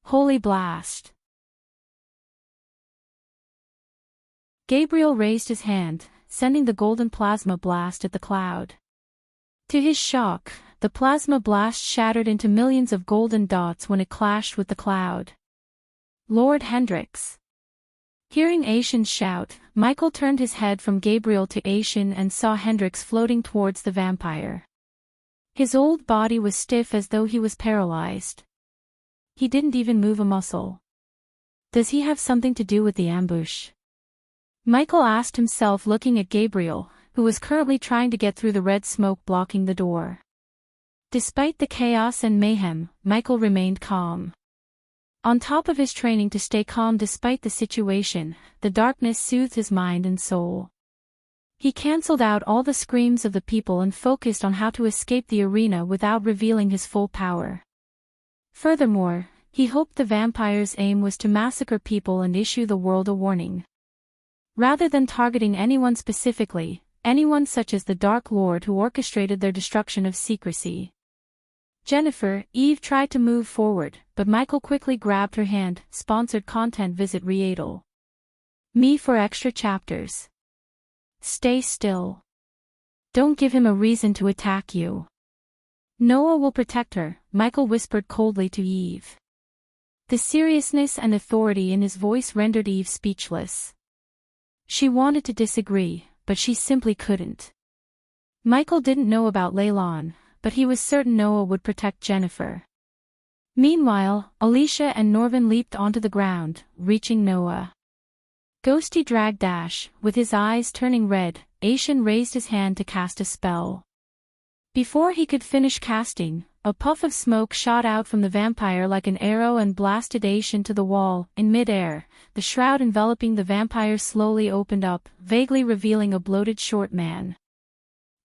[SPEAKER 1] Holy blast! Gabriel raised his hand, sending the golden plasma blast at the cloud. To his shock, the plasma blast shattered into millions of golden dots when it clashed with the cloud. Lord Hendrix! Hearing Aishin's shout, Michael turned his head from Gabriel to Aishin and saw Hendrix floating towards the vampire. His old body was stiff as though he was paralyzed. He didn't even move a muscle. Does he have something to do with the ambush? Michael asked himself, looking at Gabriel, who was currently trying to get through the red smoke blocking the door. Despite the chaos and mayhem, Michael remained calm. On top of his training to stay calm despite the situation, the darkness soothed his mind and soul. He cancelled out all the screams of the people and focused on how to escape the arena without revealing his full power. Furthermore, he hoped the vampire's aim was to massacre people and issue the world a warning. Rather than targeting anyone specifically, anyone such as the Dark Lord who orchestrated their destruction of secrecy. Jennifer, Eve tried to move forward, but Michael quickly grabbed her hand. Sponsored content. Visit Readle. Me for extra chapters. Stay still. Don't give him a reason to attack you. Noah will protect her, Michael whispered coldly to Eve. The seriousness and authority in his voice rendered Eve speechless. She wanted to disagree, but she simply couldn't. Michael didn't know about Leylon, but he was certain Noah would protect Jennifer. Meanwhile, Alicia and Norvin leaped onto the ground, reaching Noah. Ghosty dragged Dash, with his eyes turning red. Aishin raised his hand to cast a spell. Before he could finish casting, a puff of smoke shot out from the vampire like an arrow and blasted Aish into the wall. In mid-air, the shroud enveloping the vampire slowly opened up, vaguely revealing a bloated short man.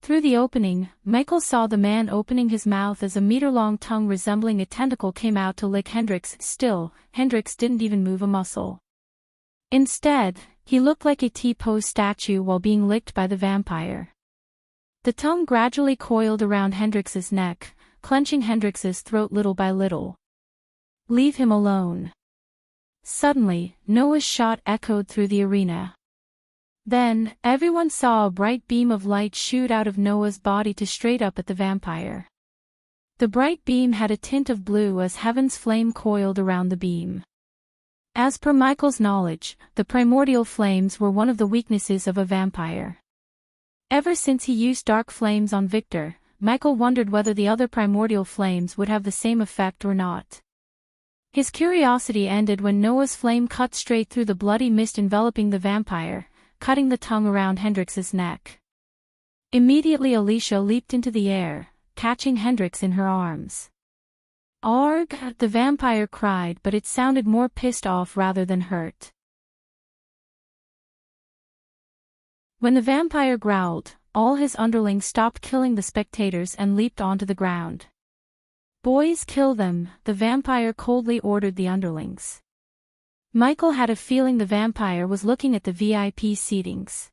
[SPEAKER 1] Through the opening, Michael saw the man opening his mouth as a meter-long tongue resembling a tentacle came out to lick Hendrix. Still, Hendrix didn't even move a muscle. Instead, he looked like a T-pose statue while being licked by the vampire. The tongue gradually coiled around Hendrix's neck, clenching Hendrix's throat little by little. "Leave him alone." Suddenly, Noah's shot echoed through the arena. Then, everyone saw a bright beam of light shoot out of Noah's body to straight up at the vampire. The bright beam had a tint of blue as heaven's flame coiled around the beam. As per Michael's knowledge, the primordial flames were one of the weaknesses of a vampire. Ever since he used dark flames on Victor, Michael wondered whether the other primordial flames would have the same effect or not. His curiosity ended when Noah's flame cut straight through the bloody mist enveloping the vampire, cutting the tongue around Hendrix's neck. Immediately Alicia leaped into the air, catching Hendrix in her arms. "Arg!" the vampire cried, but it sounded more pissed off rather than hurt. When the vampire growled, all his underlings stopped killing the spectators and leaped onto the ground. "Boys, kill them," the vampire coldly ordered the underlings. Michael had a feeling the vampire was looking at the VIP seatings.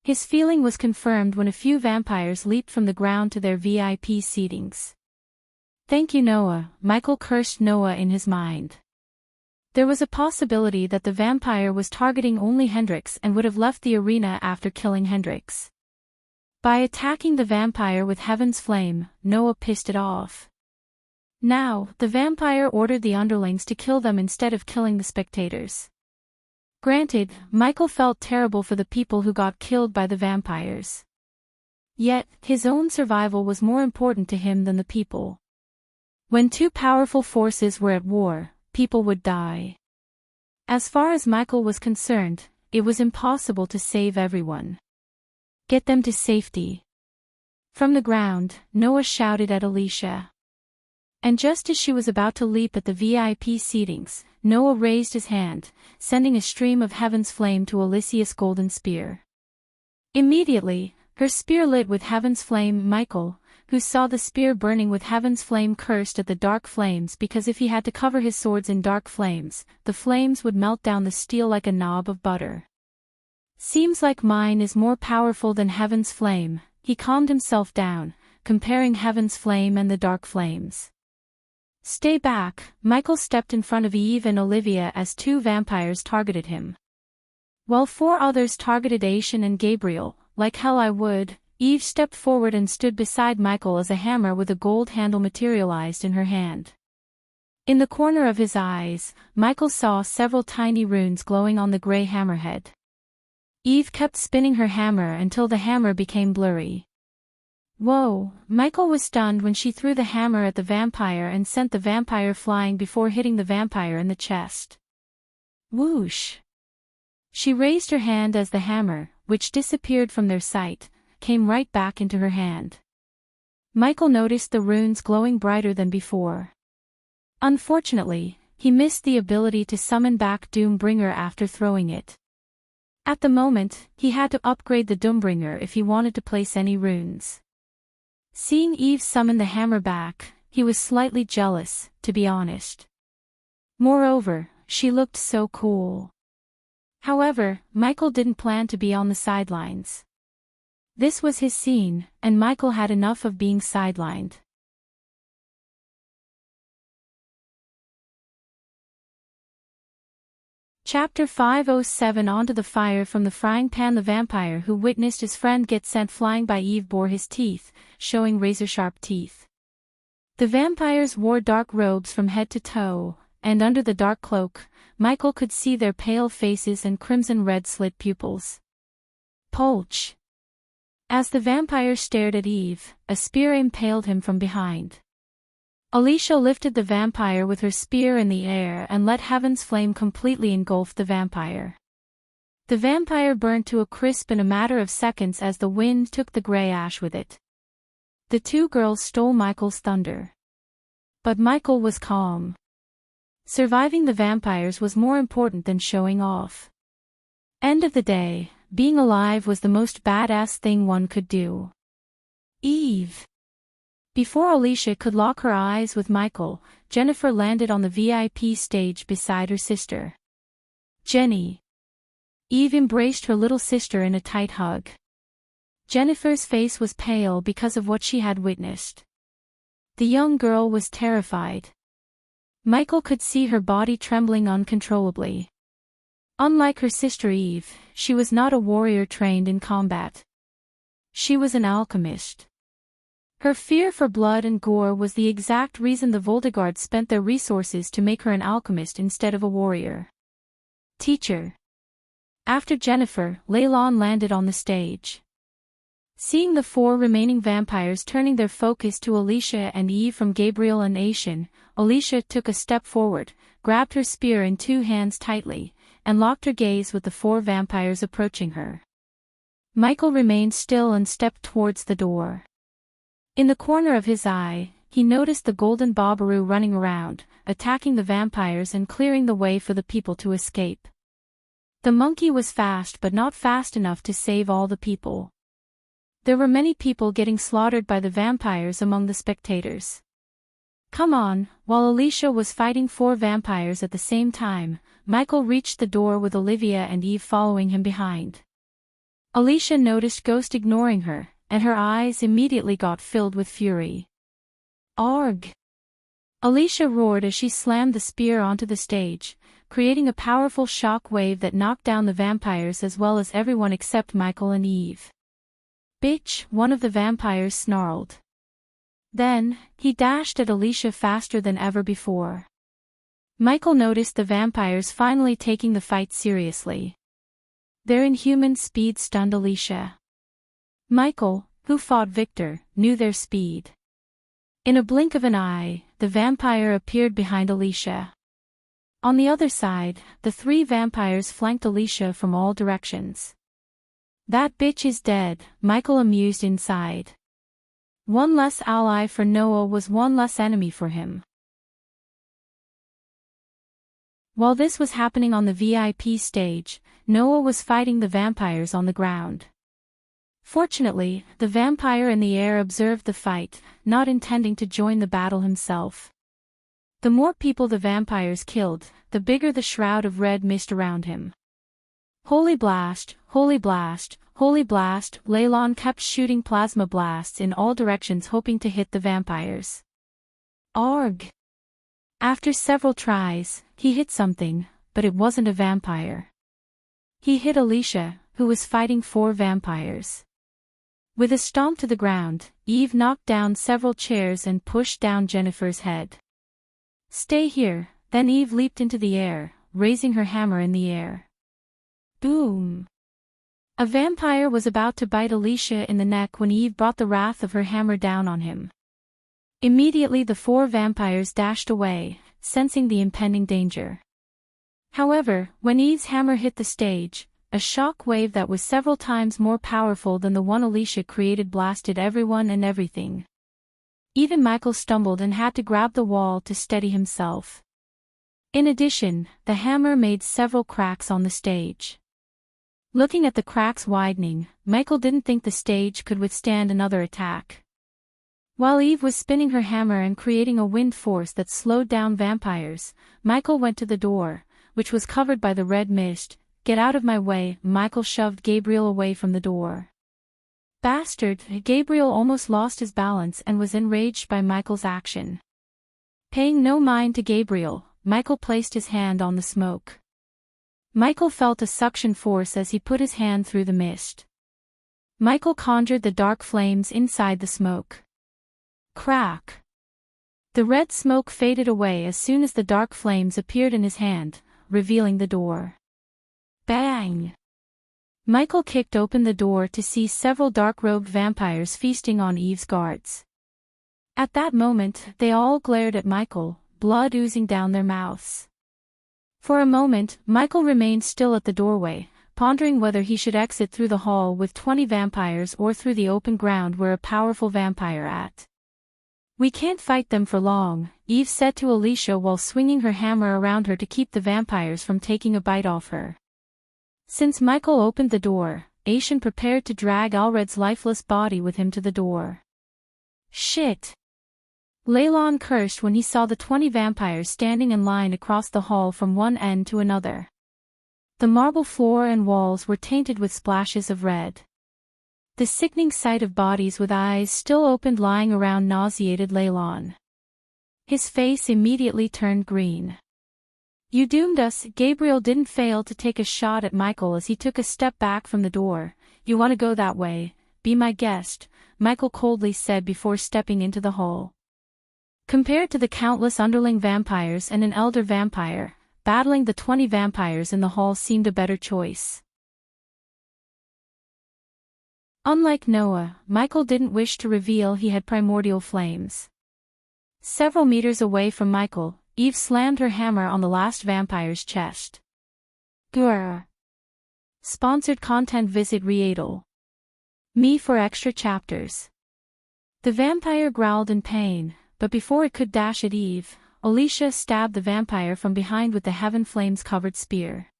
[SPEAKER 1] His feeling was confirmed when a few vampires leaped from the ground to their VIP seatings. "Thank you, Noah," Michael cursed Noah in his mind. There was a possibility that the vampire was targeting only Hendrix and would have left the arena after killing Hendrix. By attacking the vampire with Heaven's Flame, Noah pissed it off. Now, the vampire ordered the underlings to kill them instead of killing the spectators. Granted, Michael felt terrible for the people who got killed by the vampires. Yet, his own survival was more important to him than the people. When two powerful forces were at war, people would die. As far as Michael was concerned, it was impossible to save everyone. "Get them to safety." From the ground, Noah shouted at Alicia. And just as she was about to leap at the VIP seatings, Noah raised his hand, sending a stream of Heaven's Flame to Alicia's golden spear. Immediately, her spear lit with Heaven's Flame. Michael, who saw the spear burning with Heaven's Flame, cursed at the dark flames because if he had to cover his swords in dark flames, the flames would melt down the steel like a knob of butter. "Seems like mine is more powerful than Heaven's Flame," he calmed himself down, comparing Heaven's Flame and the dark flames. "Stay back." Michael stepped in front of Eve and Olivia as two vampires targeted him. While four others targeted Aishan and Gabriel. "Like hell I would." Eve stepped forward and stood beside Michael as a hammer with a gold handle materialized in her hand. In the corner of his eyes, Michael saw several tiny runes glowing on the gray hammerhead. Eve kept spinning her hammer until the hammer became blurry. Whoa! Michael was stunned when she threw the hammer at the vampire and sent the vampire flying before hitting the vampire in the chest. Whoosh! She raised her hand as the hammer, which disappeared from their sight, came right back into her hand. Michael noticed the runes glowing brighter than before. Unfortunately, he missed the ability to summon back Doombringer after throwing it. At the moment, he had to upgrade the Doombringer if he wanted to place any runes. Seeing Eve summon the hammer back, he was slightly jealous, to be honest. Moreover, she looked so cool. However, Michael didn't plan to be on the sidelines. This was his scene, and Michael had enough of being sidelined. Chapter 507. Onto the fire from the frying pan. The vampire who witnessed his friend get sent flying by Eve bore his teeth, showing razor-sharp teeth. The vampires wore dark robes from head to toe, and under the dark cloak, Michael could see their pale faces and crimson-red slit pupils. Polch! As the vampire stared at Eve, a spear impaled him from behind. Alicia lifted the vampire with her spear in the air and let Heaven's Flame completely engulf the vampire. The vampire burned to a crisp in a matter of seconds as the wind took the gray ash with it. The two girls stole Michael's thunder. But Michael was calm. Surviving the vampires was more important than showing off. End of the day, being alive was the most badass thing one could do. Eve. Before Alicia could lock her eyes with Michael, Jennifer landed on the VIP stage beside her sister. Jenny. Eve embraced her little sister in a tight hug. Jennifer's face was pale because of what she had witnessed. The young girl was terrified. Michael could see her body trembling uncontrollably. Unlike her sister Eve, she was not a warrior trained in combat. She was an alchemist. Her fear for blood and gore was the exact reason the Voldegarde spent their resources to make her an alchemist instead of a warrior. Teacher. After Jennifer, Leylon landed on the stage. Seeing the four remaining vampires turning their focus to Alicia and Eve from Gabriel and Aishan, Alicia took a step forward, grabbed her spear in two hands tightly, and locked her gaze with the four vampires approaching her. Michael remained still and stepped towards the door. In the corner of his eye, he noticed the golden Babaru running around, attacking the vampires and clearing the way for the people to escape. The monkey was fast but not fast enough to save all the people. There were many people getting slaughtered by the vampires among the spectators. Come on, while Alicia was fighting four vampires at the same time, Michael reached the door with Olivia and Eve following him behind. Alicia noticed Ghost ignoring her, and her eyes immediately got filled with fury. Arg! Alicia roared as she slammed the spear onto the stage, creating a powerful shock wave that knocked down the vampires as well as everyone except Michael and Eve. Bitch, one of the vampires snarled. Then, he dashed at Alicia faster than ever before. Michael noticed the vampires finally taking the fight seriously. Their inhuman speed stunned Alicia. Michael, who fought Victor, knew their speed. In a blink of an eye, the vampire appeared behind Alicia. On the other side, the three vampires flanked Alicia from all directions. That bitch is dead, Michael amused inside. One less ally for Noah was one less enemy for him. While this was happening on the VIP stage, Noah was fighting the vampires on the ground. Fortunately, the vampire in the air observed the fight, not intending to join the battle himself. The more people the vampires killed, the bigger the shroud of red mist around him. Holy blast, holy blast, holy blast, Leylon kept shooting plasma blasts in all directions hoping to hit the vampires. Arg! After several tries, he hit something, but it wasn't a vampire. He hit Alicia, who was fighting four vampires. With a stomp to the ground, Eve knocked down several chairs and pushed down Jennifer's head. Stay here, then Eve leaped into the air, raising her hammer in the air. Boom! A vampire was about to bite Alicia in the neck when Eve brought the wrath of her hammer down on him. Immediately the four vampires dashed away, sensing the impending danger. However, when Eve's hammer hit the stage, a shock wave that was several times more powerful than the one Alicia created blasted everyone and everything. Even Michael stumbled and had to grab the wall to steady himself. In addition, the hammer made several cracks on the stage. Looking at the cracks widening, Michael didn't think the stage could withstand another attack. While Eve was spinning her hammer and creating a wind force that slowed down vampires, Michael went to the door, which was covered by the red mist. Get out of my way, Michael shoved Gabriel away from the door. Bastard, Gabriel almost lost his balance and was enraged by Michael's action. Paying no mind to Gabriel, Michael placed his hand on the smoke. Michael felt a suction force as he put his hand through the mist. Michael conjured the dark flames inside the smoke. Crack! The red smoke faded away as soon as the dark flames appeared in his hand, revealing the door. Bang! Michael kicked open the door to see several dark-robed vampires feasting on Eve's guards. At that moment, they all glared at Michael, blood oozing down their mouths. For a moment, Michael remained still at the doorway, pondering whether he should exit through the hall with 20 vampires or through the open ground where a powerful vampire at. "We can't fight them for long," Eve said to Alicia while swinging her hammer around her to keep the vampires from taking a bite off her. Since Michael opened the door, Aishan prepared to drag Alred's lifeless body with him to the door. "Shit!" Leylon cursed when he saw the 20 vampires standing in line across the hall from one end to another. The marble floor and walls were tainted with splashes of red. The sickening sight of bodies with eyes still opened lying around nauseated Leylon. His face immediately turned green. "You doomed us." Gabriel didn't fail to take a shot at Michael as he took a step back from the door. "You want to go that way? Be my guest," Michael coldly said before stepping into the hall. Compared to the countless underling vampires and an elder vampire, battling the 20 vampires in the hall seemed a better choice. Unlike Noah, Michael didn't wish to reveal he had primordial flames. Several meters away from Michael, Eve slammed her hammer on the last vampire's chest. Grrr. Sponsored content. Visit Readle. Me for extra chapters. The vampire growled in pain, but before it could dash at Eve, Alicia stabbed the vampire from behind with the heaven flames-covered spear.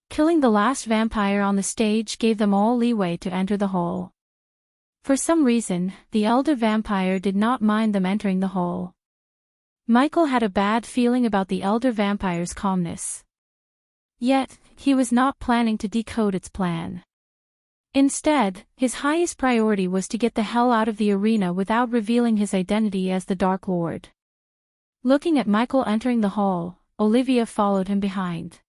[SPEAKER 1] Killing the last vampire on the stage gave them all leeway to enter the hall. For some reason, the elder vampire did not mind them entering the hall. Michael had a bad feeling about the elder vampire's calmness. Yet, he was not planning to decode its plan. Instead, his highest priority was to get the hell out of the arena without revealing his identity as the Dark Lord. Looking at Michael entering the hall, Olivia followed him behind.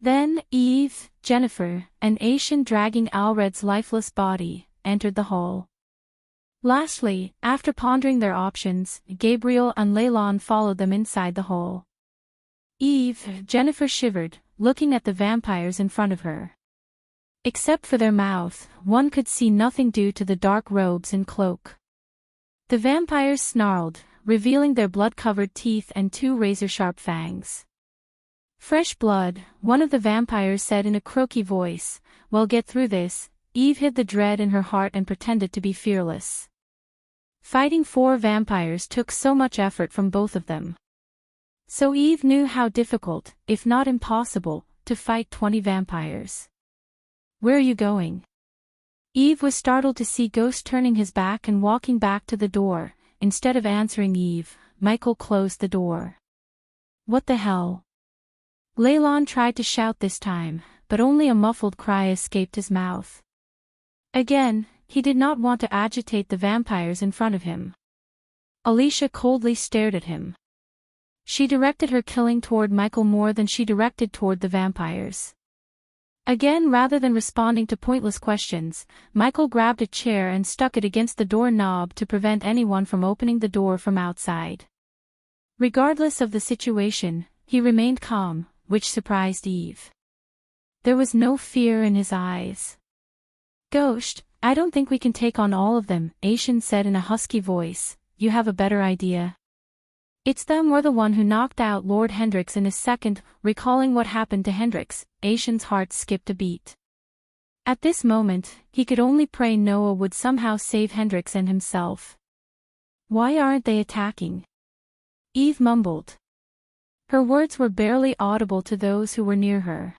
[SPEAKER 1] Then, Eve, Jennifer, and Aishan, dragging Alred's lifeless body, entered the hall. Lastly, after pondering their options, Gabriel and Leylon followed them inside the hall. Jennifer shivered, looking at the vampires in front of her. Except for their mouth, one could see nothing due to the dark robes and cloak. The vampires snarled, revealing their blood-covered teeth and 2 razor-sharp fangs. "Fresh blood," one of the vampires said in a croaky voice. "Well, get through this." Eve hid the dread in her heart and pretended to be fearless. Fighting 4 vampires took so much effort from both of them. So Eve knew how difficult, if not impossible, to fight 20 vampires. "Where are you going?" Eve was startled to see Ghost turning his back and walking back to the door. Instead of answering Eve, Michael closed the door. "What the hell?" Leylon tried to shout this time, but only a muffled cry escaped his mouth. Again, he did not want to agitate the vampires in front of him. Alicia coldly stared at him. She directed her killing toward Michael more than she directed toward the vampires. Again, rather than responding to pointless questions, Michael grabbed a chair and stuck it against the door knob to prevent anyone from opening the door from outside. Regardless of the situation, he remained calm, which surprised Eve. There was no fear in his eyes. "Ghost, I don't think we can take on all of them," Aishan said in a husky voice. "You have a better idea?" "It's them or the one who knocked out Lord Hendrix in a second." Recalling what happened to Hendrix, Aishan's heart skipped a beat. At this moment, he could only pray Noah would somehow save Hendrix and himself. "Why aren't they attacking?" Eve mumbled. Her words were barely audible to those who were near her.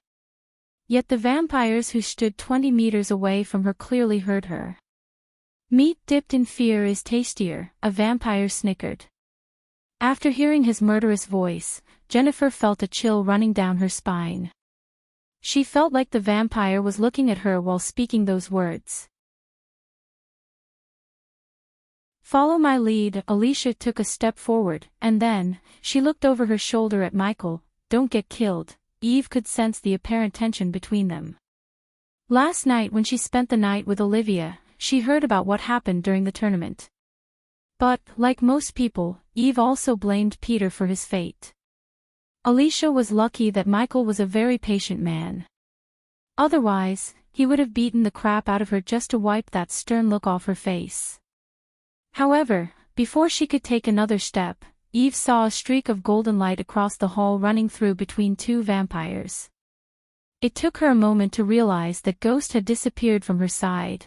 [SPEAKER 1] Yet the vampires who stood 20 meters away from her clearly heard her. "Meat dipped in fear is tastier," a vampire snickered. After hearing his murderous voice, Jennifer felt a chill running down her spine. She felt like the vampire was looking at her while speaking those words. "Follow my lead." Alicia took a step forward, and then, she looked over her shoulder at Michael. "Don't get killed." Eve could sense the apparent tension between them. Last night when she spent the night with Olivia, she heard about what happened during the tournament. But, like most people, Eve also blamed Peter for his fate. Alicia was lucky that Michael was a very patient man. Otherwise, he would have beaten the crap out of her just to wipe that stern look off her face. However, before she could take another step, Eve saw a streak of golden light across the hall running through between 2 vampires. It took her a moment to realize that Ghost had disappeared from her side.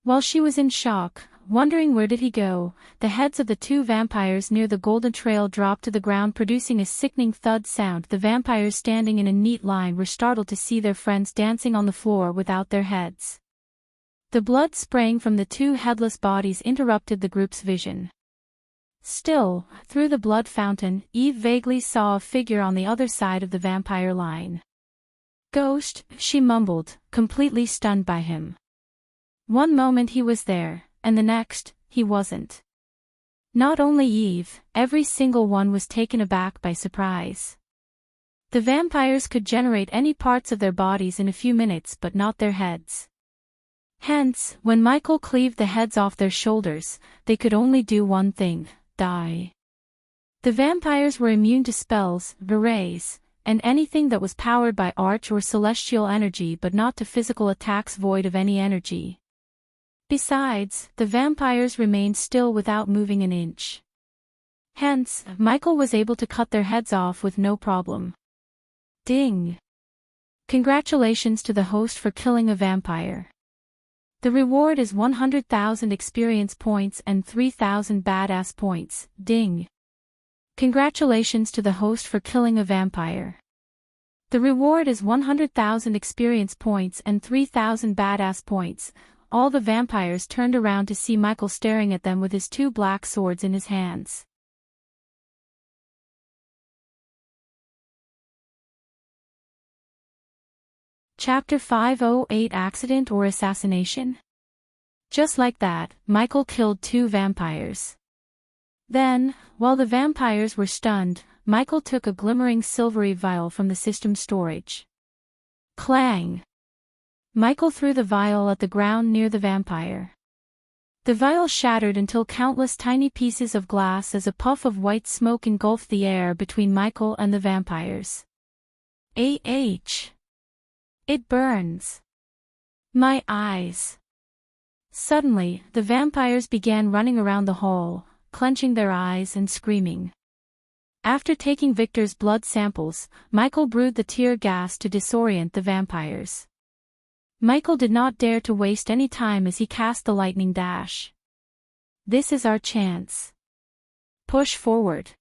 [SPEAKER 1] While she was in shock, wondering where did he go, the heads of the two vampires near the golden trail dropped to the ground, producing a sickening thud sound. The vampires standing in a neat line were startled to see their friends dancing on the floor without their heads. The blood spraying from the two headless bodies interrupted the group's vision. Still, through the blood fountain, Eve vaguely saw a figure on the other side of the vampire line. "Ghost," she mumbled, completely stunned by him. One moment he was there, and the next, he wasn't. Not only Eve, every single one was taken aback by surprise. The vampires could generate any parts of their bodies in a few minutes but not their heads. Hence, when Michael cleaved the heads off their shoulders, they could only do one thing: die. The vampires were immune to spells, berays, and anything that was powered by arch or celestial energy, but not to physical attacks void of any energy. Besides, the vampires remained still without moving an inch. Hence, Michael was able to cut their heads off with no problem. Ding! Congratulations to the host for killing a vampire. The reward is 100,000 experience points and 3,000 badass points. Ding! Congratulations to the host for killing a vampire. The reward is 100,000 experience points and 3,000 badass points. All the vampires turned around to see Michael staring at them with his two black swords in his hands. Chapter 508: Accident or Assassination? Just like that, Michael killed two vampires. Then, while the vampires were stunned, Michael took a glimmering silvery vial from the system's storage. Clang! Michael threw the vial at the ground near the vampire. The vial shattered until countless tiny pieces of glass as a puff of white smoke engulfed the air between Michael and the vampires. It burns. My eyes. Suddenly, the vampires began running around the hall, clenching their eyes and screaming. After taking Victor's blood samples, Michael brewed the tear gas to disorient the vampires. Michael did not dare to waste any time as he cast the lightning dash. This is our chance. Push forward.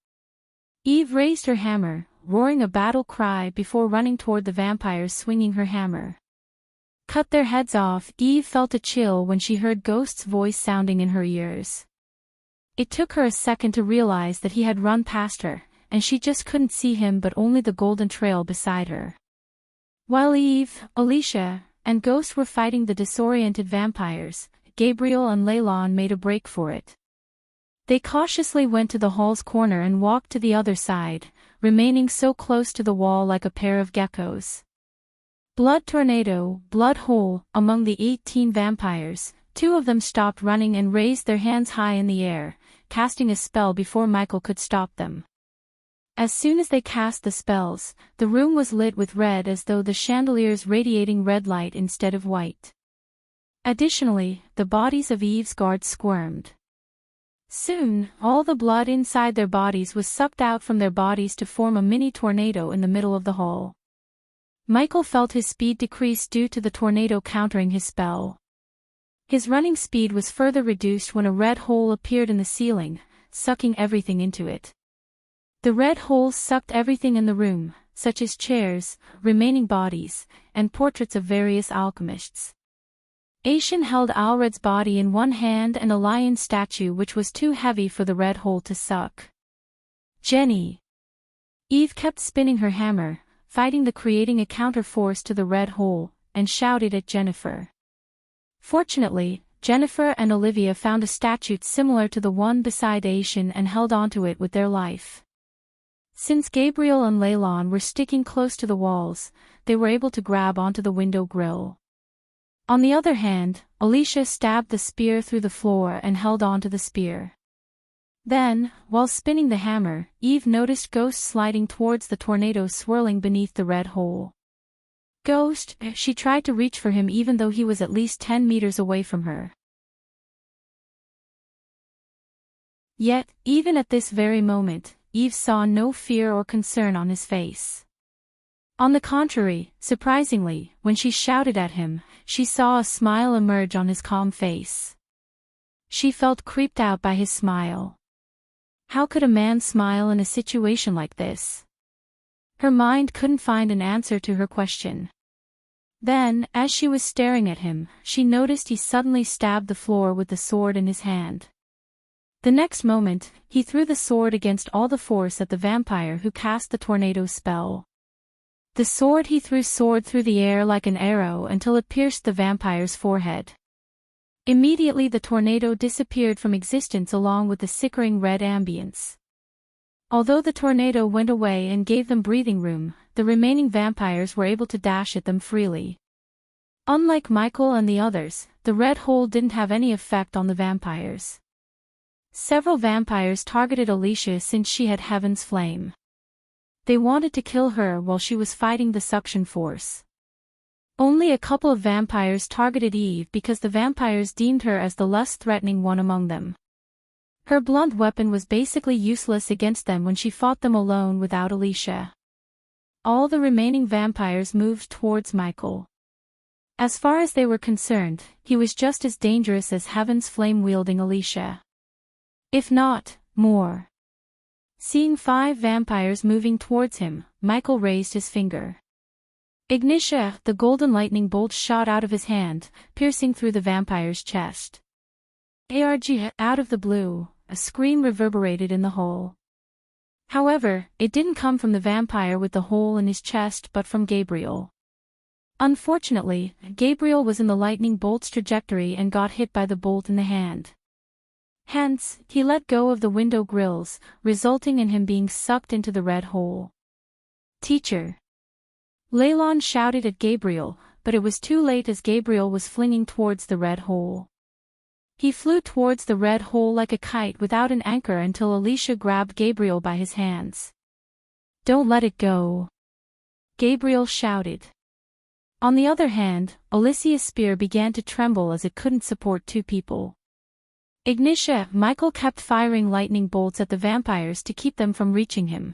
[SPEAKER 1] Eve raised her hammer, roaring a battle cry before running toward the vampires swinging her hammer. Cut their heads off. Eve felt a chill when she heard Ghost's voice sounding in her ears. It took her a second to realize that he had run past her, and she just couldn't see him but only the golden trail beside her. While Eve, Alicia, and Ghost were fighting the disoriented vampires, Gabriel and Leylon made a break for it. They cautiously went to the hall's corner and walked to the other side, remaining so close to the wall like a pair of geckos. Blood tornado, blood hole. Among the 18 vampires, 2 of them stopped running and raised their hands high in the air, casting a spell before Michael could stop them. As soon as they cast the spells, the room was lit with red as though the chandeliers radiating red light instead of white. Additionally, the bodies of Eve's guards squirmed. Soon, all the blood inside their bodies was sucked out from their bodies to form a mini tornado in the middle of the hall. Michael felt his speed decrease due to the tornado countering his spell. His running speed was further reduced when a red hole appeared in the ceiling, sucking everything into it. The red hole sucked everything in the room, such as chairs, remaining bodies, and portraits of various alchemists. Aishin held Alred's body in one hand and a lion statue which was too heavy for the red hole to suck. Jenny! Eve kept spinning her hammer, fighting the creating a counter-force to the red hole, and shouted at Jennifer. Fortunately, Jennifer and Olivia found a statue similar to the one beside Aishin and held onto it with their life. Since Gabriel and Leylon were sticking close to the walls, they were able to grab onto the window grill. On the other hand, Alicia stabbed the spear through the floor and held onto the spear. Then, while spinning the hammer, Eve noticed Ghost sliding towards the tornado swirling beneath the red hole. Ghost, she tried to reach for him even though he was at least 10 meters away from her. Yet, even at this very moment, Eve saw no fear or concern on his face. On the contrary, surprisingly, when she shouted at him, she saw a smile emerge on his calm face. She felt creeped out by his smile. How could a man smile in a situation like this? Her mind couldn't find an answer to her question. Then, as she was staring at him, she noticed he suddenly stabbed the floor with the sword in his hand. The next moment, he threw the sword against all the force at the vampire who cast the tornado spell. The sword he threw soared through the air like an arrow until it pierced the vampire's forehead. Immediately the tornado disappeared from existence along with the sickering red ambience. Although the tornado went away and gave them breathing room, the remaining vampires were able to dash at them freely. Unlike Michael and the others, the red hole didn't have any effect on the vampires. Several vampires targeted Alicia since she had Heaven's Flame. They wanted to kill her while she was fighting the suction force. Only a couple of vampires targeted Eve because the vampires deemed her as the less threatening one among them. Her blunt weapon was basically useless against them when she fought them alone without Alicia. All the remaining vampires moved towards Michael. As far as they were concerned, he was just as dangerous as Heaven's Flame-wielding Alicia. If not, more. Seeing 5 vampires moving towards him, Michael raised his finger. Ignitia, the golden lightning bolt shot out of his hand, piercing through the vampire's chest. Arg, out of the blue, a scream reverberated in the hole. However, it didn't come from the vampire with the hole in his chest but from Gabriel. Unfortunately, Gabriel was in the lightning bolt's trajectory and got hit by the bolt in the hand. Hence, he let go of the window grills, resulting in him being sucked into the red hole. Teacher! Leylon shouted at Gabriel, but it was too late as Gabriel was flinging towards the red hole. He flew towards the red hole like a kite without an anchor until Alicia grabbed Gabriel by his hands. Don't let it go! Gabriel shouted. On the other hand, Alicia's spear began to tremble as it couldn't support 2 people. Ignitia, Michael kept firing lightning bolts at the vampires to keep them from reaching him.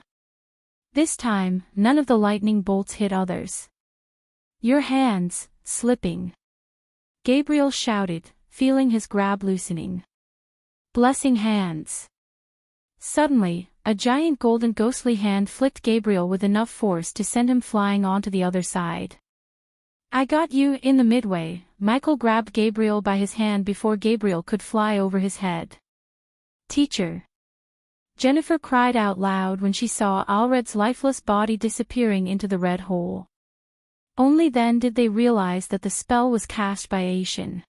[SPEAKER 1] This time, none of the lightning bolts hit others. Your hands, slipping. Gabriel shouted, feeling his grab loosening. Blessing hands. Suddenly, a giant golden ghostly hand flicked Gabriel with enough force to send him flying onto the other side. I got you. In the midway, Michael grabbed Gabriel by his hand before Gabriel could fly over his head. Teacher! Jennifer cried out loud when she saw Alred's lifeless body disappearing into the red hole. Only then did they realize that the spell was cast by Aishin.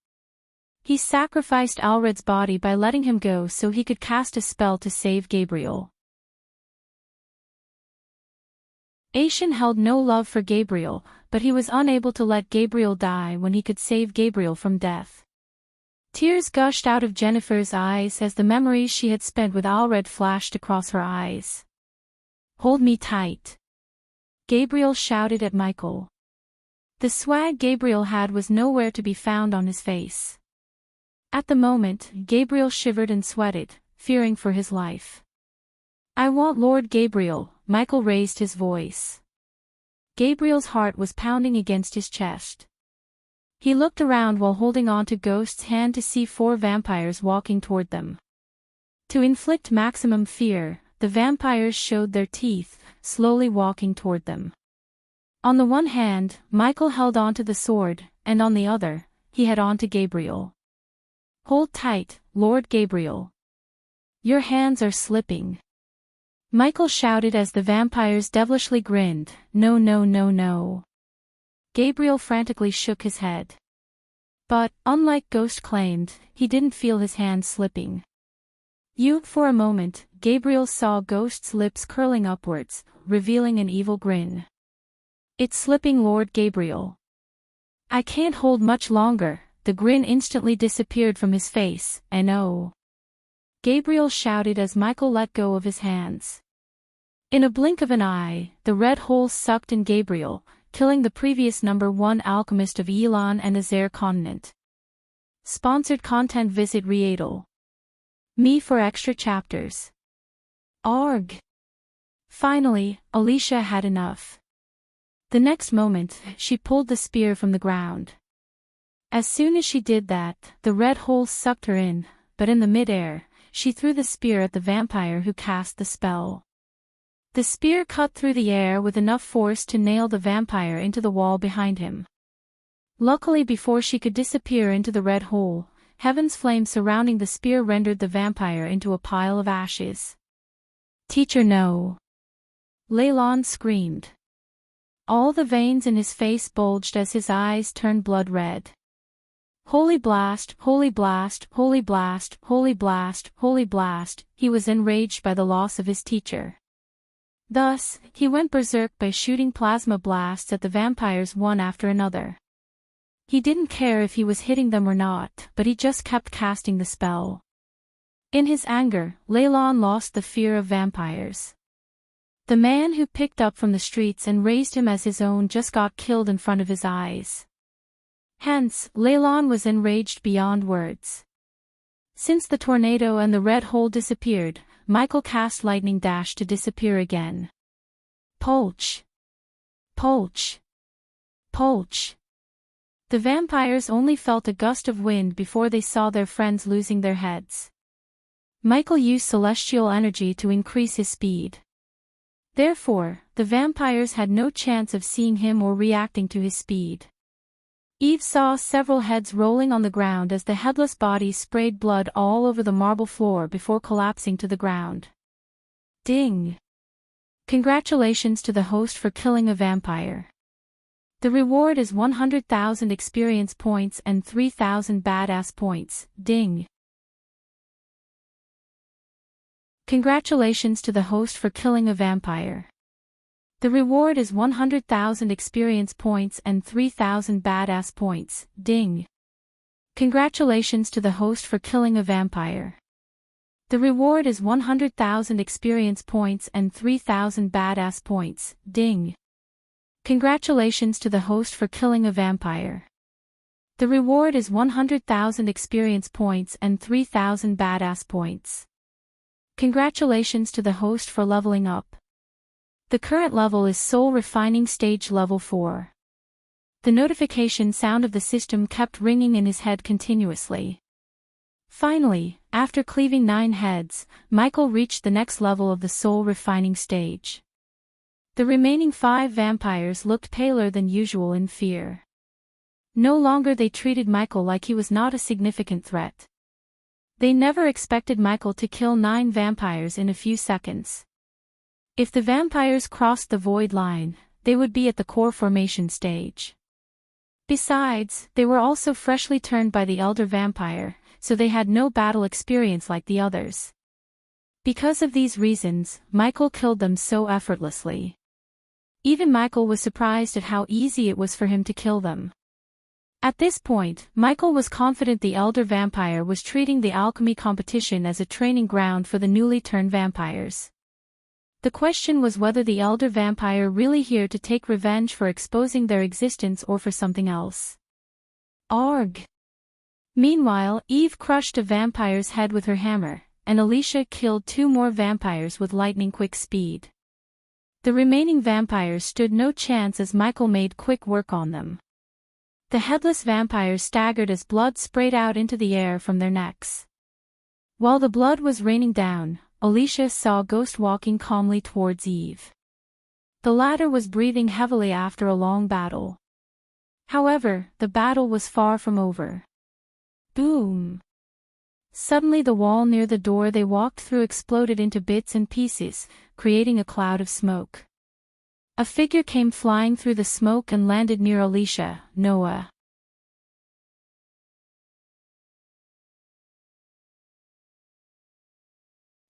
[SPEAKER 1] He sacrificed Alred's body by letting him go so he could cast a spell to save Gabriel. Aishin held no love for Gabriel, but he was unable to let Gabriel die when he could save Gabriel from death. Tears gushed out of Jennifer's eyes as the memories she had spent with Alred flashed across her eyes. Hold me tight! Gabriel shouted at Michael. The swag Gabriel had was nowhere to be found on his face. At the moment, Gabriel shivered and sweated, fearing for his life. I want Lord Gabriel, Michael raised his voice. Gabriel's heart was pounding against his chest. He looked around while holding on to Ghost's hand to see 4 vampires walking toward them. To inflict maximum fear, the vampires showed their teeth, slowly walking toward them. On the one hand, Michael held onto the sword, and on the other, he had onto Gabriel. Hold tight, Lord Gabriel. Your hands are slipping. Michael shouted as the vampires devilishly grinned, no no no no. Gabriel frantically shook his head. But, unlike Ghost claimed, he didn't feel his hands slipping. For a moment, Gabriel saw Ghost's lips curling upwards, revealing an evil grin. It's slipping, Lord Gabriel. I can't hold much longer. The grin instantly disappeared from his face, and oh! Gabriel shouted as Michael let go of his hands. In a blink of an eye, the red hole sucked in Gabriel, killing the previous #1 alchemist of Elon and Azer continent. Sponsored content. Visit Readel. Me for extra chapters. Arg! Finally, Alicia had enough. The next moment, she pulled the spear from the ground. As soon as she did that, the red hole sucked her in, but in the mid-air, she threw the spear at the vampire who cast the spell. The spear cut through the air with enough force to nail the vampire into the wall behind him. Luckily, before she could disappear into the red hole, heaven's flame surrounding the spear rendered the vampire into a pile of ashes. "Teacher, no!" Leylon screamed. All the veins in his face bulged as his eyes turned blood red. Holy blast, holy blast, holy blast, holy blast, holy blast, he was enraged by the loss of his teacher. Thus, he went berserk by shooting plasma blasts at the vampires one after another. He didn't care if he was hitting them or not, but he just kept casting the spell. In his anger, Leylon lost the fear of vampires. The man who picked up from the streets and raised him as his own just got killed in front of his eyes. Hence, Leylon was enraged beyond words. Since the tornado and the red hole disappeared, Michael cast lightning dash to disappear again. Polch! Polch! Polch! The vampires only felt a gust of wind before they saw their friends losing their heads. Michael used celestial energy to increase his speed. Therefore, the vampires had no chance of seeing him or reacting to his speed. Eve saw several heads rolling on the ground as the headless bodies sprayed blood all over the marble floor before collapsing to the ground. Ding! Congratulations to the host for killing a vampire. The reward is 100,000 experience points and 3,000 badass points. Ding! Congratulations to the host for killing a vampire. The reward is 100,000 experience points and 3,000 badass points. Ding! Congratulations to the host for killing a vampire. The reward is 100,000 experience points and 3,000 badass points. Ding! Congratulations to the host for killing a vampire. The reward is 100,000 experience points and 3,000 badass points. Congratulations to the host for leveling up. The current level is Soul Refining Stage Level 4. The notification sound of the system kept ringing in his head continuously. Finally, after cleaving 9 heads, Michael reached the next level of the Soul Refining Stage. The remaining 5 vampires looked paler than usual in fear. No longer they treated Michael like he was not a significant threat. They never expected Michael to kill 9 vampires in a few seconds. If the vampires crossed the void line, they would be at the core formation stage. Besides, they were also freshly turned by the elder vampire, so they had no battle experience like the others. Because of these reasons, Michael killed them so effortlessly. Even Michael was surprised at how easy it was for him to kill them. At this point, Michael was confident the elder vampire was treating the alchemy competition as a training ground for the newly turned vampires. The question was whether the elder vampire really here to take revenge for exposing their existence or for something else. Arg! Meanwhile, Eve crushed a vampire's head with her hammer, and Alicia killed 2 more vampires with lightning-quick speed. The remaining vampires stood no chance as Michael made quick work on them. The headless vampires staggered as blood sprayed out into the air from their necks. While the blood was raining down, Alicia saw Ghost walking calmly towards Eve. The latter was breathing heavily after a long battle. However, the battle was far from over. Boom! Suddenly the wall near the door they walked through exploded into bits and pieces, creating a cloud of smoke. A figure came flying through the smoke and landed near Alicia, Noah.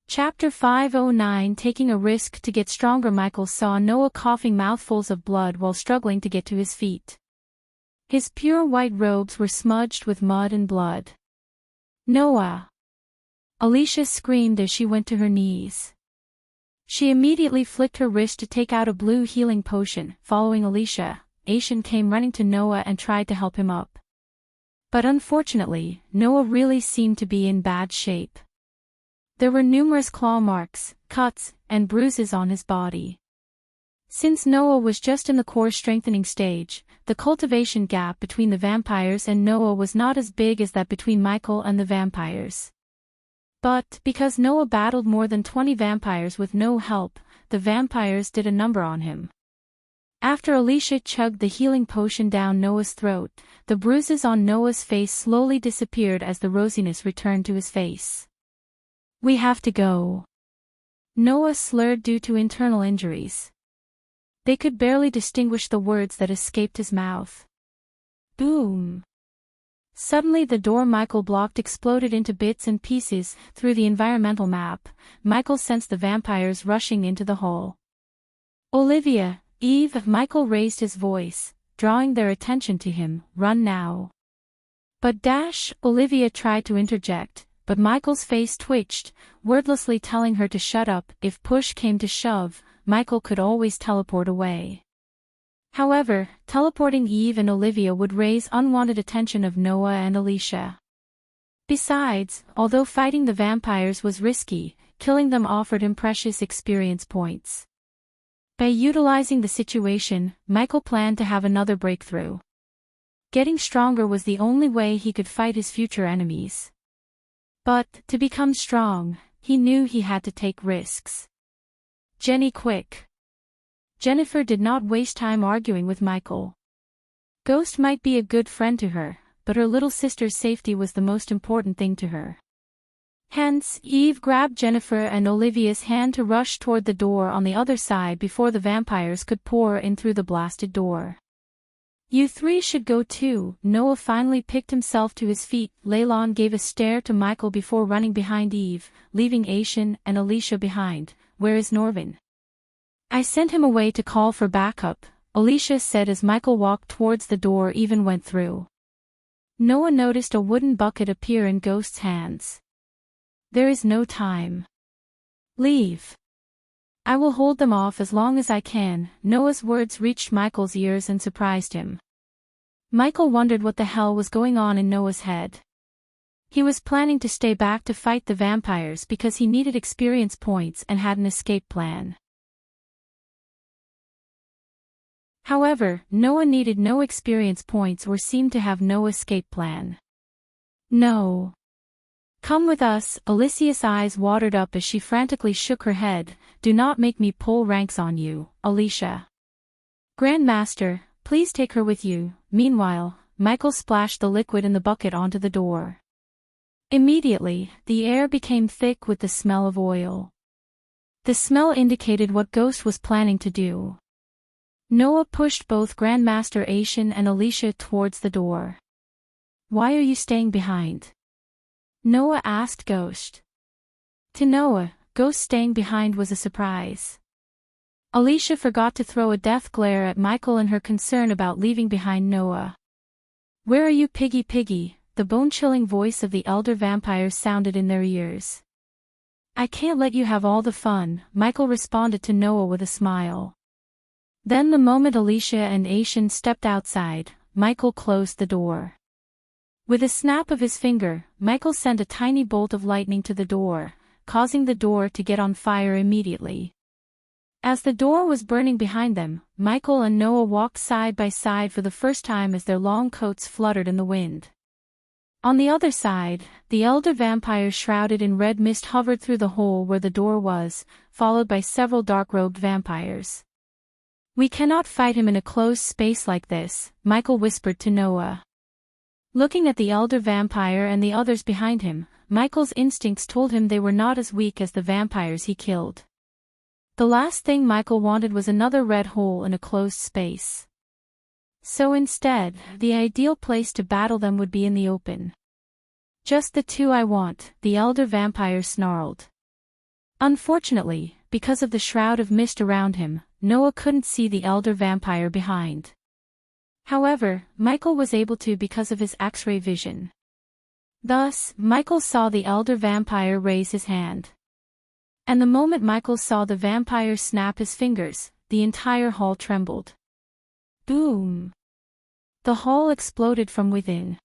[SPEAKER 1] Chapter 509 Taking a risk to get stronger. Michael saw Noah coughing mouthfuls of blood while struggling to get to his feet. His pure white robes were smudged with mud and blood. Noah! Alicia screamed as she went to her knees. She immediately flicked her wrist to take out a blue healing potion. Following Alicia, Aishan came running to Noah and tried to help him up. But unfortunately, Noah really seemed to be in bad shape. There were numerous claw marks, cuts, and bruises on his body. Since Noah was just in the core strengthening stage, the cultivation gap between the vampires and Noah was not as big as that between Michael and the vampires. But, because Noah battled more than 20 vampires with no help, the vampires did a number on him. After Alicia chugged the healing potion down Noah's throat, the bruises on Noah's face slowly disappeared as the rosiness returned to his face. "We have to go." Noah slurred due to internal injuries. They could barely distinguish the words that escaped his mouth. Boom! Suddenly the door Michael blocked exploded into bits and pieces. Through the environmental map, Michael sensed the vampires rushing into the hall. "Olivia, Eve," Michael raised his voice, drawing their attention to him, "run now." But Olivia tried to interject, but Michael's face twitched, wordlessly telling her to shut up. If push came to shove, Michael could always teleport away. However, teleporting Eve and Olivia would raise unwanted attention of Noah and Alicia. Besides, although fighting the vampires was risky, killing them offered him precious experience points. By utilizing the situation, Michael planned to have another breakthrough. Getting stronger was the only way he could fight his future enemies. But, to become strong, he knew he had to take risks. "Jenny, quick!" Jennifer did not waste time arguing with Michael. Ghost might be a good friend to her, but her little sister's safety was the most important thing to her. Hence, Eve grabbed Jennifer and Olivia's hand to rush toward the door on the other side before the vampires could pour in through the blasted door. "You three should go too." Noah finally picked himself to his feet. Leylon gave a stare to Michael before running behind Eve, leaving Aishan and Alicia behind. "Where is Norvin?" "I sent him away to call for backup," Alicia said as Michael walked towards the door. Eve went through. Noah noticed a wooden bucket appear in Ghost's hands. "There is no time. Leave. I will hold them off as long as I can." Noah's words reached Michael's ears and surprised him. Michael wondered what the hell was going on in Noah's head. He was planning to stay back to fight the vampires because he needed experience points and had an escape plan. However, Noah needed no experience points or seemed to have no escape plan. "No. Come with us." Alicia's eyes watered up as she frantically shook her head. "Do not make me pull ranks on you, Alicia. Grandmaster, please take her with you." Meanwhile, Michael splashed the liquid in the bucket onto the door. Immediately, the air became thick with the smell of oil. The smell indicated what Ghost was planning to do. Noah pushed both Grandmaster Aishan and Alicia towards the door. "Why are you staying behind?" Noah asked Ghost. To Noah, Ghost staying behind was a surprise. Alicia forgot to throw a death glare at Michael in her concern about leaving behind Noah. "Where are you, Piggy?" The bone-chilling voice of the elder vampire sounded in their ears. "I can't let you have all the fun," Michael responded to Noah with a smile. Then the moment Alicia and Aishan stepped outside, Michael closed the door. With a snap of his finger, Michael sent a tiny bolt of lightning to the door, causing the door to get on fire immediately. As the door was burning behind them, Michael and Noah walked side by side for the first time as their long coats fluttered in the wind. On the other side, the elder vampire shrouded in red mist hovered through the hole where the door was, followed by several dark-robed vampires. "We cannot fight him in a closed space like this," Michael whispered to Noah. Looking at the elder vampire and the others behind him, Michael's instincts told him they were not as weak as the vampires he killed. The last thing Michael wanted was another red hole in a closed space. So instead, the ideal place to battle them would be in the open. "Just the two I want," the elder vampire snarled. Unfortunately, because of the shroud of mist around him, Noah couldn't see the elder vampire behind. However, Michael was able to because of his X-ray vision. Thus, Michael saw the elder vampire raise his hand. And the moment Michael saw the vampire snap his fingers, the entire hall trembled. Boom! The hall exploded from within.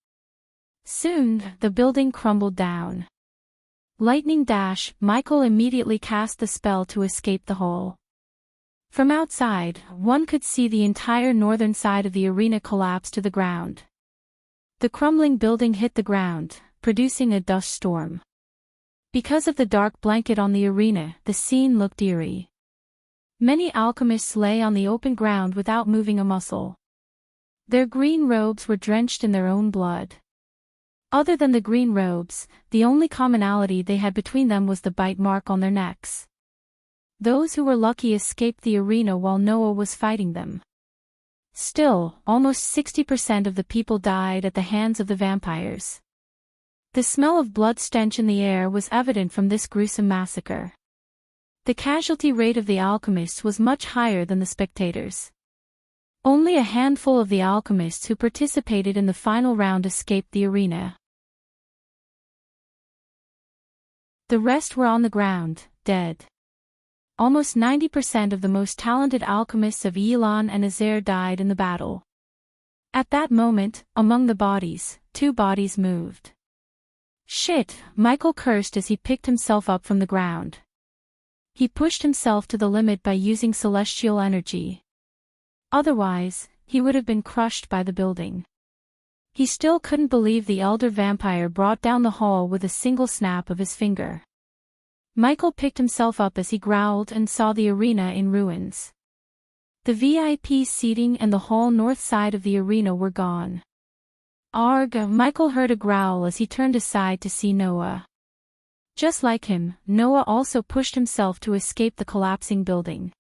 [SPEAKER 1] Soon, the building crumbled down. Lightning dash, Michael immediately cast the spell to escape the hall. From outside, one could see the entire northern side of the arena collapse to the ground. The crumbling building hit the ground, producing a dust storm. Because of the dark blanket on the arena, the scene looked eerie. Many alchemists lay on the open ground without moving a muscle. Their green robes were drenched in their own blood. Other than the green robes, the only commonality they had between them was the bite mark on their necks. Those who were lucky escaped the arena while Noah was fighting them. Still, almost 60% of the people died at the hands of the vampires. The smell of blood stench in the air was evident from this gruesome massacre. The casualty rate of the alchemists was much higher than the spectators. Only a handful of the alchemists who participated in the final round escaped the arena. The rest were on the ground, dead. Almost 90% of the most talented alchemists of Elon and Azer died in the battle. At that moment, among the bodies, 2 bodies moved. Shit, Michael cursed as he picked himself up from the ground. He pushed himself to the limit by using celestial energy. Otherwise, he would have been crushed by the building. He still couldn't believe the elder vampire brought down the hall with a single snap of his finger. Michael picked himself up as he growled and saw the arena in ruins. The VIP seating and the hall north side of the arena were gone. Arg! Michael heard a growl as he turned aside to see Noah. Just like him, Noah also pushed himself to escape the collapsing building.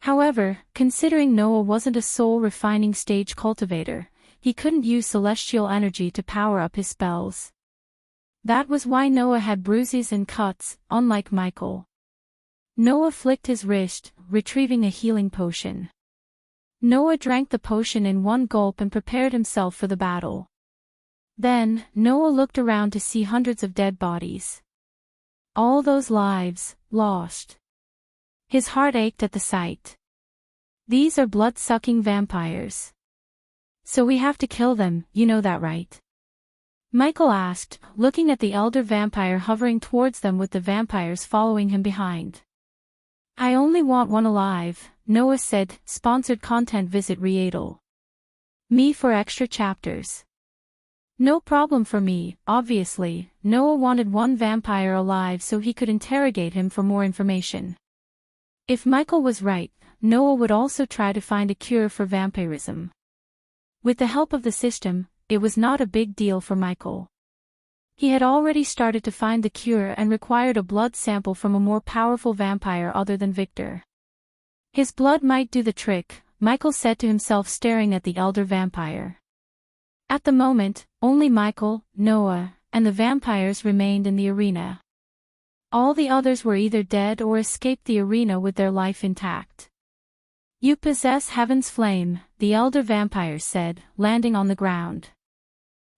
[SPEAKER 1] However, considering Noah wasn't a soul refining stage cultivator, he couldn't use celestial energy to power up his spells. That was why Noah had bruises and cuts, unlike Michael. Noah flicked his wrist, retrieving a healing potion. Noah drank the potion in one gulp and prepared himself for the battle. Then, Noah looked around to see hundreds of dead bodies. All those lives, lost. His heart ached at the sight. These are blood-sucking vampires. So we have to kill them, you know that, right? Michael asked, looking at the elder vampire hovering towards them with the vampires following him behind. I only want one alive, Noah said. Sponsored content. Visit Readel. Me for extra chapters. No problem for me, obviously. Noah wanted one vampire alive so he could interrogate him for more information. If Michael was right, Noah would also try to find a cure for vampirism. With the help of the system, it was not a big deal for Michael. He had already started to find the cure and required a blood sample from a more powerful vampire other than Victor. His blood might do the trick, Michael said to himself, staring at the elder vampire. At the moment, only Michael, Noah, and the vampires remained in the arena. All the others were either dead or escaped the arena with their life intact. You possess heaven's flame, the elder vampire said, landing on the ground.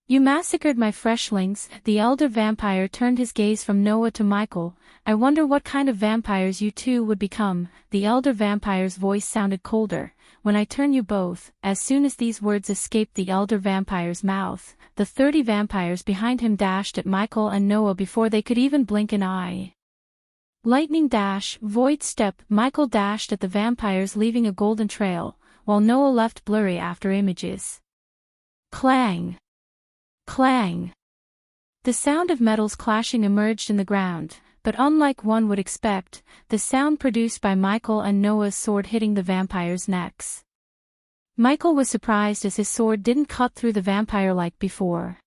[SPEAKER 1] You massacred my freshlings. The elder vampire turned his gaze from Noah to Michael. I wonder what kind of vampires you two would become. The elder vampire's voice sounded colder. When I turn you both. As soon as these words escaped the elder vampire's mouth, the 30 vampires behind him dashed at Michael and Noah before they could even blink an eye. Lightning dash, void step. Michael dashed at the vampires, leaving a golden trail, while Noah left blurry after images. Clang! Clang! The sound of metals clashing emerged in the ground, but unlike one would expect, the sound produced by Michael and Noah's sword hitting the vampires' necks. Michael was surprised as his sword didn't cut through the vampire like before.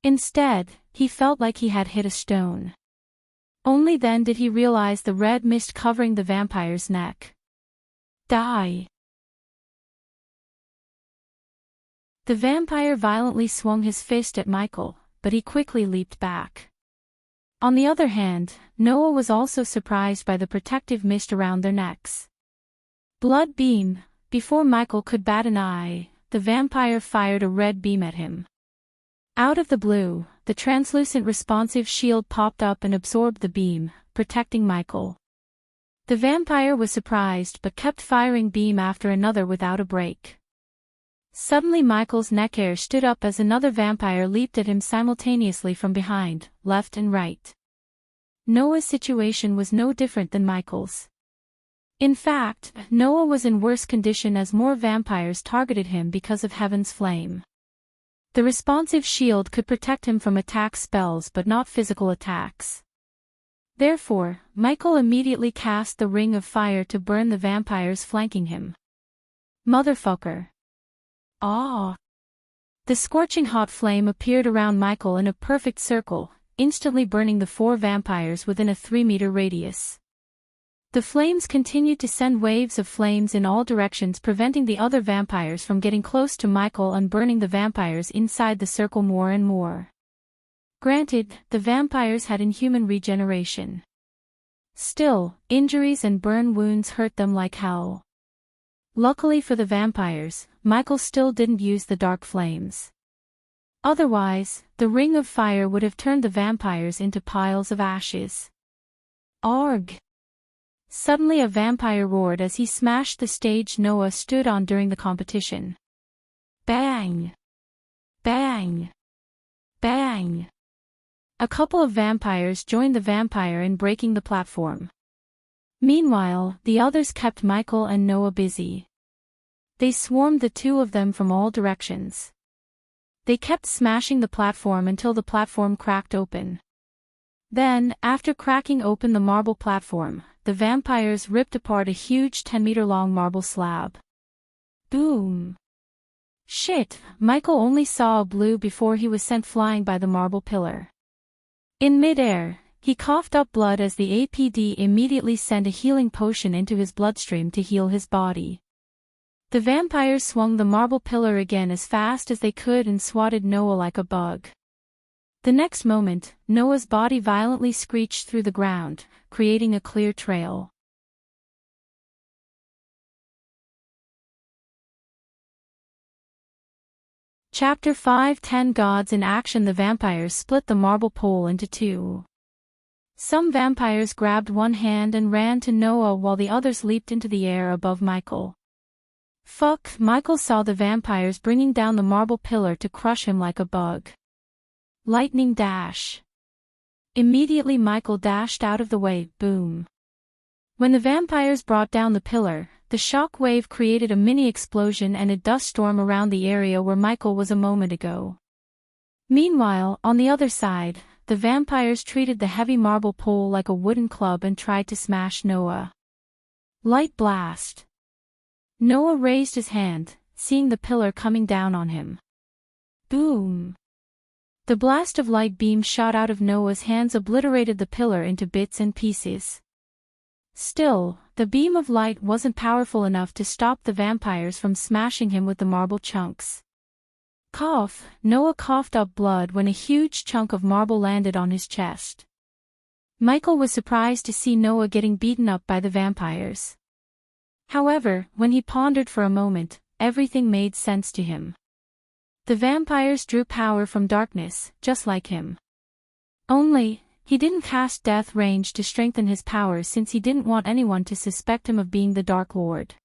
[SPEAKER 1] Instead, he felt like he had hit a stone. Only then did he realize the red mist covering the vampire's neck. Die! The vampire violently swung his fist at Michael, but he quickly leaped back. On the other hand, Noah was also surprised by the protective mist around their necks. Blood beam. Before Michael could bat an eye, the vampire fired a red beam at him. Out of the blue, the translucent responsive shield popped up and absorbed the beam, protecting Michael. The vampire was surprised but kept firing beam after another without a break. Suddenly Michael's neck hair stood up as another vampire leaped at him simultaneously from behind, left and right. Noah's situation was no different than Michael's. In fact, Noah was in worse condition as more vampires targeted him because of Heaven's flame. The responsive shield could protect him from attack spells but not physical attacks. Therefore, Michael immediately cast the ring of fire to burn the vampires flanking him. Motherfucker. Ah! The scorching hot flame appeared around Michael in a perfect circle, instantly burning the 4 vampires within a 3-meter radius. The flames continued to send waves of flames in all directions, preventing the other vampires from getting close to Michael and burning the vampires inside the circle more and more. Granted, the vampires had inhuman regeneration. Still, injuries and burn wounds hurt them like hell. Luckily for the vampires, Michael still didn't use the dark flames. Otherwise, the ring of fire would have turned the vampires into piles of ashes. Arg! Suddenly a vampire roared as he smashed the stage Noah stood on during the competition. Bang! Bang! Bang! A couple of vampires joined the vampire in breaking the platform. Meanwhile, the others kept Michael and Noah busy. They swarmed the 2 of them from all directions. They kept smashing the platform until the platform cracked open. Then, after cracking open the marble platform, the vampires ripped apart a huge 10-meter-long marble slab. Boom! Shit, Michael only saw a blue before he was sent flying by the marble pillar. In mid-air, he coughed up blood as the APD immediately sent a healing potion into his bloodstream to heal his body. The vampires swung the marble pillar again as fast as they could and swatted Noah like a bug. The next moment, Noah's body violently screeched through the ground, creating a clear trail. Chapter 5 10 Gods in Action. The vampires split the marble pole into 2. Some vampires grabbed one hand and ran to Noah while the others leaped into the air above Michael. Fuck! Michael saw the vampires bringing down the marble pillar to crush him like a bug. Lightning dash. Immediately Michael dashed out of the way, boom. When the vampires brought down the pillar, the shock wave created a mini explosion and a dust storm around the area where Michael was a moment ago. Meanwhile, on the other side, the vampires treated the heavy marble pole like a wooden club and tried to smash Noah. Light blast. Noah raised his hand, seeing the pillar coming down on him. Boom. The blast of light beam shot out of Noah's hands obliterated the pillar into bits and pieces. Still, the beam of light wasn't powerful enough to stop the vampires from smashing him with the marble chunks. Cough! Noah coughed up blood when a huge chunk of marble landed on his chest. Michael was surprised to see Noah getting beaten up by the vampires. However, when he pondered for a moment, everything made sense to him. The vampires drew power from darkness, just like him. Only, he didn't cast Death Range to strengthen his powers since he didn't want anyone to suspect him of being the Dark Lord.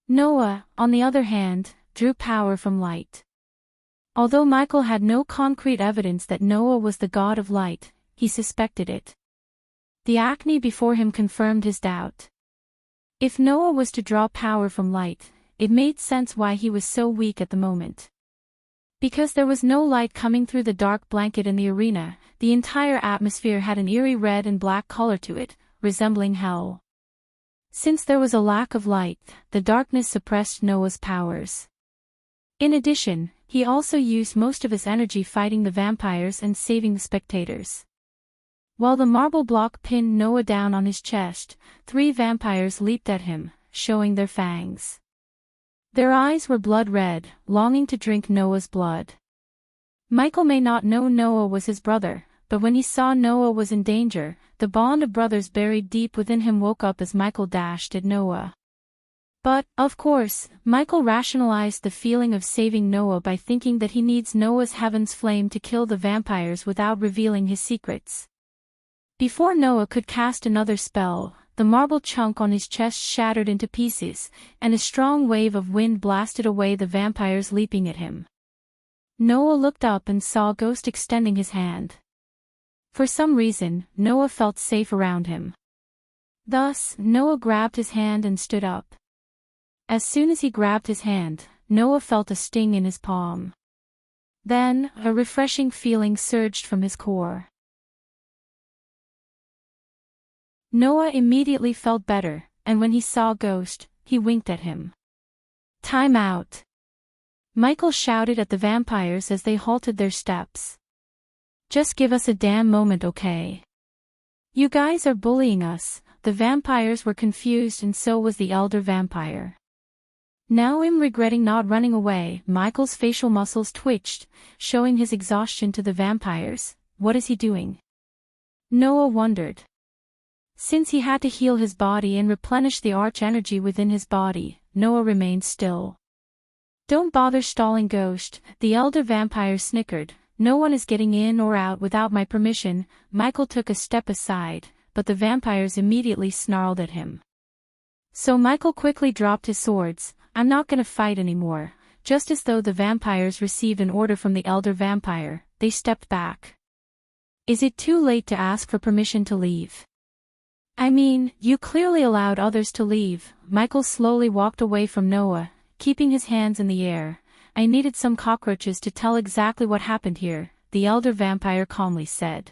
[SPEAKER 1] Noah, on the other hand, drew power from light. Although Michael had no concrete evidence that Noah was the god of light, he suspected it. The acne before him confirmed his doubt. If Noah was to draw power from light, it made sense why he was so weak at the moment. Because there was no light coming through the dark blanket in the arena, the entire atmosphere had an eerie red and black color to it, resembling hell. Since there was a lack of light, the darkness suppressed Noah's powers. In addition, he also used most of his energy fighting the vampires and saving the spectators. While the marble block pinned Noah down on his chest, 3 vampires leaped at him, showing their fangs. Their eyes were blood red, longing to drink Noah's blood. Michael may not know Noah was his brother, but when he saw Noah was in danger, the bond of brothers buried deep within him woke up as Michael dashed at Noah. But, of course, Michael rationalized the feeling of saving Noah by thinking that he needs Noah's heaven's flame to kill the vampires without revealing his secrets. Before Noah could cast another spell, the marble chunk on his chest shattered into pieces, and a strong wave of wind blasted away the vampires leaping at him. Noah looked up and saw Ghost extending his hand. For some reason, Noah felt safe around him. Thus, Noah grabbed his hand and stood up. As soon as he grabbed his hand, Noah felt a sting in his palm. Then, a refreshing feeling surged from his core. Noah immediately felt better, and when he saw Ghost, he winked at him. "Time out!" Michael shouted at the vampires as they halted their steps. "Just give us a damn moment, okay? You guys are bullying us." The vampires were confused and so was the elder vampire. Now regretting not running away, Michael's facial muscles twitched, showing his exhaustion to the vampires. What is he doing? Noah wondered. Since he had to heal his body and replenish the arch energy within his body, Noah remained still. "Don't bother stalling, Ghost," the elder vampire snickered. "No one is getting in or out without my permission." Michael took a step aside, but the vampires immediately snarled at him. So Michael quickly dropped his swords. "I'm not gonna fight anymore." Just as though the vampires received an order from the elder vampire, they stepped back. "Is it too late to ask for permission to leave?" "I mean, you clearly allowed others to leave." Michael slowly walked away from Noah, keeping his hands in the air. "I needed some cockroaches to tell exactly what happened here," the elder vampire calmly said.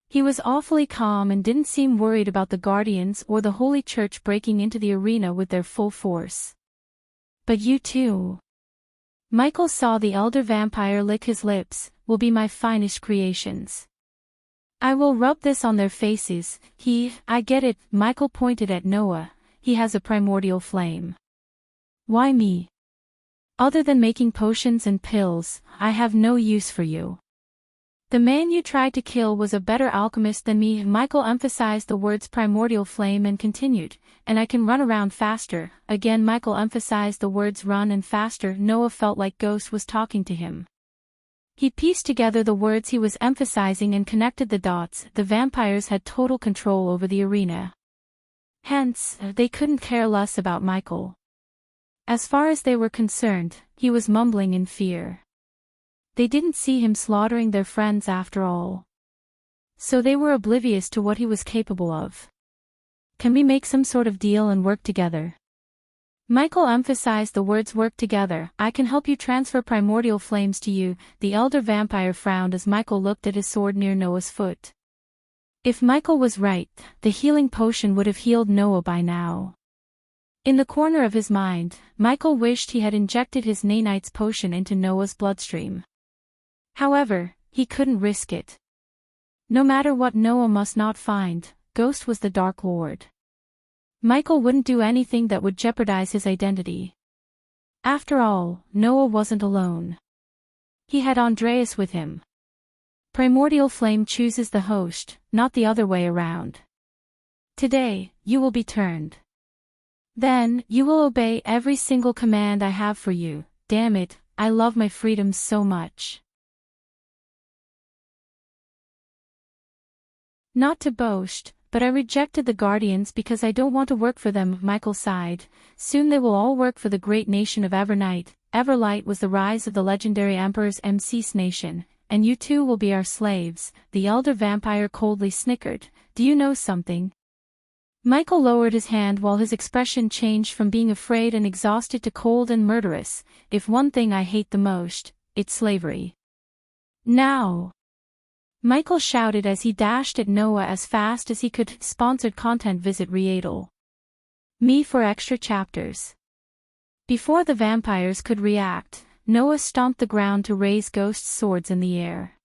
[SPEAKER 1] He was awfully calm and didn't seem worried about the Guardians or the Holy Church breaking into the arena with their full force. "But you too." Michael saw the elder vampire lick his lips, "will be my finest creations. I will rub this on their faces." I get it." Michael pointed at Noah. "He has a primordial flame." "Why me? Other than making potions and pills, I have no use for you. The man you tried to kill was a better alchemist than me." Michael emphasized the words primordial flame and continued, "And I can run around faster." Again Michael emphasized the words run and faster. Noah felt like Ghost was talking to him. He pieced together the words he was emphasizing and connected the dots. The vampires had total control over the arena. Hence, they couldn't care less about Michael. As far as they were concerned, he was mumbling in fear. They didn't see him slaughtering their friends after all. So they were oblivious to what he was capable of. "Can we make some sort of deal and work together?" Michael emphasized the words work together. "I can help you transfer primordial flames to you." The elder vampire frowned as Michael looked at his sword near Noah's foot. If Michael was right, the healing potion would have healed Noah by now. In the corner of his mind, Michael wished he had injected his Nanite's potion into Noah's bloodstream. However, he couldn't risk it. No matter what, Noah must not find. Ghost was the Dark Lord. Michael wouldn't do anything that would jeopardize his identity. After all, Noah wasn't alone. He had Andreas with him. Primordial flame chooses the host, not the other way around. Today, you will be turned. Then, you will obey every single command I have for you. Damn it, I love my freedom so much. Not to boast, but I rejected the Guardians because I don't want to work for them. Michael sighed. Soon they will all work for the great nation of Evernight. Everlight was the rise of the legendary Emperor's MC's nation, and you too will be our slaves. The elder vampire coldly snickered. "Do you know something?" Michael lowered his hand while his expression changed from being afraid and exhausted to cold and murderous. "If one thing I hate the most, it's slavery." "Now!" Michael shouted as he dashed at Noah as fast as he could. Sponsored content. Visit Readle Me for extra chapters. Before the vampires could react, Noah stomped the ground to raise Ghost's swords in the air.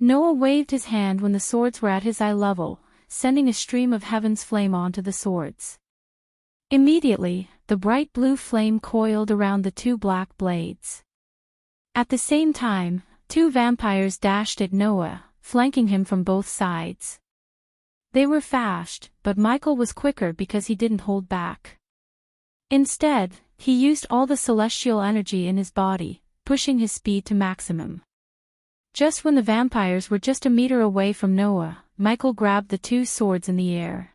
[SPEAKER 1] Noah waved his hand when the swords were at his eye level, sending a stream of heaven's flame onto the swords. Immediately, the bright blue flame coiled around the two black blades. At the same time, two vampires dashed at Noah, flanking him from both sides. They were fast, but Michael was quicker because he didn't hold back. Instead, he used all the celestial energy in his body, pushing his speed to maximum. Just when the vampires were just a meter away from Noah, Michael grabbed the two swords in the air.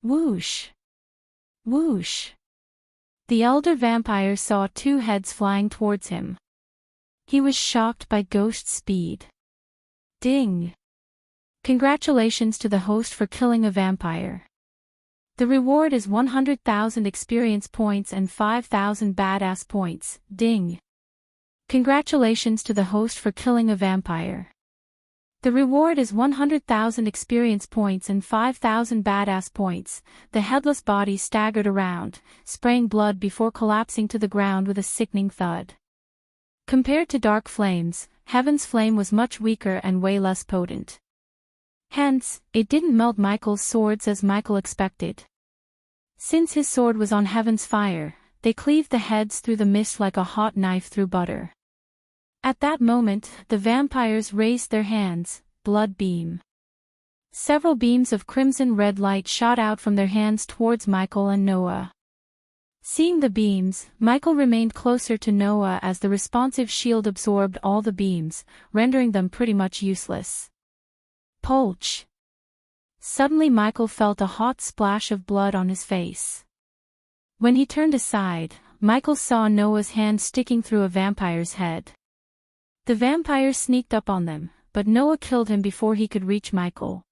[SPEAKER 1] Whoosh! Whoosh! The elder vampire saw two heads flying towards him. He was shocked by Ghost's speed. Ding! Congratulations to the host for killing a vampire. The reward is 100,000 experience points and 5,000 badass points. Ding. Congratulations to the host for killing a vampire. The reward is 100,000 experience points and 5,000 badass points. The headless body staggered around, spraying blood before collapsing to the ground with a sickening thud. Compared to Dark Flame's, Heaven's Flame was much weaker and way less potent. Hence, it didn't melt Michael's swords as Michael expected. Since his sword was on Heaven's fire, they cleaved the heads through the mist like a hot knife through butter. At that moment, the vampires raised their hands, blood beam. Several beams of crimson-red light shot out from their hands towards Michael and Noah. Seeing the beams, Michael remained closer to Noah as the responsive shield absorbed all the beams, rendering them pretty much useless. Polch. Suddenly Michael felt a hot splash of blood on his face. When he turned aside, Michael saw Noah's hand sticking through a vampire's head. The vampire sneaked up on them, but Noah killed him before he could reach Michael.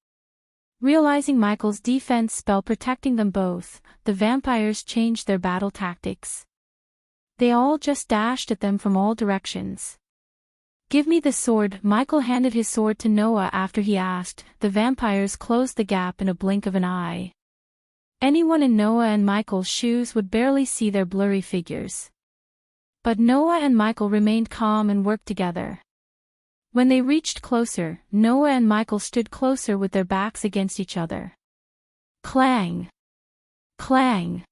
[SPEAKER 1] Realizing Michael's defense spell protecting them both, the vampires changed their battle tactics. They all just dashed at them from all directions. "Give me the sword." Michael handed his sword to Noah after he asked. The vampires closed the gap in a blink of an eye. Anyone in Noah and Michael's shoes would barely see their blurry figures. But Noah and Michael remained calm and worked together. When they reached closer, Noah and Michael stood closer with their backs against each other. Clang! Clang!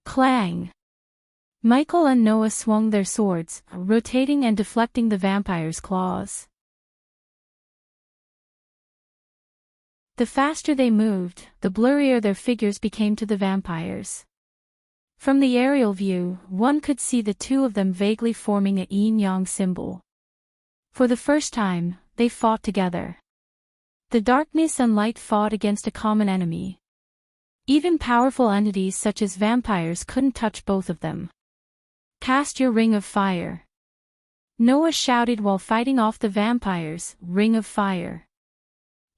[SPEAKER 1] Clang! Michael and Noah swung their swords, rotating and deflecting the vampire's claws. The faster they moved, the blurrier their figures became to the vampires. From the aerial view, one could see the two of them vaguely forming a yin-yang symbol. For the first time, they fought together. The darkness and light fought against a common enemy. Even powerful entities such as vampires couldn't touch both of them. "Cast your ring of fire." Noah shouted while fighting off the vampires, "Ring of fire."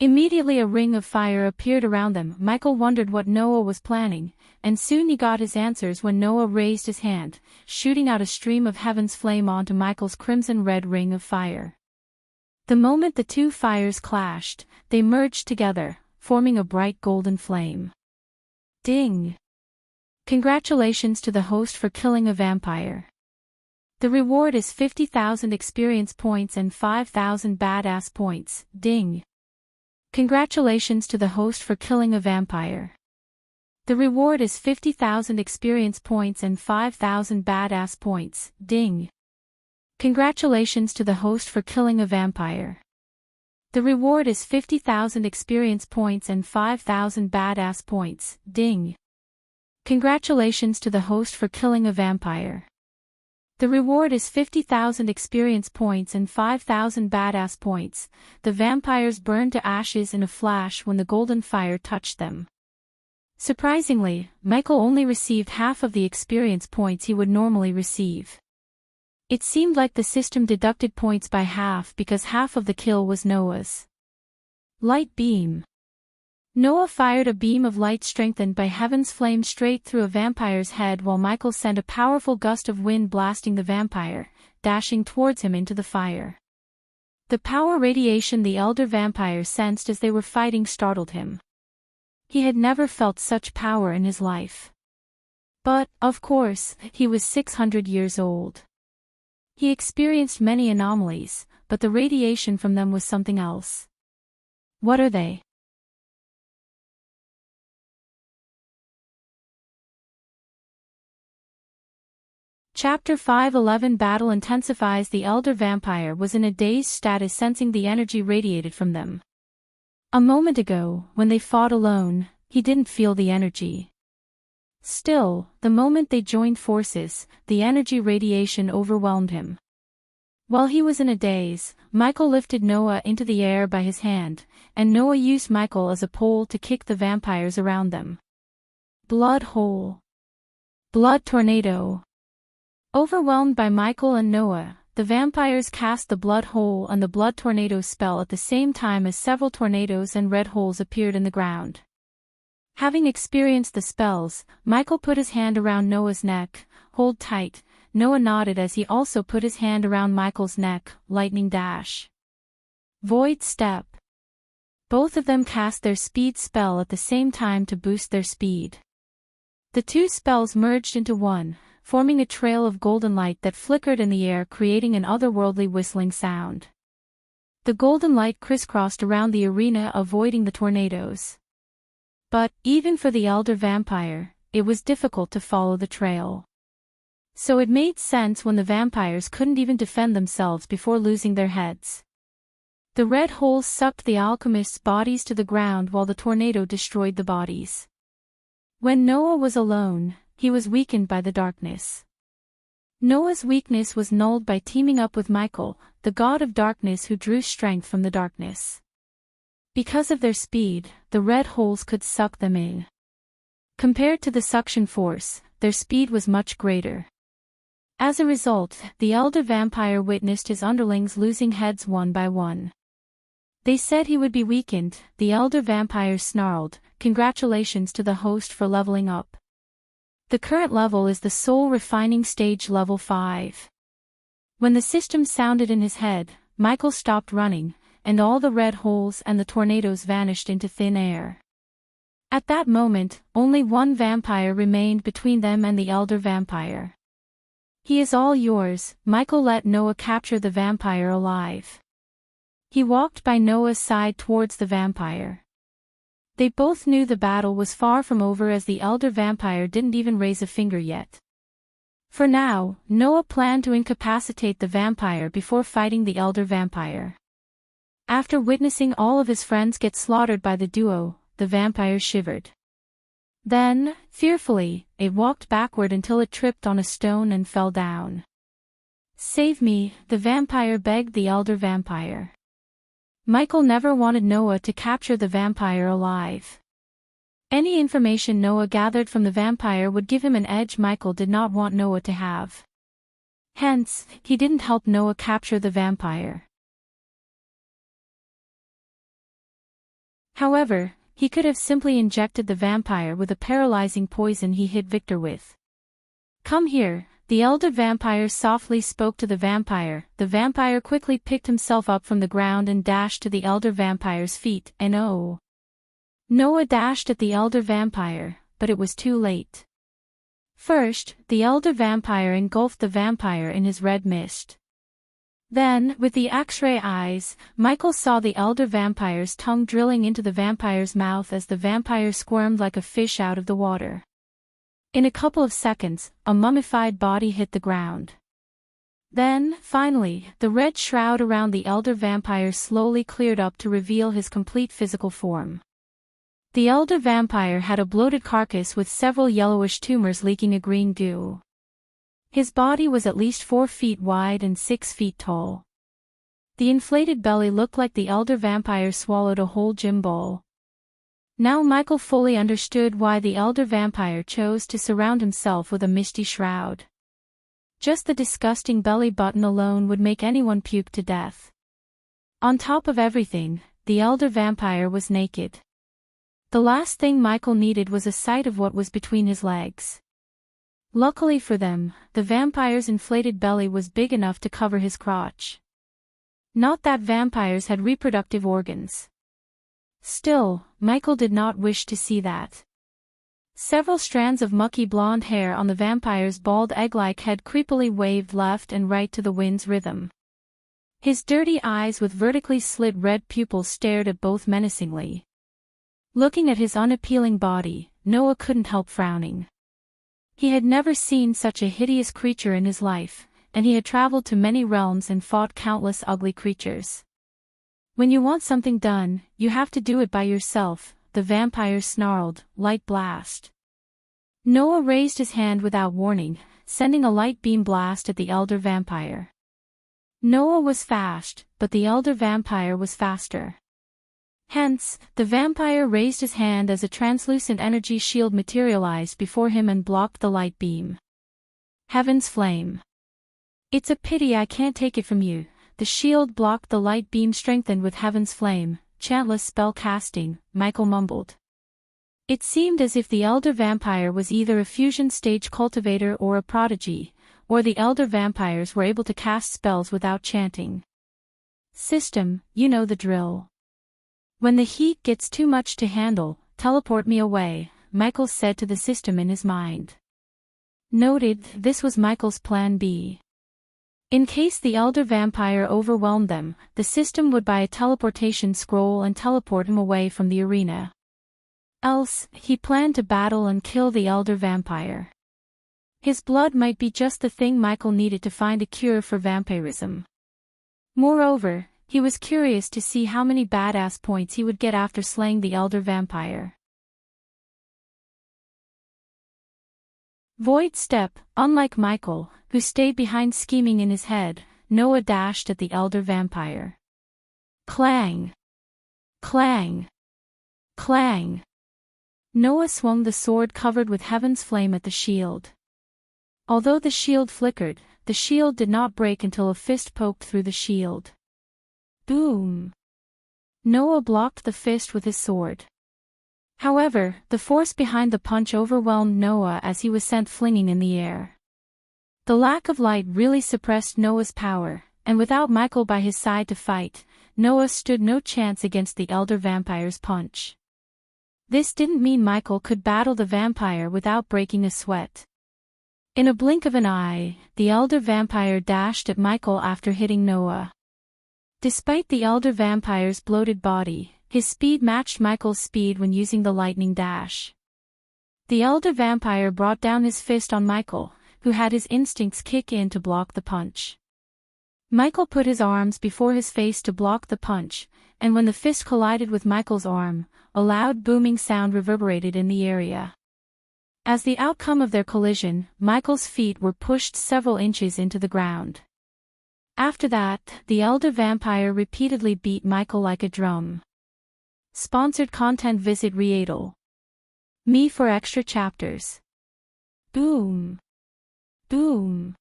[SPEAKER 1] Immediately a ring of fire appeared around them. Michael wondered what Noah was planning, and soon he got his answers when Noah raised his hand, shooting out a stream of Heaven's Flame onto Michael's crimson-red ring of fire. The moment the two fires clashed, they merged together, forming a bright golden flame. Ding! Congratulations to the host for killing a vampire. The reward is 50,000 experience points and 5,000 badass points. Ding! Congratulations to the host for killing a vampire. The reward is 50,000 experience points and 5,000 badass points. Ding! Congratulations to the host for killing a vampire. The reward is 50,000 experience points and 5,000 badass points. Ding! Congratulations to the host for killing a vampire. The reward is 50,000 experience points and 5,000 badass points. The vampires burned to ashes in a flash when the golden fire touched them. Surprisingly, Michael only received half of the experience points he would normally receive. It seemed like the system deducted points by half because half of the kill was Noah's. Light beam. Noah fired a beam of light strengthened by Heaven's Flame straight through a vampire's head while Michael sent a powerful gust of wind blasting the vampire, dashing towards him into the fire. The power radiation the elder vampire sensed as they were fighting startled him. He had never felt such power in his life. But, of course, he was 600 years old. He experienced many anomalies, but the radiation from them was something else. What are they? Chapter 5:11 Battle intensifies. The elder vampire was in a dazed status, sensing the energy radiated from them. A moment ago, when they fought alone, he didn't feel the energy. Still, the moment they joined forces, the energy radiation overwhelmed him. While he was in a daze, Michael lifted Noah into the air by his hand, and Noah used Michael as a pole to kick the vampires around them. Blood hole. Blood tornado. Overwhelmed by Michael and Noah, the vampires cast the blood hole and the blood tornado spell at the same time as several tornadoes and red holes appeared in the ground. Having experienced the spells, Michael put his hand around Noah's neck. Hold tight. Noah nodded as he also put his hand around Michael's neck. Lightning dash. Void step. Both of them cast their speed spell at the same time to boost their speed. The two spells merged into one, forming a trail of golden light that flickered in the air, creating an otherworldly whistling sound. The golden light crisscrossed around the arena, avoiding the tornadoes. But, even for the elder vampire, it was difficult to follow the trail. So it made sense when the vampires couldn't even defend themselves before losing their heads. The red holes sucked the alchemists' bodies to the ground while the tornado destroyed the bodies. When Noah was alone, he was weakened by the darkness. Noah's weakness was nulled by teaming up with Michael, the god of darkness who drew strength from the darkness. Because of their speed, the red holes could suck them in. Compared to the suction force, their speed was much greater. As a result, the elder vampire witnessed his underlings losing heads one by one. They said he would be weakened. The elder vampire snarled, "Congratulations to the host for leveling up. The current level is the soul refining stage level 5. When the system sounded in his head, Michael stopped running, and all the red holes and the tornadoes vanished into thin air. At that moment, only one vampire remained between them and the elder vampire. "He is all yours." Michael let Noah capture the vampire alive. He walked by Noah's side towards the vampire. They both knew the battle was far from over as the elder vampire didn't even raise a finger yet. For now, Noah planned to incapacitate the vampire before fighting the elder vampire. After witnessing all of his friends get slaughtered by the duo, the vampire shivered. Then, fearfully, it walked backward until it tripped on a stone and fell down. "Save me," the vampire begged the elder vampire. Michael never wanted Noah to capture the vampire alive. Any information Noah gathered from the vampire would give him an edge Michael did not want Noah to have. Hence, he didn't help Noah capture the vampire. However, he could have simply injected the vampire with a paralyzing poison he hit Victor with. "Come here," the elder vampire softly spoke to the vampire. The vampire quickly picked himself up from the ground and dashed to the elder vampire's feet, and oh! Noah dashed at the elder vampire, but it was too late. First, the elder vampire engulfed the vampire in his red mist. Then, with the X-ray eyes, Michael saw the elder vampire's tongue drilling into the vampire's mouth as the vampire squirmed like a fish out of the water. In a couple of seconds, a mummified body hit the ground. Then, finally, the red shroud around the elder vampire slowly cleared up to reveal his complete physical form. The elder vampire had a bloated carcass with several yellowish tumors leaking a green goo. His body was at least 4 feet wide and 6 feet tall. The inflated belly looked like the elder vampire swallowed a whole gym bowl. Now Michael fully understood why the elder vampire chose to surround himself with a misty shroud. Just the disgusting belly button alone would make anyone puke to death. On top of everything, the elder vampire was naked. The last thing Michael needed was a sight of what was between his legs. Luckily for them, the vampire's inflated belly was big enough to cover his crotch. Not that vampires had reproductive organs. Still, Michael did not wish to see that. Several strands of mucky blonde hair on the vampire's bald egg-like head creepily waved left and right to the wind's rhythm. His dirty eyes with vertically slit red pupils stared at both menacingly. Looking at his unappealing body, Noah couldn't help frowning. He had never seen such a hideous creature in his life, and he had traveled to many realms and fought countless ugly creatures. "When you want something done, you have to do it by yourself," the vampire snarled, "Light blast." Noah raised his hand without warning, sending a light beam blast at the elder vampire. Noah was fast, but the elder vampire was faster. Hence, the vampire raised his hand as a translucent energy shield materialized before him and blocked the light beam. Heaven's flame. "It's a pity I can't take it from you." The shield blocked the light beam strengthened with Heaven's flame, chantless spell casting, Michael mumbled. It seemed as if the elder vampire was either a fusion stage cultivator or a prodigy, or the elder vampires were able to cast spells without chanting. System, you know the drill. When the heat gets too much to handle, teleport me away, Michael said to the system in his mind. Noted, this was Michael's plan B. In case the elder vampire overwhelmed them, the system would buy a teleportation scroll and teleport him away from the arena. Else, he planned to battle and kill the elder vampire. His blood might be just the thing Michael needed to find a cure for vampirism. Moreover, he was curious to see how many badass points he would get after slaying the elder vampire. Void step, unlike Michael, who stayed behind scheming in his head, Noah dashed at the elder vampire. Clang! Clang! Clang! Noah swung the sword covered with heaven's flame at the shield. Although the shield flickered, the shield did not break until a fist poked through the shield. Boom! Noah blocked the fist with his sword. However, the force behind the punch overwhelmed Noah as he was sent flinging in the air. The lack of light really suppressed Noah's power, and without Michael by his side to fight, Noah stood no chance against the elder vampire's punch. This didn't mean Michael could battle the vampire without breaking a sweat. In a blink of an eye, the elder vampire dashed at Michael after hitting Noah. Despite the elder vampire's bloated body, his speed matched Michael's speed when using the lightning dash. The elder vampire brought down his fist on Michael, who had his instincts kick in to block the punch. Michael put his arms before his face to block the punch, and when the fist collided with Michael's arm, a loud booming sound reverberated in the area. As the outcome of their collision, Michael's feet were pushed several inches into the ground. After that, the elder vampire repeatedly beat Michael like a drum. Sponsored content. Visit Readle.me for extra chapters. Boom! Boom!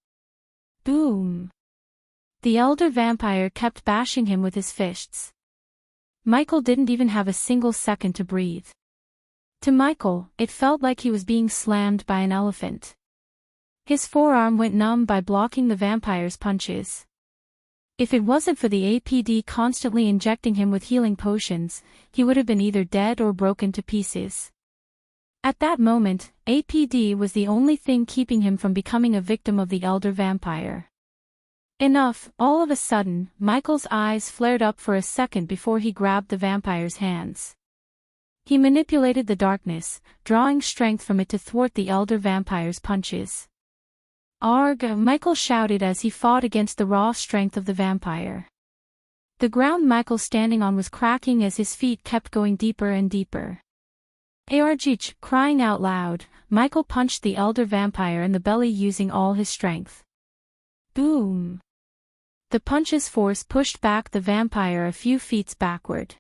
[SPEAKER 1] Boom! The elder vampire kept bashing him with his fists. Michael didn't even have a single second to breathe. To Michael, it felt like he was being slammed by an elephant. His forearm went numb by blocking the vampire's punches. If it wasn't for the APD constantly injecting him with healing potions, he would have been either dead or broken to pieces. At that moment, APD was the only thing keeping him from becoming a victim of the elder vampire. Enough, all of a sudden, Michael's eyes flared up for a second before he grabbed the vampire's hands. He manipulated the darkness, drawing strength from it to thwart the elder vampire's punches. Arg! Michael shouted as he fought against the raw strength of the vampire. The ground Michael standing on was cracking as his feet kept going deeper and deeper. Arg! Crying out loud, Michael punched the elder vampire in the belly using all his strength. Boom! The punch's force pushed back the vampire a few feet backward.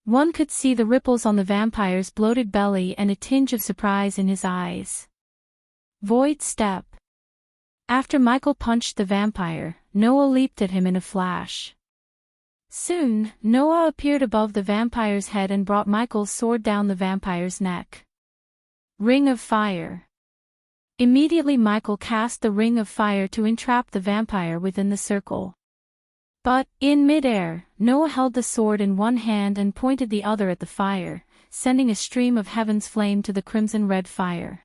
[SPEAKER 1] One could see the ripples on the vampire's bloated belly and a tinge of surprise in his eyes. Void step. After Michael punched the vampire, Noah leaped at him in a flash. Soon, Noah appeared above the vampire's head and brought Michael's sword down the vampire's neck. Ring of Fire. Immediately Michael cast the Ring of Fire to entrap the vampire within the circle. But, in mid-air, Noah held the sword in one hand and pointed the other at the fire, sending a stream of heaven's flame to the crimson-red fire.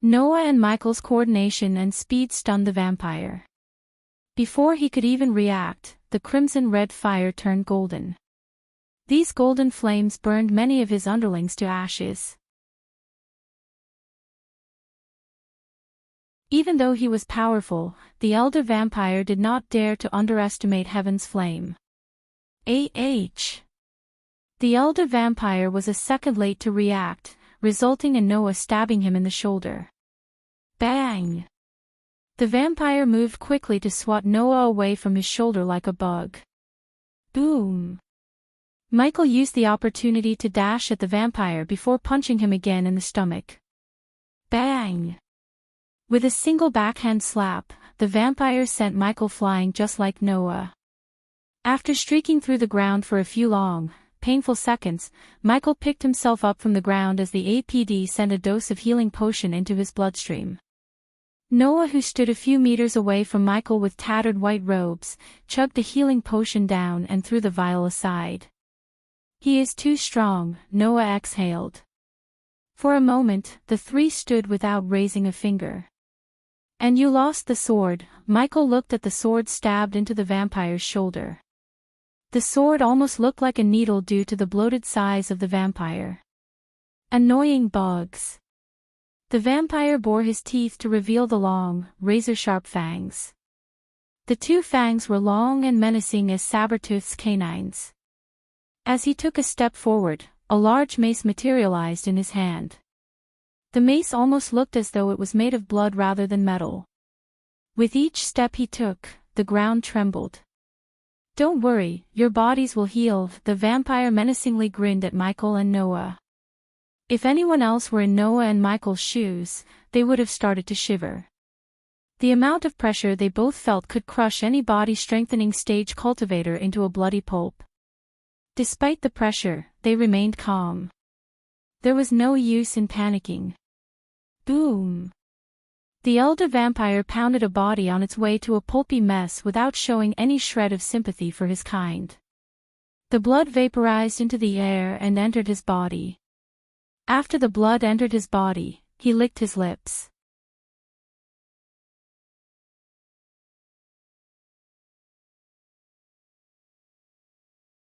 [SPEAKER 1] Noah and Michael's coordination and speed stunned the vampire. Before he could even react, the crimson-red fire turned golden. These golden flames burned many of his underlings to ashes. Even though he was powerful, the elder vampire did not dare to underestimate heaven's flame. The elder vampire was a second late to react, resulting in Noah stabbing him in the shoulder. Bang! The vampire moved quickly to swat Noah away from his shoulder like a bug. Boom! Michael used the opportunity to dash at the vampire before punching him again in the stomach. Bang! With a single backhand slap, the vampire sent Michael flying just like Noah. After streaking through the ground for a few long, painful seconds, Michael picked himself up from the ground as the APD sent a dose of healing potion into his bloodstream. Noah, who stood a few meters away from Michael with tattered white robes, chugged the healing potion down and threw the vial aside. "He is too strong," Noah exhaled. For a moment, the three stood without raising a finger. "And you lost the sword." Michael looked at the sword stabbed into the vampire's shoulder. The sword almost looked like a needle due to the bloated size of the vampire. "Annoying bugs." The vampire bore his teeth to reveal the long, razor-sharp fangs. The two fangs were long and menacing as Sabertooth's canines. As he took a step forward, a large mace materialized in his hand. The mace almost looked as though it was made of blood rather than metal. With each step he took, the ground trembled. "Don't worry, your bodies will heal," the vampire menacingly grinned at Michael and Noah. If anyone else were in Noah and Michael's shoes, they would have started to shiver. The amount of pressure they both felt could crush any body-strengthening stage cultivator into a bloody pulp. Despite the pressure, they remained calm. There was no use in panicking. Boom! The elder vampire pounded a body on its way to a pulpy mess without showing any shred of sympathy for his kind. The blood vaporized into the air and entered his body. After the blood entered his body, he licked his lips.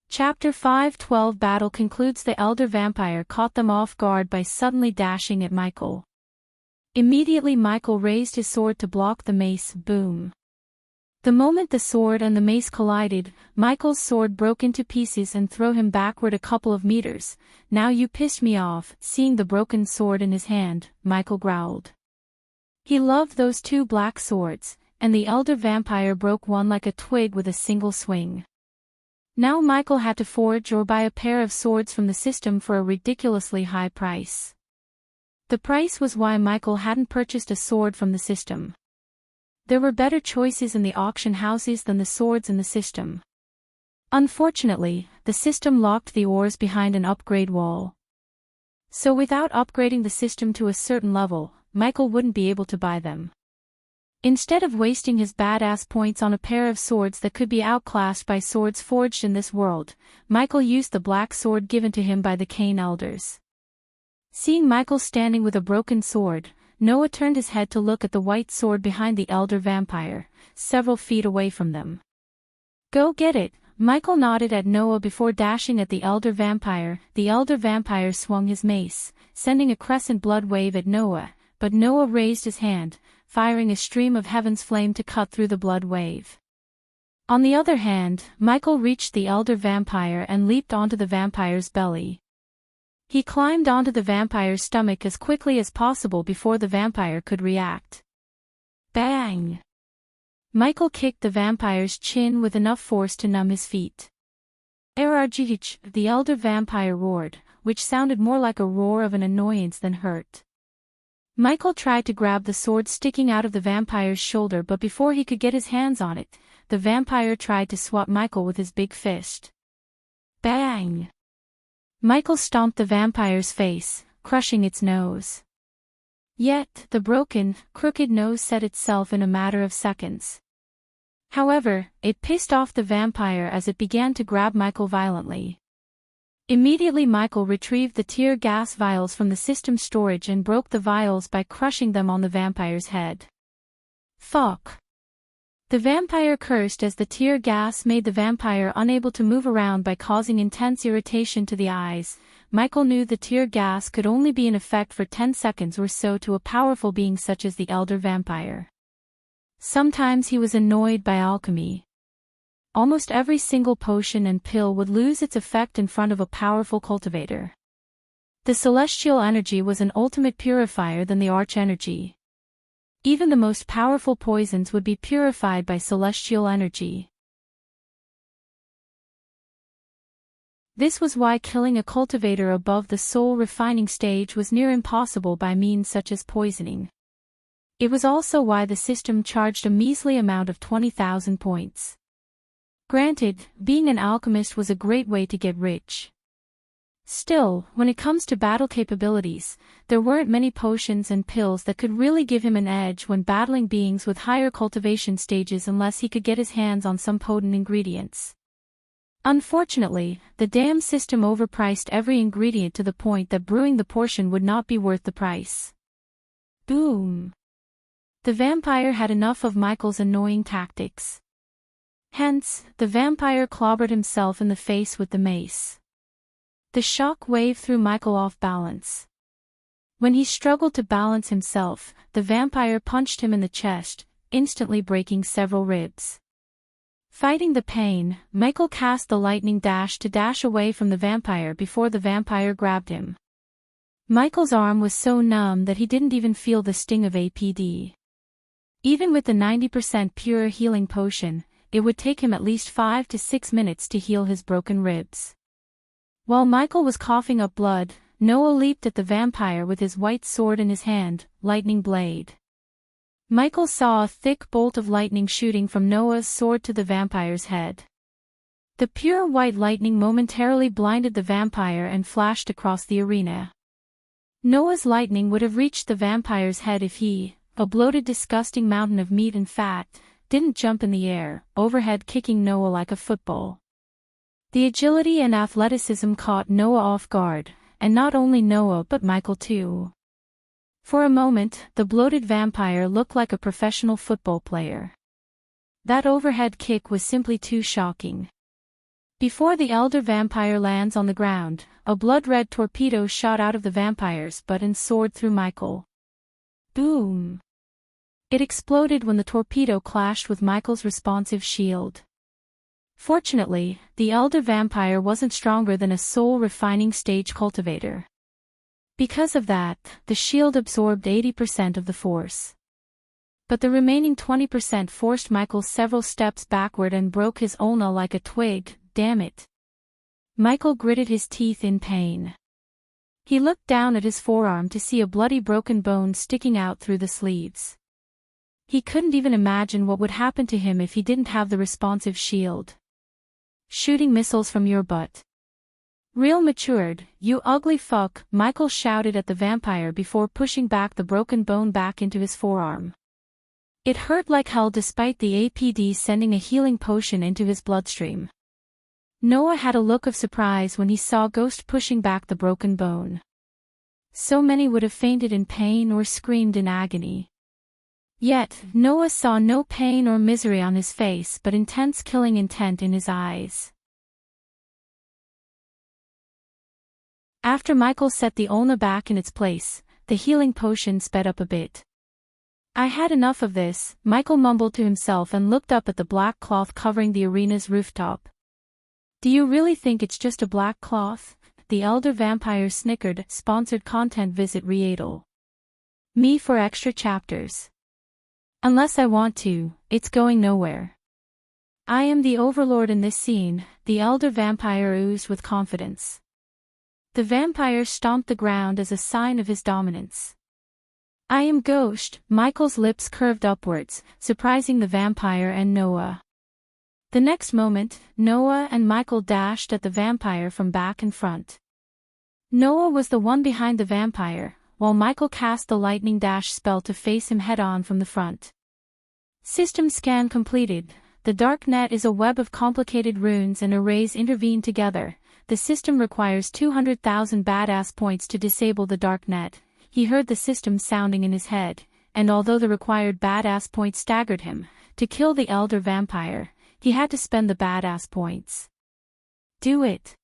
[SPEAKER 1] Chapter 5:12 Battle concludes. The elder vampire caught them off guard by suddenly dashing at Michael. Immediately Michael raised his sword to block the mace. Boom! The moment the sword and the mace collided, Michael's sword broke into pieces and threw him backward a couple of meters. "Now you pissed me off." Seeing the broken sword in his hand, Michael growled. He loved those two black swords, and the elder vampire broke one like a twig with a single swing. Now Michael had to forge or buy a pair of swords from the system for a ridiculously high price. The price was why Michael hadn't purchased a sword from the system. There were better choices in the auction houses than the swords in the system. Unfortunately, the system locked the ores behind an upgrade wall. So without upgrading the system to a certain level, Michael wouldn't be able to buy them. Instead of wasting his badass points on a pair of swords that could be outclassed by swords forged in this world, Michael used the black sword given to him by the Cain elders. Seeing Michael standing with a broken sword, Noah turned his head to look at the white sword behind the elder vampire, several feet away from them. "Go get it." Michael nodded at Noah before dashing at the elder vampire. The elder vampire swung his mace, sending a crescent blood wave at Noah, but Noah raised his hand, firing a stream of heaven's flame to cut through the blood wave. On the other hand, Michael reached the elder vampire and leaped onto the vampire's belly. He climbed onto the vampire's stomach as quickly as possible before the vampire could react. Bang! Michael kicked the vampire's chin with enough force to numb his feet. "Arrgh!" the elder vampire roared, which sounded more like a roar of an annoyance than hurt. Michael tried to grab the sword sticking out of the vampire's shoulder, but before he could get his hands on it, the vampire tried to swat Michael with his big fist. Bang! Michael stomped the vampire's face, crushing its nose. Yet, the broken, crooked nose set itself in a matter of seconds. However, it pissed off the vampire as it began to grab Michael violently. Immediately Michael retrieved the tear gas vials from the system storage and broke the vials by crushing them on the vampire's head. Fuck! The vampire cursed as the tear gas made the vampire unable to move around by causing intense irritation to the eyes. Michael knew the tear gas could only be in effect for 10 seconds or so to a powerful being such as the elder vampire. Sometimes he was annoyed by alchemy. Almost every single potion and pill would lose its effect in front of a powerful cultivator. The celestial energy was an ultimate purifier than the arch energy. Even the most powerful poisons would be purified by celestial energy. This was why killing a cultivator above the soul refining stage was near impossible by means such as poisoning. It was also why the system charged a measly amount of 20,000 points. Granted, being an alchemist was a great way to get rich. Still, when it comes to battle capabilities, there weren't many potions and pills that could really give him an edge when battling beings with higher cultivation stages unless he could get his hands on some potent ingredients. Unfortunately, the damn system overpriced every ingredient to the point that brewing the portion would not be worth the price. Boom! The vampire had enough of Michael's annoying tactics. Hence, the vampire clobbered himself in the face with the mace. The shock wave threw Michael off balance. When he struggled to balance himself, the vampire punched him in the chest, instantly breaking several ribs. Fighting the pain, Michael cast the lightning dash to dash away from the vampire before the vampire grabbed him. Michael's arm was so numb that he didn't even feel the sting of APD. Even with the 90% pure healing potion, it would take him at least 5 to 6 minutes to heal his broken ribs. While Michael was coughing up blood, Noah leaped at the vampire with his white sword in his hand, lightning blade. Michael saw a thick bolt of lightning shooting from Noah's sword to the vampire's head. The pure white lightning momentarily blinded the vampire and flashed across the arena. Noah's lightning would have reached the vampire's head if he, a bloated disgusting mountain of meat and fat, didn't jump in the air, overhead kicking Noah like a football. The agility and athleticism caught Noah off guard, and not only Noah but Michael too. For a moment, the bloated vampire looked like a professional football player. That overhead kick was simply too shocking. Before the elder vampire lands on the ground, a blood-red torpedo shot out of the vampire's butt and soared through Michael. Boom! It exploded when the torpedo clashed with Michael's responsive shield. Fortunately, the elder vampire wasn't stronger than a soul-refining stage cultivator. Because of that, the shield absorbed 80% of the force. But the remaining 20% forced Michael several steps backward and broke his ulna like a twig. Damn it. Michael gritted his teeth in pain. He looked down at his forearm to see a bloody broken bone sticking out through the sleeves. He couldn't even imagine what would happen to him if he didn't have the responsive shield. Shooting missiles from your butt. Real matured, you ugly fuck, Michael shouted at the vampire before pushing back the broken bone back into his forearm. It hurt like hell despite the APD sending a healing potion into his bloodstream. Noah had a look of surprise when he saw Ghost pushing back the broken bone. So many would have fainted in pain or screamed in agony. Yet, Noah saw no pain or misery on his face but intense killing intent in his eyes. After Michael set the ulna back in its place, the healing potion sped up a bit. I had enough of this, Michael mumbled to himself and looked up at the black cloth covering the arena's rooftop. Do you really think it's just a black cloth? The elder vampire snickered. Sponsored content. Visit Readle. Me for extra chapters. Unless I want to, it's going nowhere. I am the overlord in this scene, the elder vampire oozed with confidence. The vampire stomped the ground as a sign of his dominance. I am Ghost, Michael's lips curved upwards, surprising the vampire and Noah. The next moment, Noah and Michael dashed at the vampire from back and front. Noah was the one behind the vampire, while Michael cast the lightning dash spell to face him head-on from the front. System scan completed. The dark net is a web of complicated runes and arrays intervene together. The system requires 200,000 badass points to disable the dark net. He heard the system sounding in his head, and although the required badass points staggered him, to kill the elder vampire, he had to spend the badass points. Do it!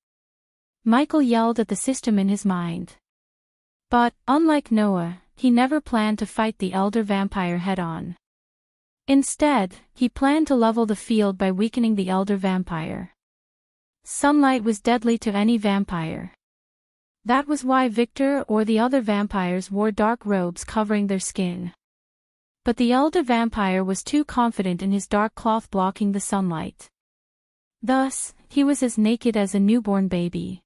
[SPEAKER 1] Michael yelled at the system in his mind. But, unlike Noah, he never planned to fight the elder vampire head-on. Instead, he planned to level the field by weakening the elder vampire. Sunlight was deadly to any vampire. That was why Victor or the other vampires wore dark robes covering their skin. But the elder vampire was too confident in his dark cloth blocking the sunlight. Thus, he was as naked as a newborn baby.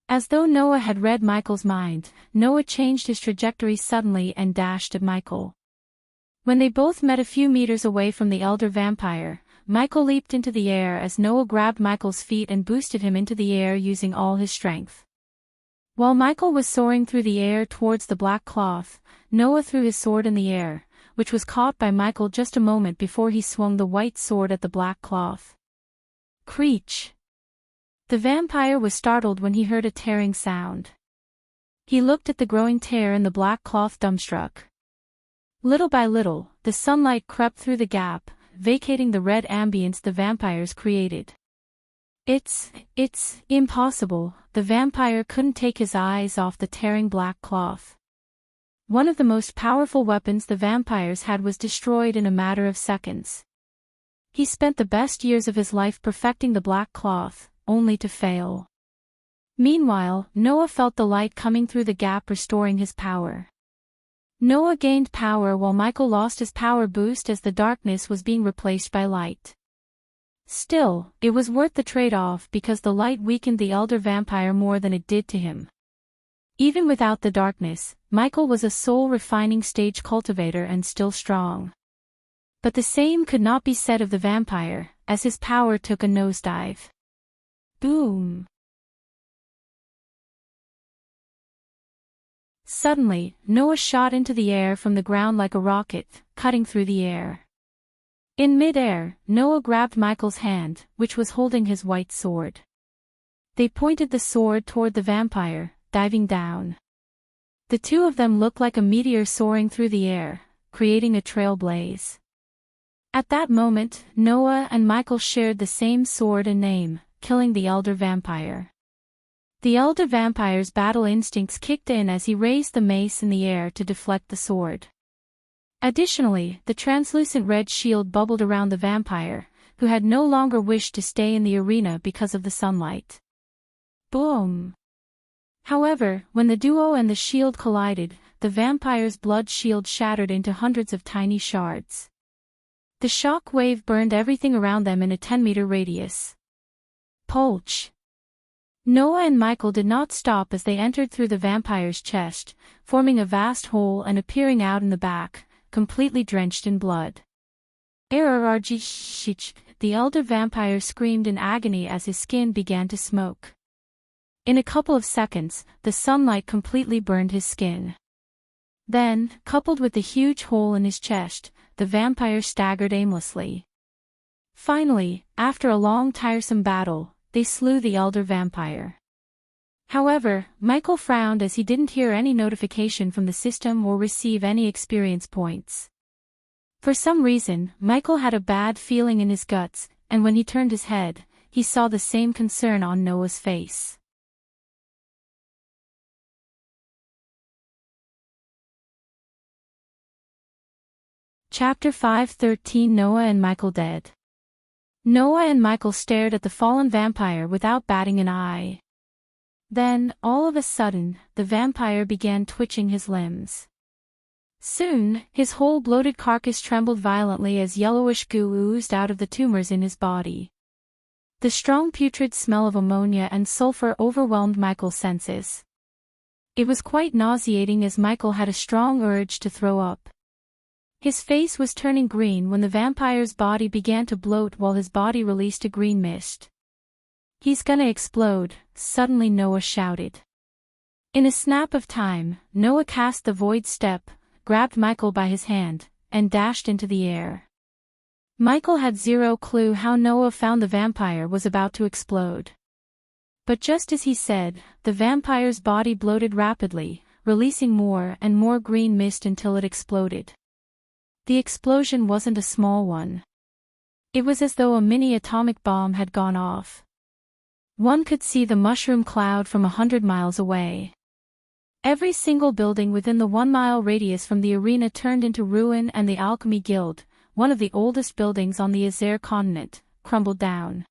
[SPEAKER 1] As though Noah had read Michael's mind, Noah changed his trajectory suddenly and dashed at Michael. When they both met a few meters away from the elder vampire, Michael leaped into the air as Noah grabbed Michael's feet and boosted him into the air using all his strength. While Michael was soaring through the air towards the black cloth, Noah threw his sword in the air, which was caught by Michael just a moment before he swung the white sword at the black cloth. Creech! The vampire was startled when he heard a tearing sound. He looked at the growing tear in the black cloth dumbstruck. Little by little, the sunlight crept through the gap, vacating the red ambience the vampires created. It's impossible, the vampire couldn't take his eyes off the tearing black cloth. One of the most powerful weapons the vampires had was destroyed in a matter of seconds. He spent the best years of his life perfecting the black cloth, only to fail. Meanwhile, Noah felt the light coming through the gap restoring his power. Noah gained power while Michael lost his power boost as the darkness was being replaced by light. Still, it was worth the trade-off because the light weakened the elder vampire more than it did to him. Even without the darkness, Michael was a soul-refining stage cultivator and still strong. But the same could not be said of the vampire, as his power took a nosedive. Boom! Suddenly, Noah shot into the air from the ground like a rocket, cutting through the air. In mid-air, Noah grabbed Michael's hand, which was holding his white sword. They pointed the sword toward the vampire, diving down. The two of them looked like a meteor soaring through the air, creating a trailblaze. At that moment, Noah and Michael shared the same sword and name, killing the elder vampire. The elder vampire's battle instincts kicked in as he raised the mace in the air to deflect the sword. Additionally, the translucent red shield bubbled around the vampire, who had no longer wished to stay in the arena because of the sunlight. Boom! However, when the duo and the shield collided, the vampire's blood shield shattered into hundreds of tiny shards. The shock wave burned everything around them in a 10-meter radius. Polch! Noah and Michael did not stop as they entered through the vampire's chest, forming a vast hole and appearing out in the back, completely drenched in blood. The elder vampire screamed in agony as his skin began to smoke. In a couple of seconds, the sunlight completely burned his skin. Then, coupled with the huge hole in his chest, the vampire staggered aimlessly. Finally, after a long tiresome battle, they slew the elder vampire. However, Michael frowned as he didn't hear any notification from the system or receive any experience points. For some reason, Michael had a bad feeling in his guts, and when he turned his head, he saw the same concern on Noah's face. Chapter 5:13 Noah and Michael dead. Noah and Michael stared at the fallen vampire without batting an eye. Then, all of a sudden, the vampire began twitching his limbs. Soon, his whole bloated carcass trembled violently as yellowish goo oozed out of the tumors in his body. The strong putrid smell of ammonia and sulfur overwhelmed Michael's senses. It was quite nauseating as Michael had a strong urge to throw up. His face was turning green when the vampire's body began to bloat while his body released a green mist. "He's gonna explode," suddenly Noah shouted. In a snap of time, Noah cast the void step, grabbed Michael by his hand, and dashed into the air. Michael had zero clue how Noah found the vampire was about to explode. But just as he said, the vampire's body bloated rapidly, releasing more and more green mist until it exploded. The explosion wasn't a small one. It was as though a mini atomic bomb had gone off. One could see the mushroom cloud from 100 miles away. Every single building within the 1-mile radius from the arena turned into ruin, and the Alchemy Guild, one of the oldest buildings on the Azer continent, crumbled down.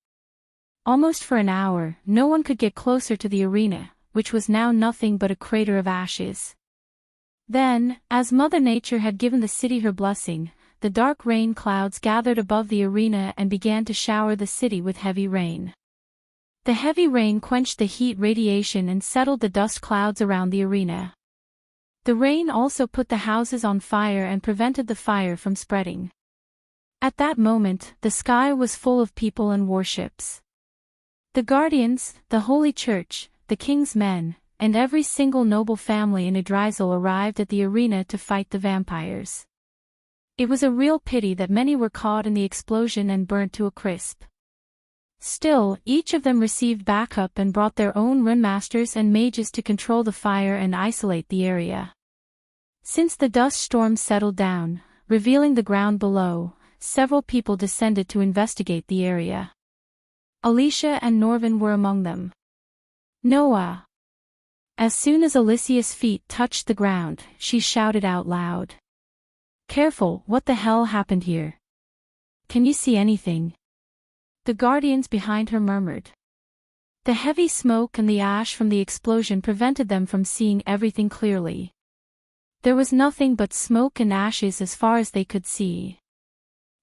[SPEAKER 1] Almost for an hour, no one could get closer to the arena, which was now nothing but a crater of ashes. Then, as Mother Nature had given the city her blessing, the dark rain clouds gathered above the arena and began to shower the city with heavy rain. The heavy rain quenched the heat radiation and settled the dust clouds around the arena. The rain also put the houses on fire and prevented the fire from spreading. At that moment, the sky was full of people and warships. The Guardians, the Holy Church, the King's Men, and every single noble family in Idrizel arrived at the arena to fight the vampires. It was a real pity that many were caught in the explosion and burnt to a crisp. Still, each of them received backup and brought their own rune masters and mages to control the fire and isolate the area. Since the dust storm settled down, revealing the ground below, several people descended to investigate the area. Alicia and Norvin were among them. Noah. As soon as Alicia's feet touched the ground, she shouted out loud. Careful, what the hell happened here? Can you see anything? The guardians behind her murmured. The heavy smoke and the ash from the explosion prevented them from seeing everything clearly. There was nothing but smoke and ashes as far as they could see.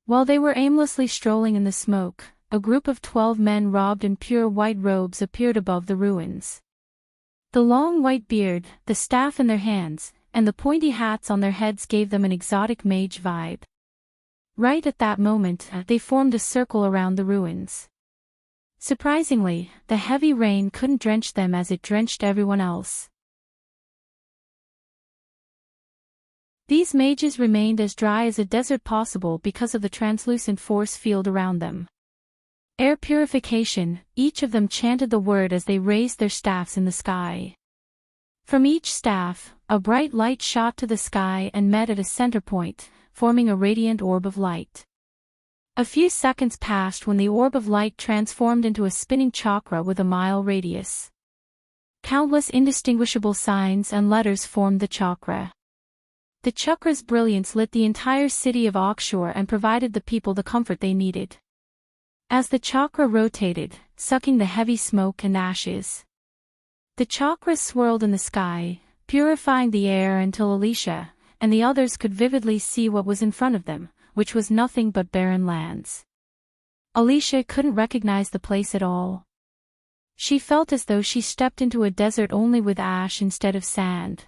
[SPEAKER 1] While they were aimlessly strolling in the smoke, a group of 12 men robed in pure white robes appeared above the ruins. The long white beard, the staff in their hands, and the pointy hats on their heads gave them an exotic mage vibe. Right at that moment, they formed a circle around the ruins. Surprisingly, the heavy rain couldn't drench them as it drenched everyone else. These mages remained as dry as a desert possible because of the translucent force field around them. Air purification, each of them chanted the word as they raised their staffs in the sky. From each staff, a bright light shot to the sky and met at a center point, forming a radiant orb of light. A few seconds passed when the orb of light transformed into a spinning chakra with a mile radius. Countless indistinguishable signs and letters formed the chakra. The chakra's brilliance lit the entire city of Oxshore and provided the people the comfort they needed. As the chakra rotated, sucking the heavy smoke and ashes, the chakra swirled in the sky, purifying the air until Alicia and the others could vividly see what was in front of them, which was nothing but barren lands. Alicia couldn't recognize the place at all. She felt as though she stepped into a desert only with ash instead of sand.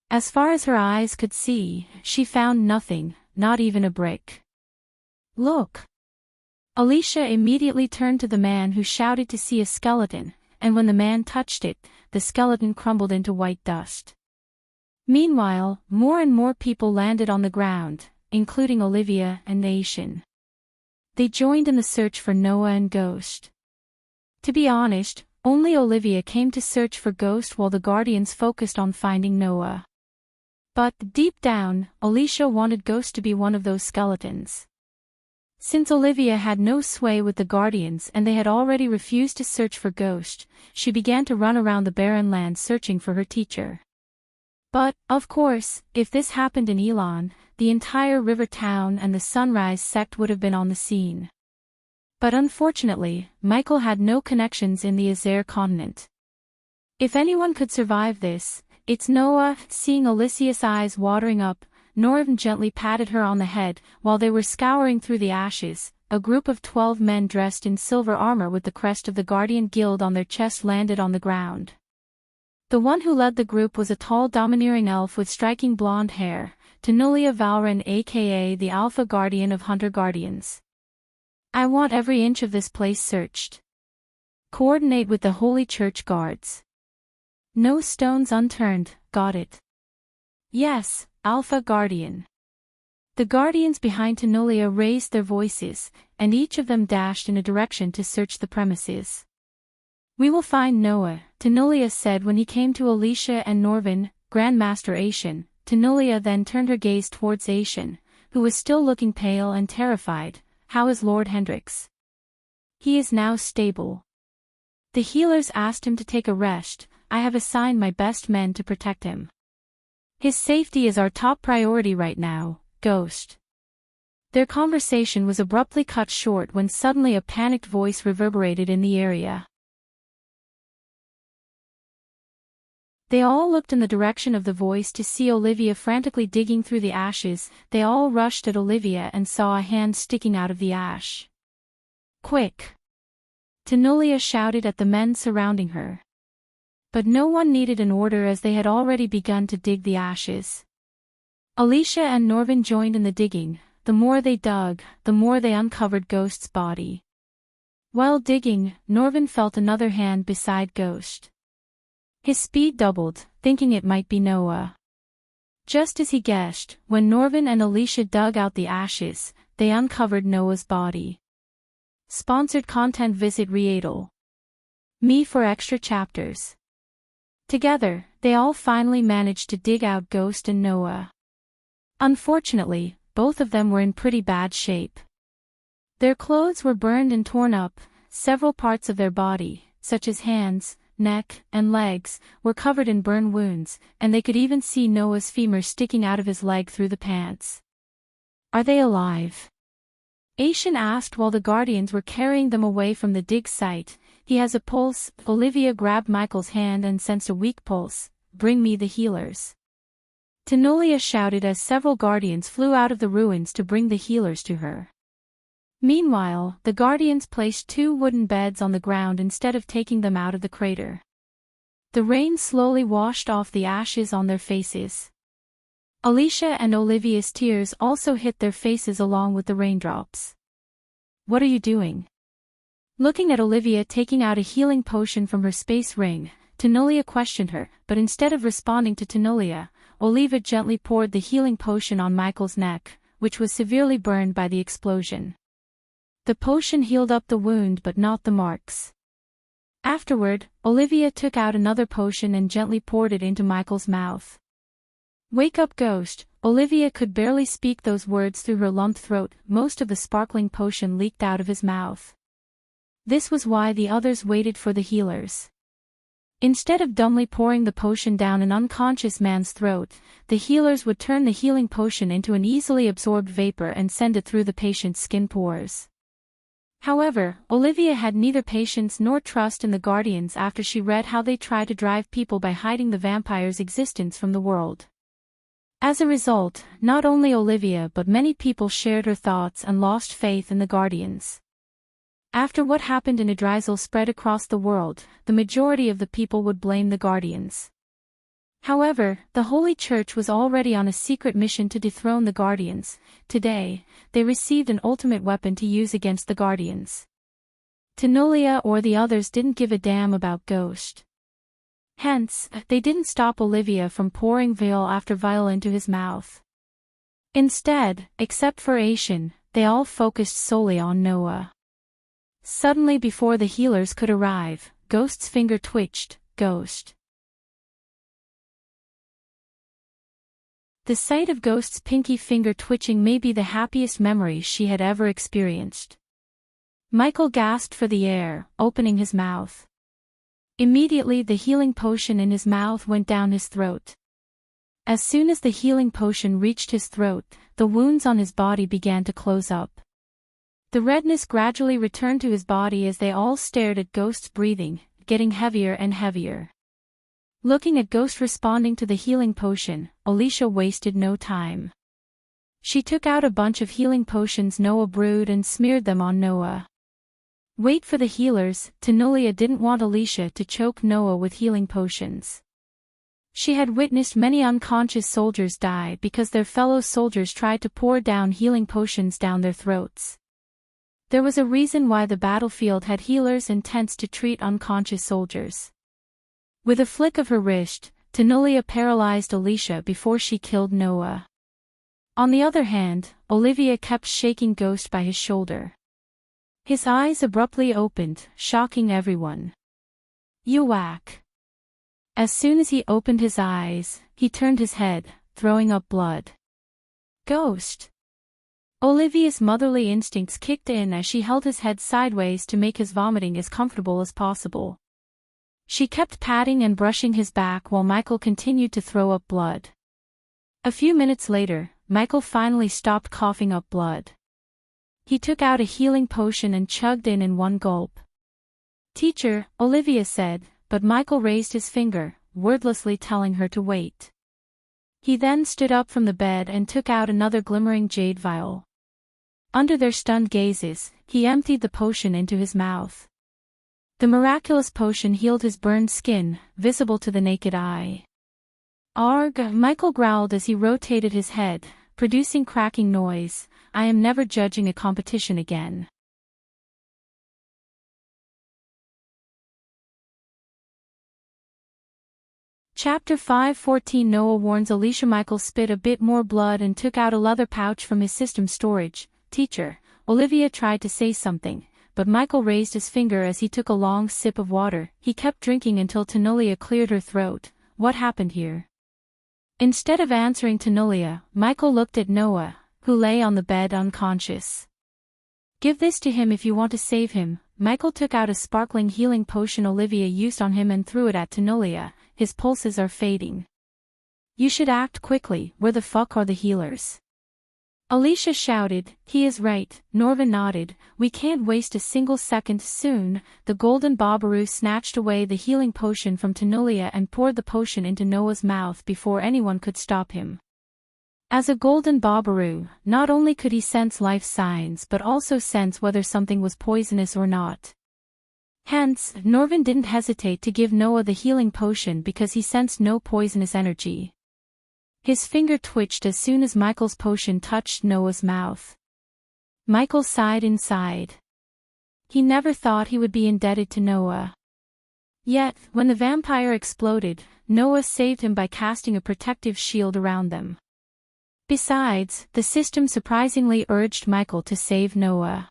[SPEAKER 1] As far as her eyes could see, she found nothing, not even a brick. Look! Alicia immediately turned to the man who shouted to see a skeleton, and when the man touched it, the skeleton crumbled into white dust. Meanwhile, more and more people landed on the ground, including Olivia and Aishin. They joined in the search for Noah and Ghost. To be honest, only Olivia came to search for Ghost while the Guardians focused on finding Noah. But, deep down, Alicia wanted Ghost to be one of those skeletons. Since Olivia had no sway with the Guardians and they had already refused to search for Ghost, she began to run around the barren land searching for her teacher. But, of course, if this happened in Elon, the entire river town and the Sunrise sect would have been on the scene. But unfortunately, Michael had no connections in the Azer continent. If anyone could survive this, it's Noah. Seeing Alicia's eyes watering up, Norvin gently patted her on the head. While they were scouring through the ashes, a group of 12 men dressed in silver armor with the crest of the Guardian Guild on their chest landed on the ground. The one who led the group was a tall domineering elf with striking blonde hair, Tenulia Valran, aka the Alpha Guardian of Hunter Guardians. I want every inch of this place searched. Coordinate with the Holy Church guards. No stones unturned, got it? Yes, Alpha Guardian. The guardians behind Tenulia raised their voices, and each of them dashed in a direction to search the premises. We will find Noah, Tenulia said when he came to Alicia and Norvin, Grandmaster Aishin. Tenulia then turned her gaze towards Aishin, who was still looking pale and terrified. How is Lord Hendrix? He is now stable. The healers asked him to take a rest. I have assigned my best men to protect him. His safety is our top priority right now, Ghost. Their conversation was abruptly cut short when suddenly a panicked voice reverberated in the area. They all looked in the direction of the voice to see Olivia frantically digging through the ashes. They all rushed at Olivia and saw a hand sticking out of the ash. Quick! Tenulia shouted at the men surrounding her. But no one needed an order as they had already begun to dig the ashes. Alicia and Norvin joined in the digging. The more they dug, the more they uncovered Ghost's body. While digging, Norvin felt another hand beside Ghost. His speed doubled, thinking it might be Noah. Just as he guessed, when Norvin and Alicia dug out the ashes, they uncovered Noah's body. Sponsored content. Visit Readle.me for extra chapters. Together, they all finally managed to dig out Ghost and Noah. Unfortunately, both of them were in pretty bad shape. Their clothes were burned and torn up, several parts of their body, such as hands, neck, and legs, were covered in burn wounds, and they could even see Noah's femur sticking out of his leg through the pants. "Are they alive?" Aishan asked while the Guardians were carrying them away from the dig site. "He has a pulse." Olivia grabbed Michael's hand and sensed a weak pulse. "Bring me the healers." Tenolia shouted as several Guardians flew out of the ruins to bring the healers to her. Meanwhile, the Guardians placed 2 wooden beds on the ground instead of taking them out of the crater. The rain slowly washed off the ashes on their faces. Alicia and Olivia's tears also hit their faces along with the raindrops. "What are you doing?" Looking at Olivia taking out a healing potion from her space ring, Tenolia questioned her, but instead of responding to Tenolia, Olivia gently poured the healing potion on Michael's neck, which was severely burned by the explosion. The potion healed up the wound but not the marks. Afterward, Olivia took out another potion and gently poured it into Michael's mouth. "Wake up, Ghost." Olivia could barely speak those words through her lumped throat. Most of the sparkling potion leaked out of his mouth. This was why the others waited for the healers. Instead of dumbly pouring the potion down an unconscious man's throat, the healers would turn the healing potion into an easily absorbed vapor and send it through the patient's skin pores. However, Olivia had neither patience nor trust in the Guardians after she read how they try to drive people by hiding the vampire's existence from the world. As a result, not only Olivia but many people shared her thoughts and lost faith in the Guardians. After what happened in Idrizel spread across the world, the majority of the people would blame the Guardians. However, the Holy Church was already on a secret mission to dethrone the Guardians. Today, they received an ultimate weapon to use against the Guardians. Tenolia or the others didn't give a damn about Ghost. Hence, they didn't stop Olivia from pouring vial after vial into his mouth. Instead, except for Aishan, they all focused solely on Noah. Suddenly, before the healers could arrive, Ghost's finger twitched. "Ghost." The sight of Ghost's pinky finger twitching may be the happiest memory she had ever experienced. Michael gasped for the air, opening his mouth. Immediately the healing potion in his mouth went down his throat. As soon as the healing potion reached his throat, the wounds on his body began to close up. The redness gradually returned to his body as they all stared at Ghost's breathing, getting heavier and heavier. Looking at Ghost responding to the healing potion, Alicia wasted no time. She took out a bunch of healing potions Noah brewed and smeared them on Noah. Wait for the healers. Tenolia didn't want Alicia to choke Noah with healing potions. She had witnessed many unconscious soldiers die because their fellow soldiers tried to pour down healing potions down their throats. There was a reason why the battlefield had healers and tents to treat unconscious soldiers. With a flick of her wrist, Tenolia paralyzed Alicia before she killed Noah. On the other hand, Olivia kept shaking Ghost by his shoulder. His eyes abruptly opened, shocking everyone. "You whack." As soon as he opened his eyes, he turned his head, throwing up blood. "Ghost." Olivia's motherly instincts kicked in as she held his head sideways to make his vomiting as comfortable as possible. She kept patting and brushing his back while Michael continued to throw up blood. A few minutes later, Michael finally stopped coughing up blood. He took out a healing potion and chugged in one gulp. "Teacher," Olivia said, but Michael raised his finger, wordlessly telling her to wait. He then stood up from the bed and took out another glimmering jade vial. Under their stunned gazes, he emptied the potion into his mouth. The miraculous potion healed his burned skin, visible to the naked eye. "Arg," Michael growled as he rotated his head, producing cracking noise. "I am never judging a competition again." Chapter 5:14 Noah warns Alicia. Michael spit a bit more blood and took out a leather pouch from his system storage. Teacher, Olivia tried to say something, but Michael raised his finger as he took a long sip of water. He kept drinking until Tenolia cleared her throat. What happened here? Instead of answering Tenolia, Michael looked at Noah, who lay on the bed unconscious. Give this to him if you want to save him. Michael took out a sparkling healing potion Olivia used on him and threw it at Tenolia. His pulses are fading. You should act quickly. Where the fuck are the healers? Alicia shouted. He is right. Norvin nodded. We can't waste a single second. Soon, the golden Babaru snatched away the healing potion from Tenolia and poured the potion into Noah's mouth before anyone could stop him. As a golden Babaru, not only could he sense life signs but also sense whether something was poisonous or not. Hence, Norvin didn't hesitate to give Noah the healing potion because he sensed no poisonous energy. His finger twitched as soon as Michael's potion touched Noah's mouth. Michael sighed inside. He never thought he would be indebted to Noah. Yet, when the vampire exploded, Noah saved him by casting a protective shield around them. Besides, the system surprisingly urged Michael to save Noah.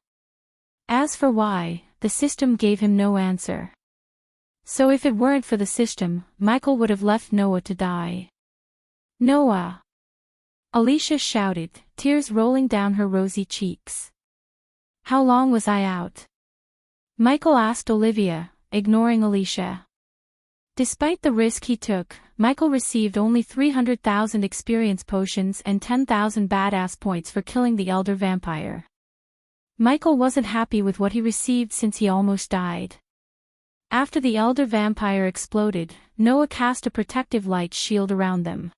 [SPEAKER 1] As for why, the system gave him no answer. So if it weren't for the system, Michael would have left Noah to die. Noah! Alicia shouted, tears rolling down her rosy cheeks. How long was I out? Michael asked Olivia, ignoring Alicia. Despite the risk he took, Michael received only 300,000 experience potions and 10,000 badass points for killing the elder vampire. Michael wasn't happy with what he received since he almost died. After the elder vampire exploded, Noah cast a protective light shield around them.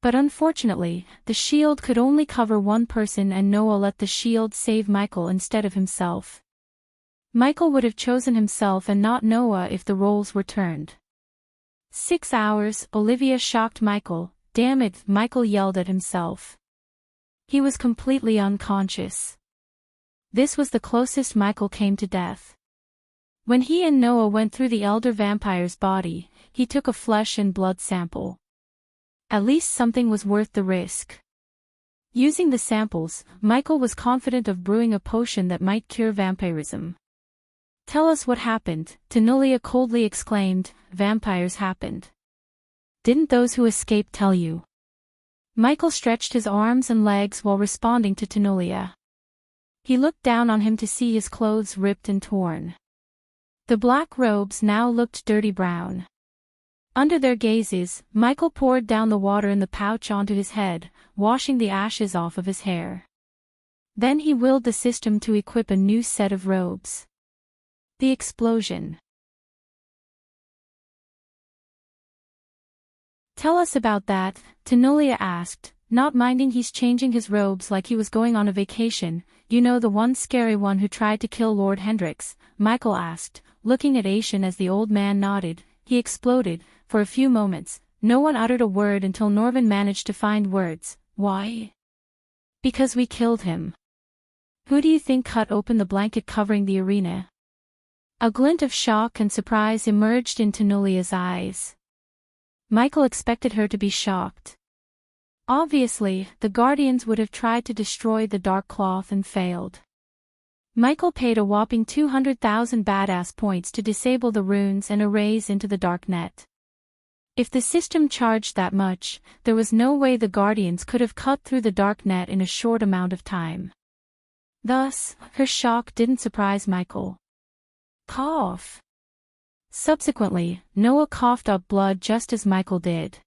[SPEAKER 1] But unfortunately, the shield could only cover one person and Noah let the shield save Michael instead of himself. Michael would have chosen himself and not Noah if the roles were turned. 6 hours, Olivia shocked Michael. Damn it, Michael yelled at himself. He was completely unconscious. This was the closest Michael came to death. When he and Noah went through the elder vampire's body, he took a flesh and blood sample. At least something was worth the risk. Using the samples, Michael was confident of brewing a potion that might cure vampirism. Tell us what happened, Tenolia coldly exclaimed. Vampires happened. Didn't those who escaped tell you? Michael stretched his arms and legs while responding to Tenolia. He looked down on him to see his clothes ripped and torn. The black robes now looked dirty brown. Under their gazes, Michael poured down the water in the pouch onto his head, washing the ashes off of his hair. Then he willed the system to equip a new set of robes. The explosion. Tell us about that, Tenolia asked, not minding he's changing his robes like he was going on a vacation. You know the one scary one who tried to kill Lord Hendrix? Michael asked, looking at Aishan as the old man nodded. He exploded. For a few moments, no one uttered a word until Norvin managed to find words. Why? Because we killed him. Who do you think cut open the blanket covering the arena? A glint of shock and surprise emerged in Tenolia's eyes. Michael expected her to be shocked. Obviously, the Guardians would have tried to destroy the Dark Cloth and failed. Michael paid a whopping 200,000 badass points to disable the runes and erase into the dark net. If the system charged that much, there was no way the Guardians could have cut through the dark net in a short amount of time. Thus, her shock didn't surprise Michael. Cough. Subsequently, Noah coughed up blood just as Michael did.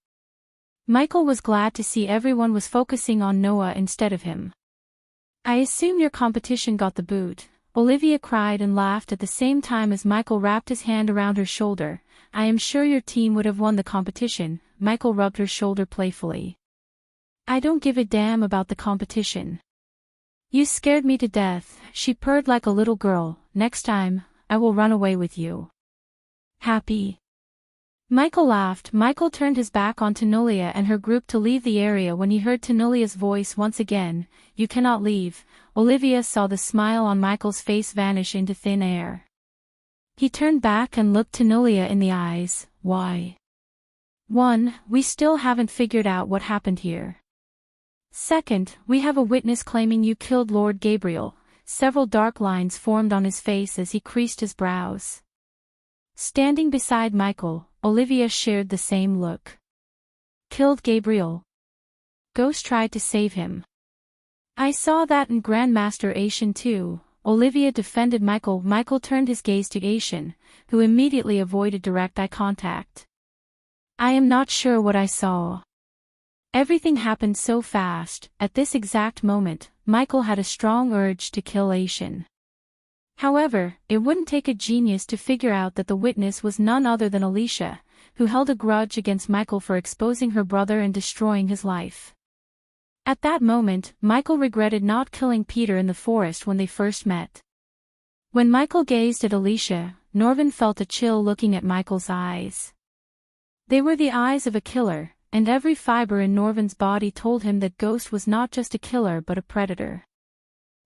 [SPEAKER 1] Michael was glad to see everyone was focusing on Noah instead of him. I assume your competition got the boot, Olivia cried and laughed at the same time as Michael wrapped his hand around her shoulder. I am sure your team would have won the competition. Michael rubbed her shoulder playfully. I don't give a damn about the competition. You scared me to death, she purred like a little girl. Next time, I will run away with you. Happy? Michael laughed. Michael turned his back on Tenolia and her group to leave the area when he heard Tenolia's voice once again. You cannot leave. Olivia saw the smile on Michael's face vanish into thin air. He turned back and looked Tenolia in the eyes. Why? 1. We still haven't figured out what happened here. Second, we have a witness claiming you killed Lord Gabriel. Several dark lines formed on his face as he creased his brows. Standing beside Michael, Olivia shared the same look. Killed Gabriel. Ghost tried to save him. I saw that in Grandmaster Aishan too, Olivia defended Michael. Michael turned his gaze to Aishan, who immediately avoided direct eye contact. I am not sure what I saw. Everything happened so fast. At this exact moment, Michael had a strong urge to kill Aishan. However, it wouldn't take a genius to figure out that the witness was none other than Alicia, who held a grudge against Michael for exposing her brother and destroying his life. At that moment, Michael regretted not killing Peter in the forest when they first met. When Michael gazed at Alicia, Norvin felt a chill looking at Michael's eyes. They were the eyes of a killer, and every fiber in Norvin's body told him that Ghost was not just a killer but a predator.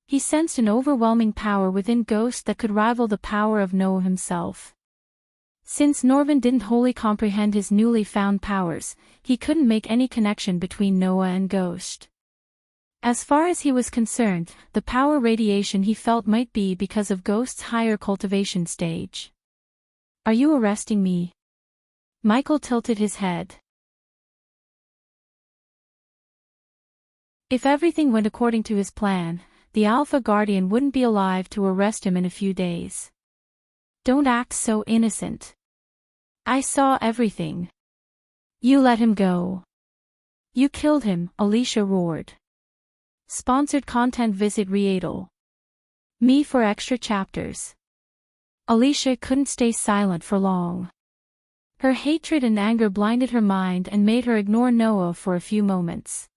[SPEAKER 1] He sensed an overwhelming power within Ghost that could rival the power of Noah himself. Since Norvin didn't wholly comprehend his newly found powers, he couldn't make any connection between Noah and Ghost. As far as he was concerned, the power radiation he felt might be because of Ghost's higher cultivation stage. Are you arresting me? Michael tilted his head. If everything went according to his plan, the Alpha Guardian wouldn't be alive to arrest him in a few days. Don't act so innocent. I saw everything. You let him go. You killed him, Alicia roared. Sponsored content, visit Riedel. Me for extra chapters. Alicia couldn't stay silent for long. Her hatred and anger blinded her mind and made her ignore Noah for a few moments.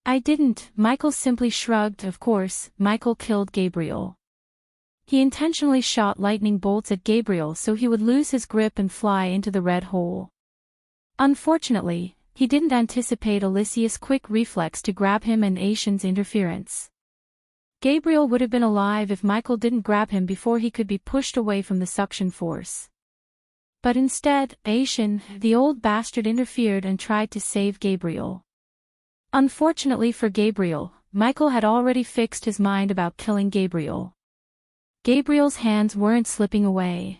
[SPEAKER 1] I didn't, Michael simply shrugged. Of course, Michael killed Gabriel. He intentionally shot lightning bolts at Gabriel so he would lose his grip and fly into the red hole. Unfortunately, he didn't anticipate Alicia's quick reflex to grab him and Aishan's interference. Gabriel would have been alive if Michael didn't grab him before he could be pushed away from the suction force. But instead, Aishan, the old bastard, interfered and tried to save Gabriel. Unfortunately for Gabriel, Michael had already fixed his mind about killing Gabriel. Gabriel's hands weren't slipping away.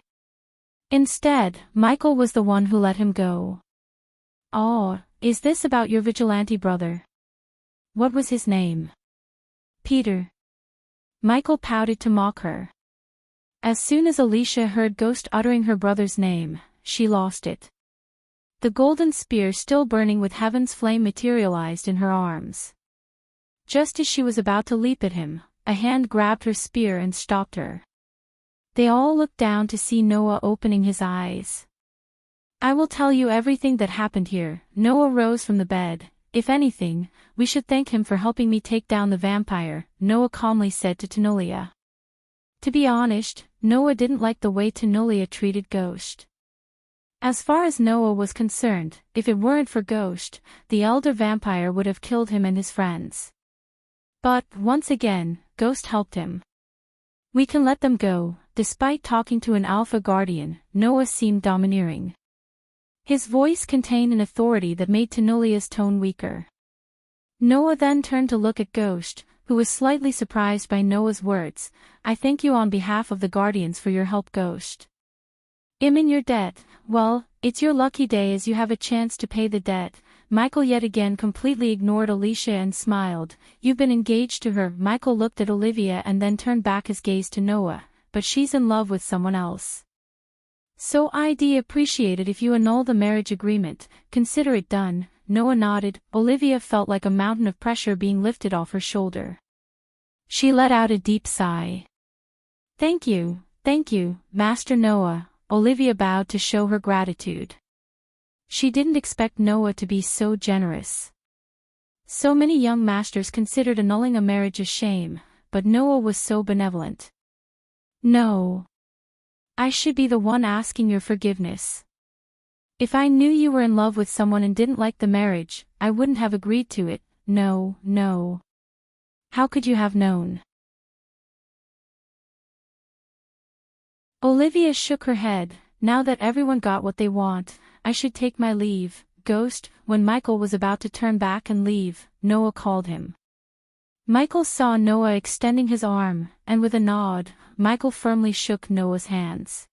[SPEAKER 1] Instead, Michael was the one who let him go. Oh, is this about your vigilante brother? What was his name? Peter. Michael pouted to mock her. As soon as Alicia heard Ghost uttering her brother's name, she lost it. The golden spear still burning with heaven's flame materialized in her arms. Just as she was about to leap at him, a hand grabbed her spear and stopped her. They all looked down to see Noah opening his eyes. I will tell you everything that happened here. Noah rose from the bed. If anything, we should thank him for helping me take down the vampire, Noah calmly said to Tenulia. To be honest, Noah didn't like the way Tenulia treated Ghost. As far as Noah was concerned, if it weren't for Ghost, the elder vampire would have killed him and his friends. But, once again, Ghost helped him. We can let them go. Despite talking to an Alpha Guardian, Noah seemed domineering. His voice contained an authority that made Tenulia's tone weaker. Noah then turned to look at Ghost, who was slightly surprised by Noah's words. I thank you on behalf of the Guardians for your help, Ghost. I'm in your debt. Well, it's your lucky day as you have a chance to pay the debt. Michael yet again completely ignored Alicia and smiled. You've been engaged to her. Michael looked at Olivia and then turned back his gaze to Noah, but she's in love with someone else. So I'd appreciate it if you annul the marriage agreement. Consider it done. Noah nodded. Olivia felt like a mountain of pressure being lifted off her shoulder. She let out a deep sigh. Thank you, Master Noah. Olivia bowed to show her gratitude. She didn't expect Noah to be so generous. So many young masters considered annulling a marriage a shame, but Noah was so benevolent. No. I should be the one asking your forgiveness. If I knew you were in love with someone and didn't like the marriage, I wouldn't have agreed to it. No. How could you have known? Olivia shook her head. Now that everyone got what they want, I should take my leave, Ghost." When Michael was about to turn back and leave, Noah called him. Michael saw Noah extending his arm, and with a nod, Michael firmly shook Noah's hands.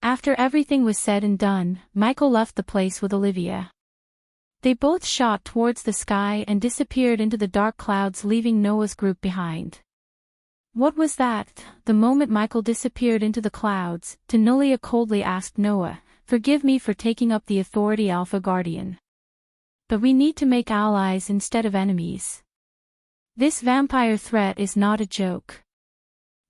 [SPEAKER 1] After everything was said and done, Michael left the place with Olivia. They both shot towards the sky and disappeared into the dark clouds, leaving Noah's group behind. What was that? The moment Michael disappeared into the clouds, Tanolia coldly asked Noah, "Forgive me for taking up the authority, Alpha Guardian. But we need to make allies instead of enemies. This vampire threat is not a joke.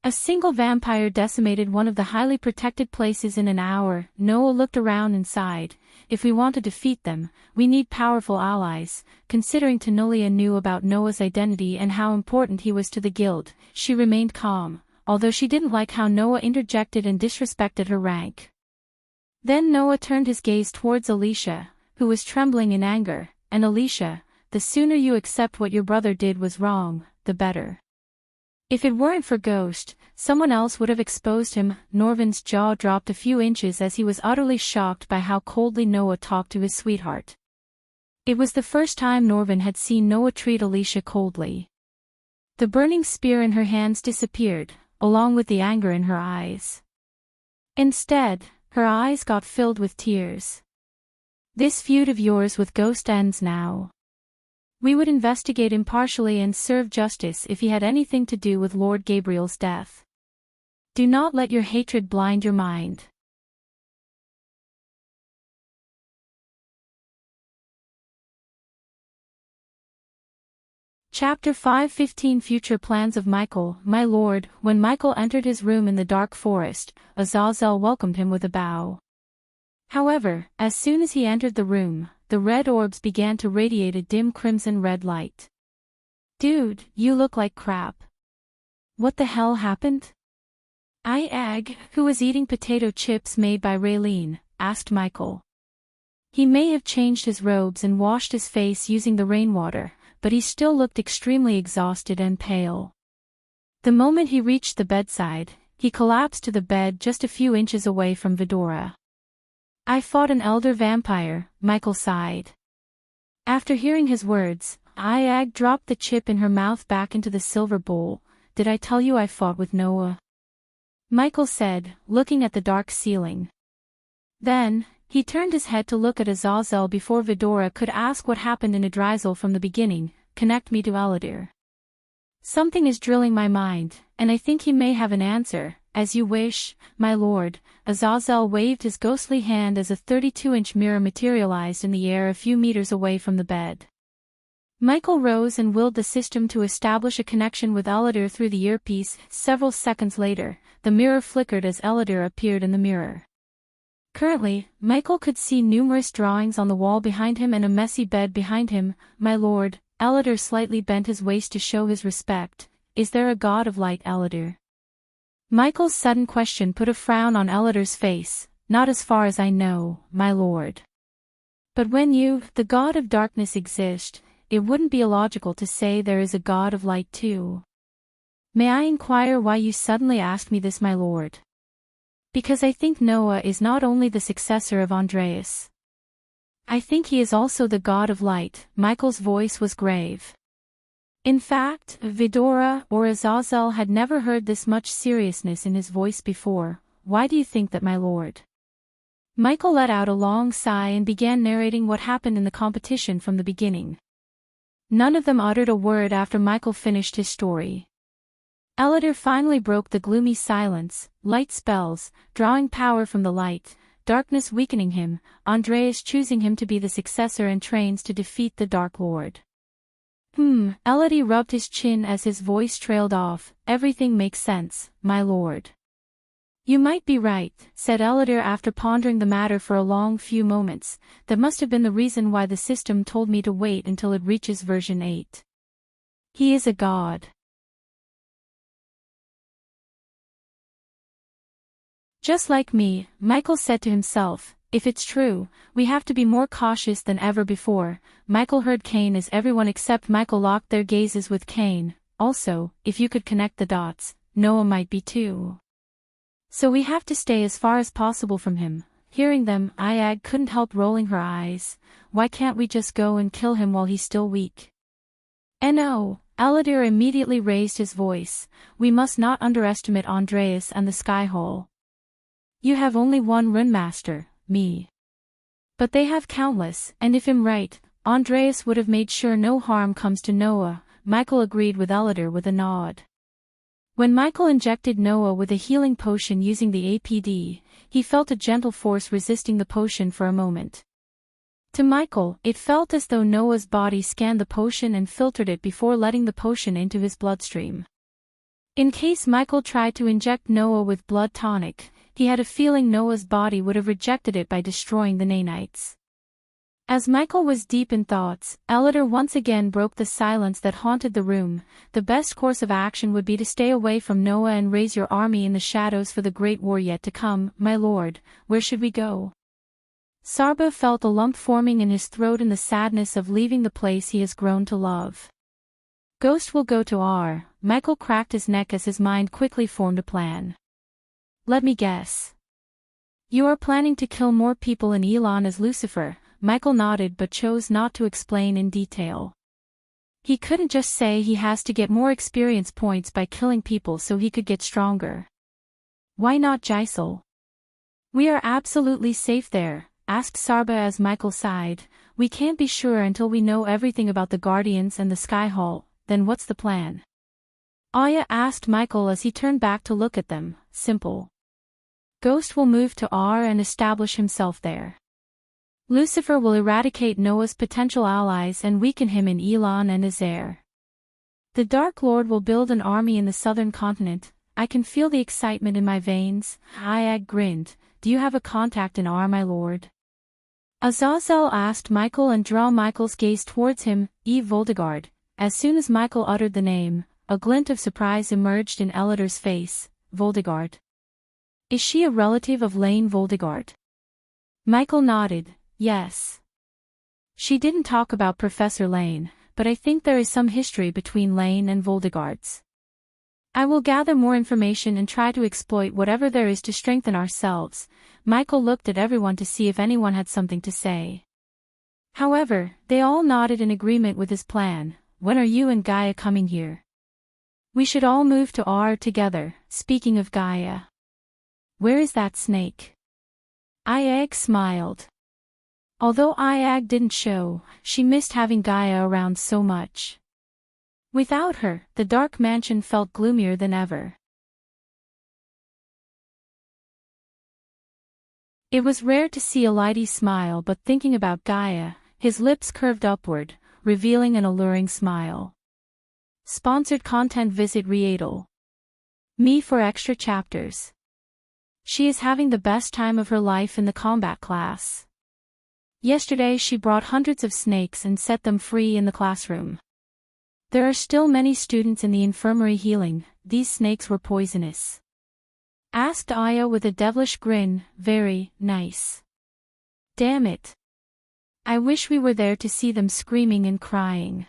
[SPEAKER 1] A single vampire decimated one of the highly protected places in an hour." Noah looked around and sighed. "If we want to defeat them, we need powerful allies." Considering Tanolia knew about Noah's identity and how important he was to the guild, she remained calm, although she didn't like how Noah interjected and disrespected her rank. Then Noah turned his gaze towards Alicia, who was trembling in anger, and Alicia, "The sooner you accept what your brother did was wrong, the better. If it weren't for Ghost, someone else would have exposed him." Norvin's jaw dropped a few inches as he was utterly shocked by how coldly Noah talked to his sweetheart. It was the first time Norvin had seen Noah treat Alicia coldly. The burning spear in her hands disappeared, along with the anger in her eyes. Instead, her eyes got filled with tears. "This feud of yours with Ghost ends now. We would investigate impartially and serve justice if he had anything to do with Lord Gabriel's death. Do not let your hatred blind your mind." Chapter 5:15 Future Plans of Michael. My lord, when Michael entered his room in the dark forest, Azazel welcomed him with a bow. However, as soon as he entered the room, the red orbs began to radiate a dim crimson-red light. "Dude, you look like crap. What the hell happened?" Egg, who was eating potato chips made by Raylene, asked Michael. He may have changed his robes and washed his face using the rainwater, but he still looked extremely exhausted and pale. The moment he reached the bedside, he collapsed to the bed just a few inches away from Vidora. "I fought an elder vampire," Michael sighed. After hearing his words, Iag dropped the chip in her mouth back into the silver bowl. "Did I tell you I fought with Noah?" Michael said, looking at the dark ceiling. Then, he turned his head to look at Azazel before Vidora could ask what happened in Idrizel from the beginning. "Connect me to Eladir. Something is drilling my mind, and I think he may have an answer." "As you wish, my lord." Azazel waved his ghostly hand as a 32-inch mirror materialized in the air a few meters away from the bed. Michael rose and willed the system to establish a connection with Eladir through the earpiece. Several seconds later, the mirror flickered as Eladir appeared in the mirror. Currently, Michael could see numerous drawings on the wall behind him and a messy bed behind him. "My lord," Eladir slightly bent his waist to show his respect. "Is there a god of light, Eladir?" Michael's sudden question put a frown on Eladir's face. "Not as far as I know, my lord. But when the god of darkness exists, it wouldn't be illogical to say there is a god of light too." "May I inquire why you suddenly asked me this, my lord?" "Because I think Noah is not only the successor of Andreas. I think he is also the god of light." Michael's voice was grave. In fact, Vidora or Azazel had never heard this much seriousness in his voice before. "Why do you think that, my lord?" Michael let out a long sigh and began narrating what happened in the competition from the beginning. None of them uttered a word after Michael finished his story. Eladir finally broke the gloomy silence. "Light spells, drawing power from the light, darkness weakening him, Andreas choosing him to be the successor and trains to defeat the Dark Lord." Eladir rubbed his chin as his voice trailed off. "Everything makes sense, my lord." "You might be right," said Eladir after pondering the matter for a long few moments. "That must have been the reason why the system told me to wait until it reaches version 8. He is a god. Just like me," Michael said to himself. "If it's true, we have to be more cautious than ever before." Michael heard Cain as everyone except Michael locked their gazes with Cain. "Also, if you could connect the dots, Noah might be too. So we have to stay as far as possible from him." Hearing them, Iag couldn't help rolling her eyes. Why can't we just go and kill him while he's still weak? No, Aladir immediately raised his voice. We must not underestimate Andreas and the Skyhole. You have only one runemaster, me. But they have countless, and if I'm right, Andreas would have made sure no harm comes to Noah. Michael agreed with Aladir with a nod. When Michael injected Noah with a healing potion using the APD, he felt a gentle force resisting the potion for a moment. To Michael, it felt as though Noah's body scanned the potion and filtered it before letting the potion into his bloodstream. In case Michael tried to inject Noah with blood tonic, he had a feeling Noah's body would have rejected it by destroying the nanites. As Michael was deep in thoughts, Aladir once again broke the silence that haunted the room. The best course of action would be to stay away from Noah and raise your army in the shadows for the great war yet to come. My lord, where should we go? Sarba felt a lump forming in his throat in the sadness of leaving the place he has grown to love. Ghost will go to R. Michael cracked his neck as his mind quickly formed a plan. Let me guess. You are planning to kill more people in Elon as Lucifer. Michael nodded but chose not to explain in detail. He couldn't just say he has to get more experience points by killing people so he could get stronger. Why not Jisal? We are absolutely safe there, asked Sarba as Michael sighed. We can't be sure until we know everything about the Guardians and the Skyhall. Then what's the plan? Aya asked Michael as he turned back to look at them. Simple. Ghost will move to R and establish himself there. Lucifer will eradicate Noah's potential allies and weaken him in Elon and Azair. The Dark Lord will build an army in the southern continent. I can feel the excitement in my veins. Iag grinned. Do you have a contact in R, my lord? Azazel asked Michael and drew Michael's gaze towards him. Eve Voldegard. As soon as Michael uttered the name, a glint of surprise emerged in Eladir's face. Voldegard. Is she a relative of Lane Voldegard? Michael nodded. Yes. She didn't talk about Professor Lane, but I think there is some history between Lane and Voldegards. I will gather more information and try to exploit whatever there is to strengthen ourselves. Michael looked at everyone to see if anyone had something to say. However, they all nodded in agreement with his plan. When are you and Gaia coming here? We should all move to R together. Speaking of Gaia. Where is that snake? Iag smiled. Although Iag didn't show, she missed having Gaia around so much. Without her, the dark mansion felt gloomier than ever. It was rare to see Elite smile, but thinking about Gaia, his lips curved upward, revealing an alluring smile. Sponsored content. Visit Readle. Me for extra chapters. She is having the best time of her life in the combat class. Yesterday she brought hundreds of snakes and set them free in the classroom. There are still many students in the infirmary healing. These snakes were poisonous. Asked Aya with a devilish grin. Very nice. Damn it. I wish we were there to see them screaming and crying.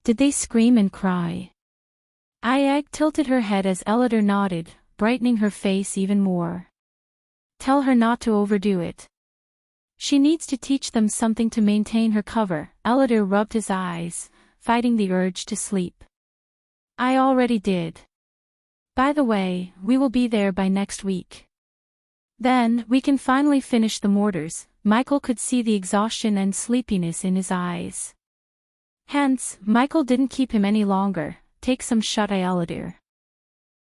[SPEAKER 1] Did they scream and cry? Iag tilted her head as Eladir nodded, brightening her face even more. Tell her not to overdo it. She needs to teach them something to maintain her cover. Eladir rubbed his eyes, fighting the urge to sleep. I already did. By the way, we will be there by next week. Then, we can finally finish the mortars. Michael could see the exhaustion and sleepiness in his eyes. Hence, Michael didn't keep him any longer. Take some shut, Eladir.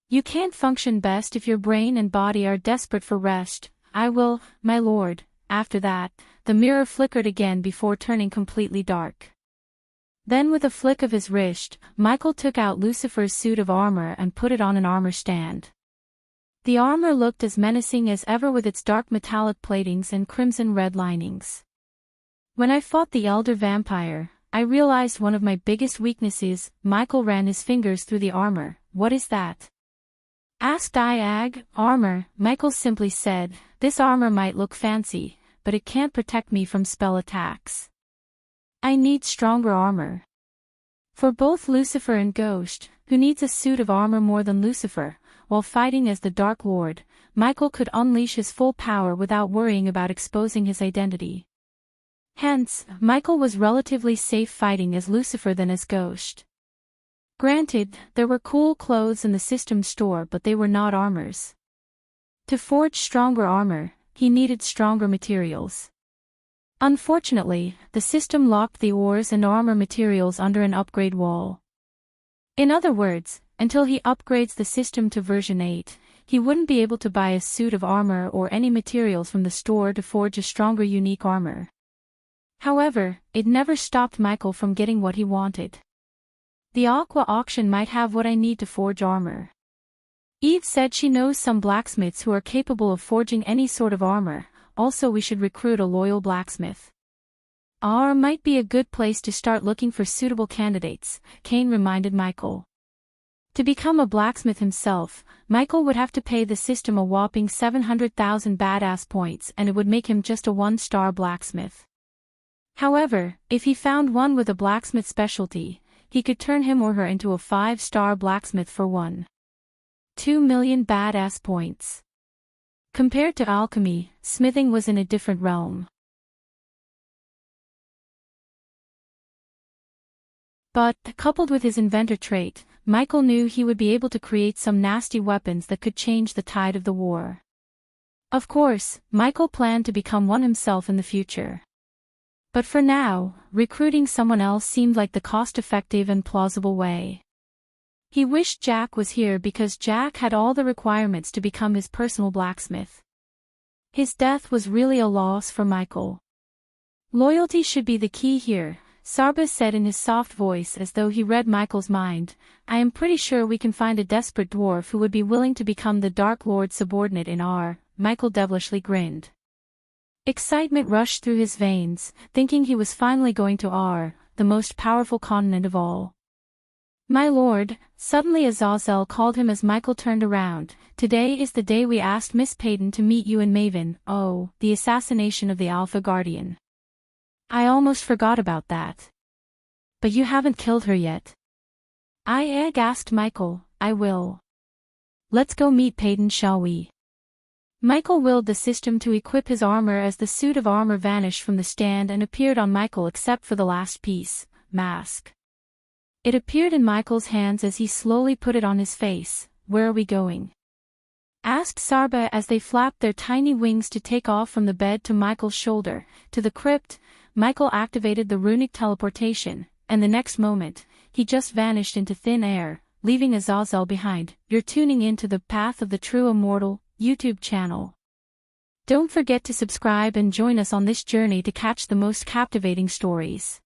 [SPEAKER 1] You can't function best if your brain and body are desperate for rest. I will, my lord. After that, the mirror flickered again before turning completely dark. Then with a flick of his wrist, Michael took out Lucifer's suit of armor and put it on an armor stand. The armor looked as menacing as ever with its dark metallic platings and crimson-red linings. When I fought the elder vampire, I realized one of my biggest weaknesses. Michael ran his fingers through the armor. What is that? Asked Iag. Armor, Michael simply said. This armor might look fancy, but it can't protect me from spell attacks. I need stronger armor. For both Lucifer and Ghost, who needs a suit of armor more than Lucifer, while fighting as the Dark Lord, Michael could unleash his full power without worrying about exposing his identity. Hence, Michael was relatively safe fighting as Lucifer than as Ghost. Granted, there were cool clothes in the system store, but they were not armors. To forge stronger armor, he needed stronger materials. Unfortunately, the system locked the ores and armor materials under an upgrade wall. In other words, until he upgrades the system to version 8, he wouldn't be able to buy a suit of armor or any materials from the store to forge a stronger unique armor. However, it never stopped Michael from getting what he wanted. The Aqua auction might have what I need to forge armor. Eve said she knows some blacksmiths who are capable of forging any sort of armor, also we should recruit a loyal blacksmith. Might be a good place to start looking for suitable candidates, Kane reminded Michael. To become a blacksmith himself, Michael would have to pay the system a whopping 700,000 badass points, and it would make him just a 1-star blacksmith. However, if he found one with a blacksmith specialty, he could turn him or her into a 5-star blacksmith for 1.2 million badass points. Compared to alchemy, smithing was in a different realm. But, coupled with his inventor trait, Michael knew he would be able to create some nasty weapons that could change the tide of the war. Of course, Michael planned to become one himself in the future. But for now, recruiting someone else seemed like the cost-effective and plausible way. He wished Jack was here because Jack had all the requirements to become his personal blacksmith. His death was really a loss for Michael. Loyalty should be the key here, Sarba said in his soft voice as though he read Michael's mind. I am pretty sure we can find a desperate dwarf who would be willing to become the Dark Lord's subordinate in our. Michael devilishly grinned. Excitement rushed through his veins, thinking he was finally going to the most powerful continent of all. My lord, suddenly Azazel called him as Michael turned around. Today is the day we asked Miss Payton to meet you and Maven. Oh, the assassination of the Alpha Guardian. I almost forgot about that. But you haven't killed her yet. I asked Michael. I will. Let's go meet Payton, shall we? Michael willed the system to equip his armor as the suit of armor vanished from the stand and appeared on Michael except for the last piece, mask. It appeared in Michael's hands as he slowly put it on his face. Where are we going? Asked Sarba as they flapped their tiny wings to take off from the bed to Michael's shoulder. To the crypt. Michael activated the runic teleportation, and the next moment, he just vanished into thin air, leaving Azazel behind. You're tuning into the Path of the True Immortal YouTube channel. Don't forget to subscribe and join us on this journey to catch the most captivating stories.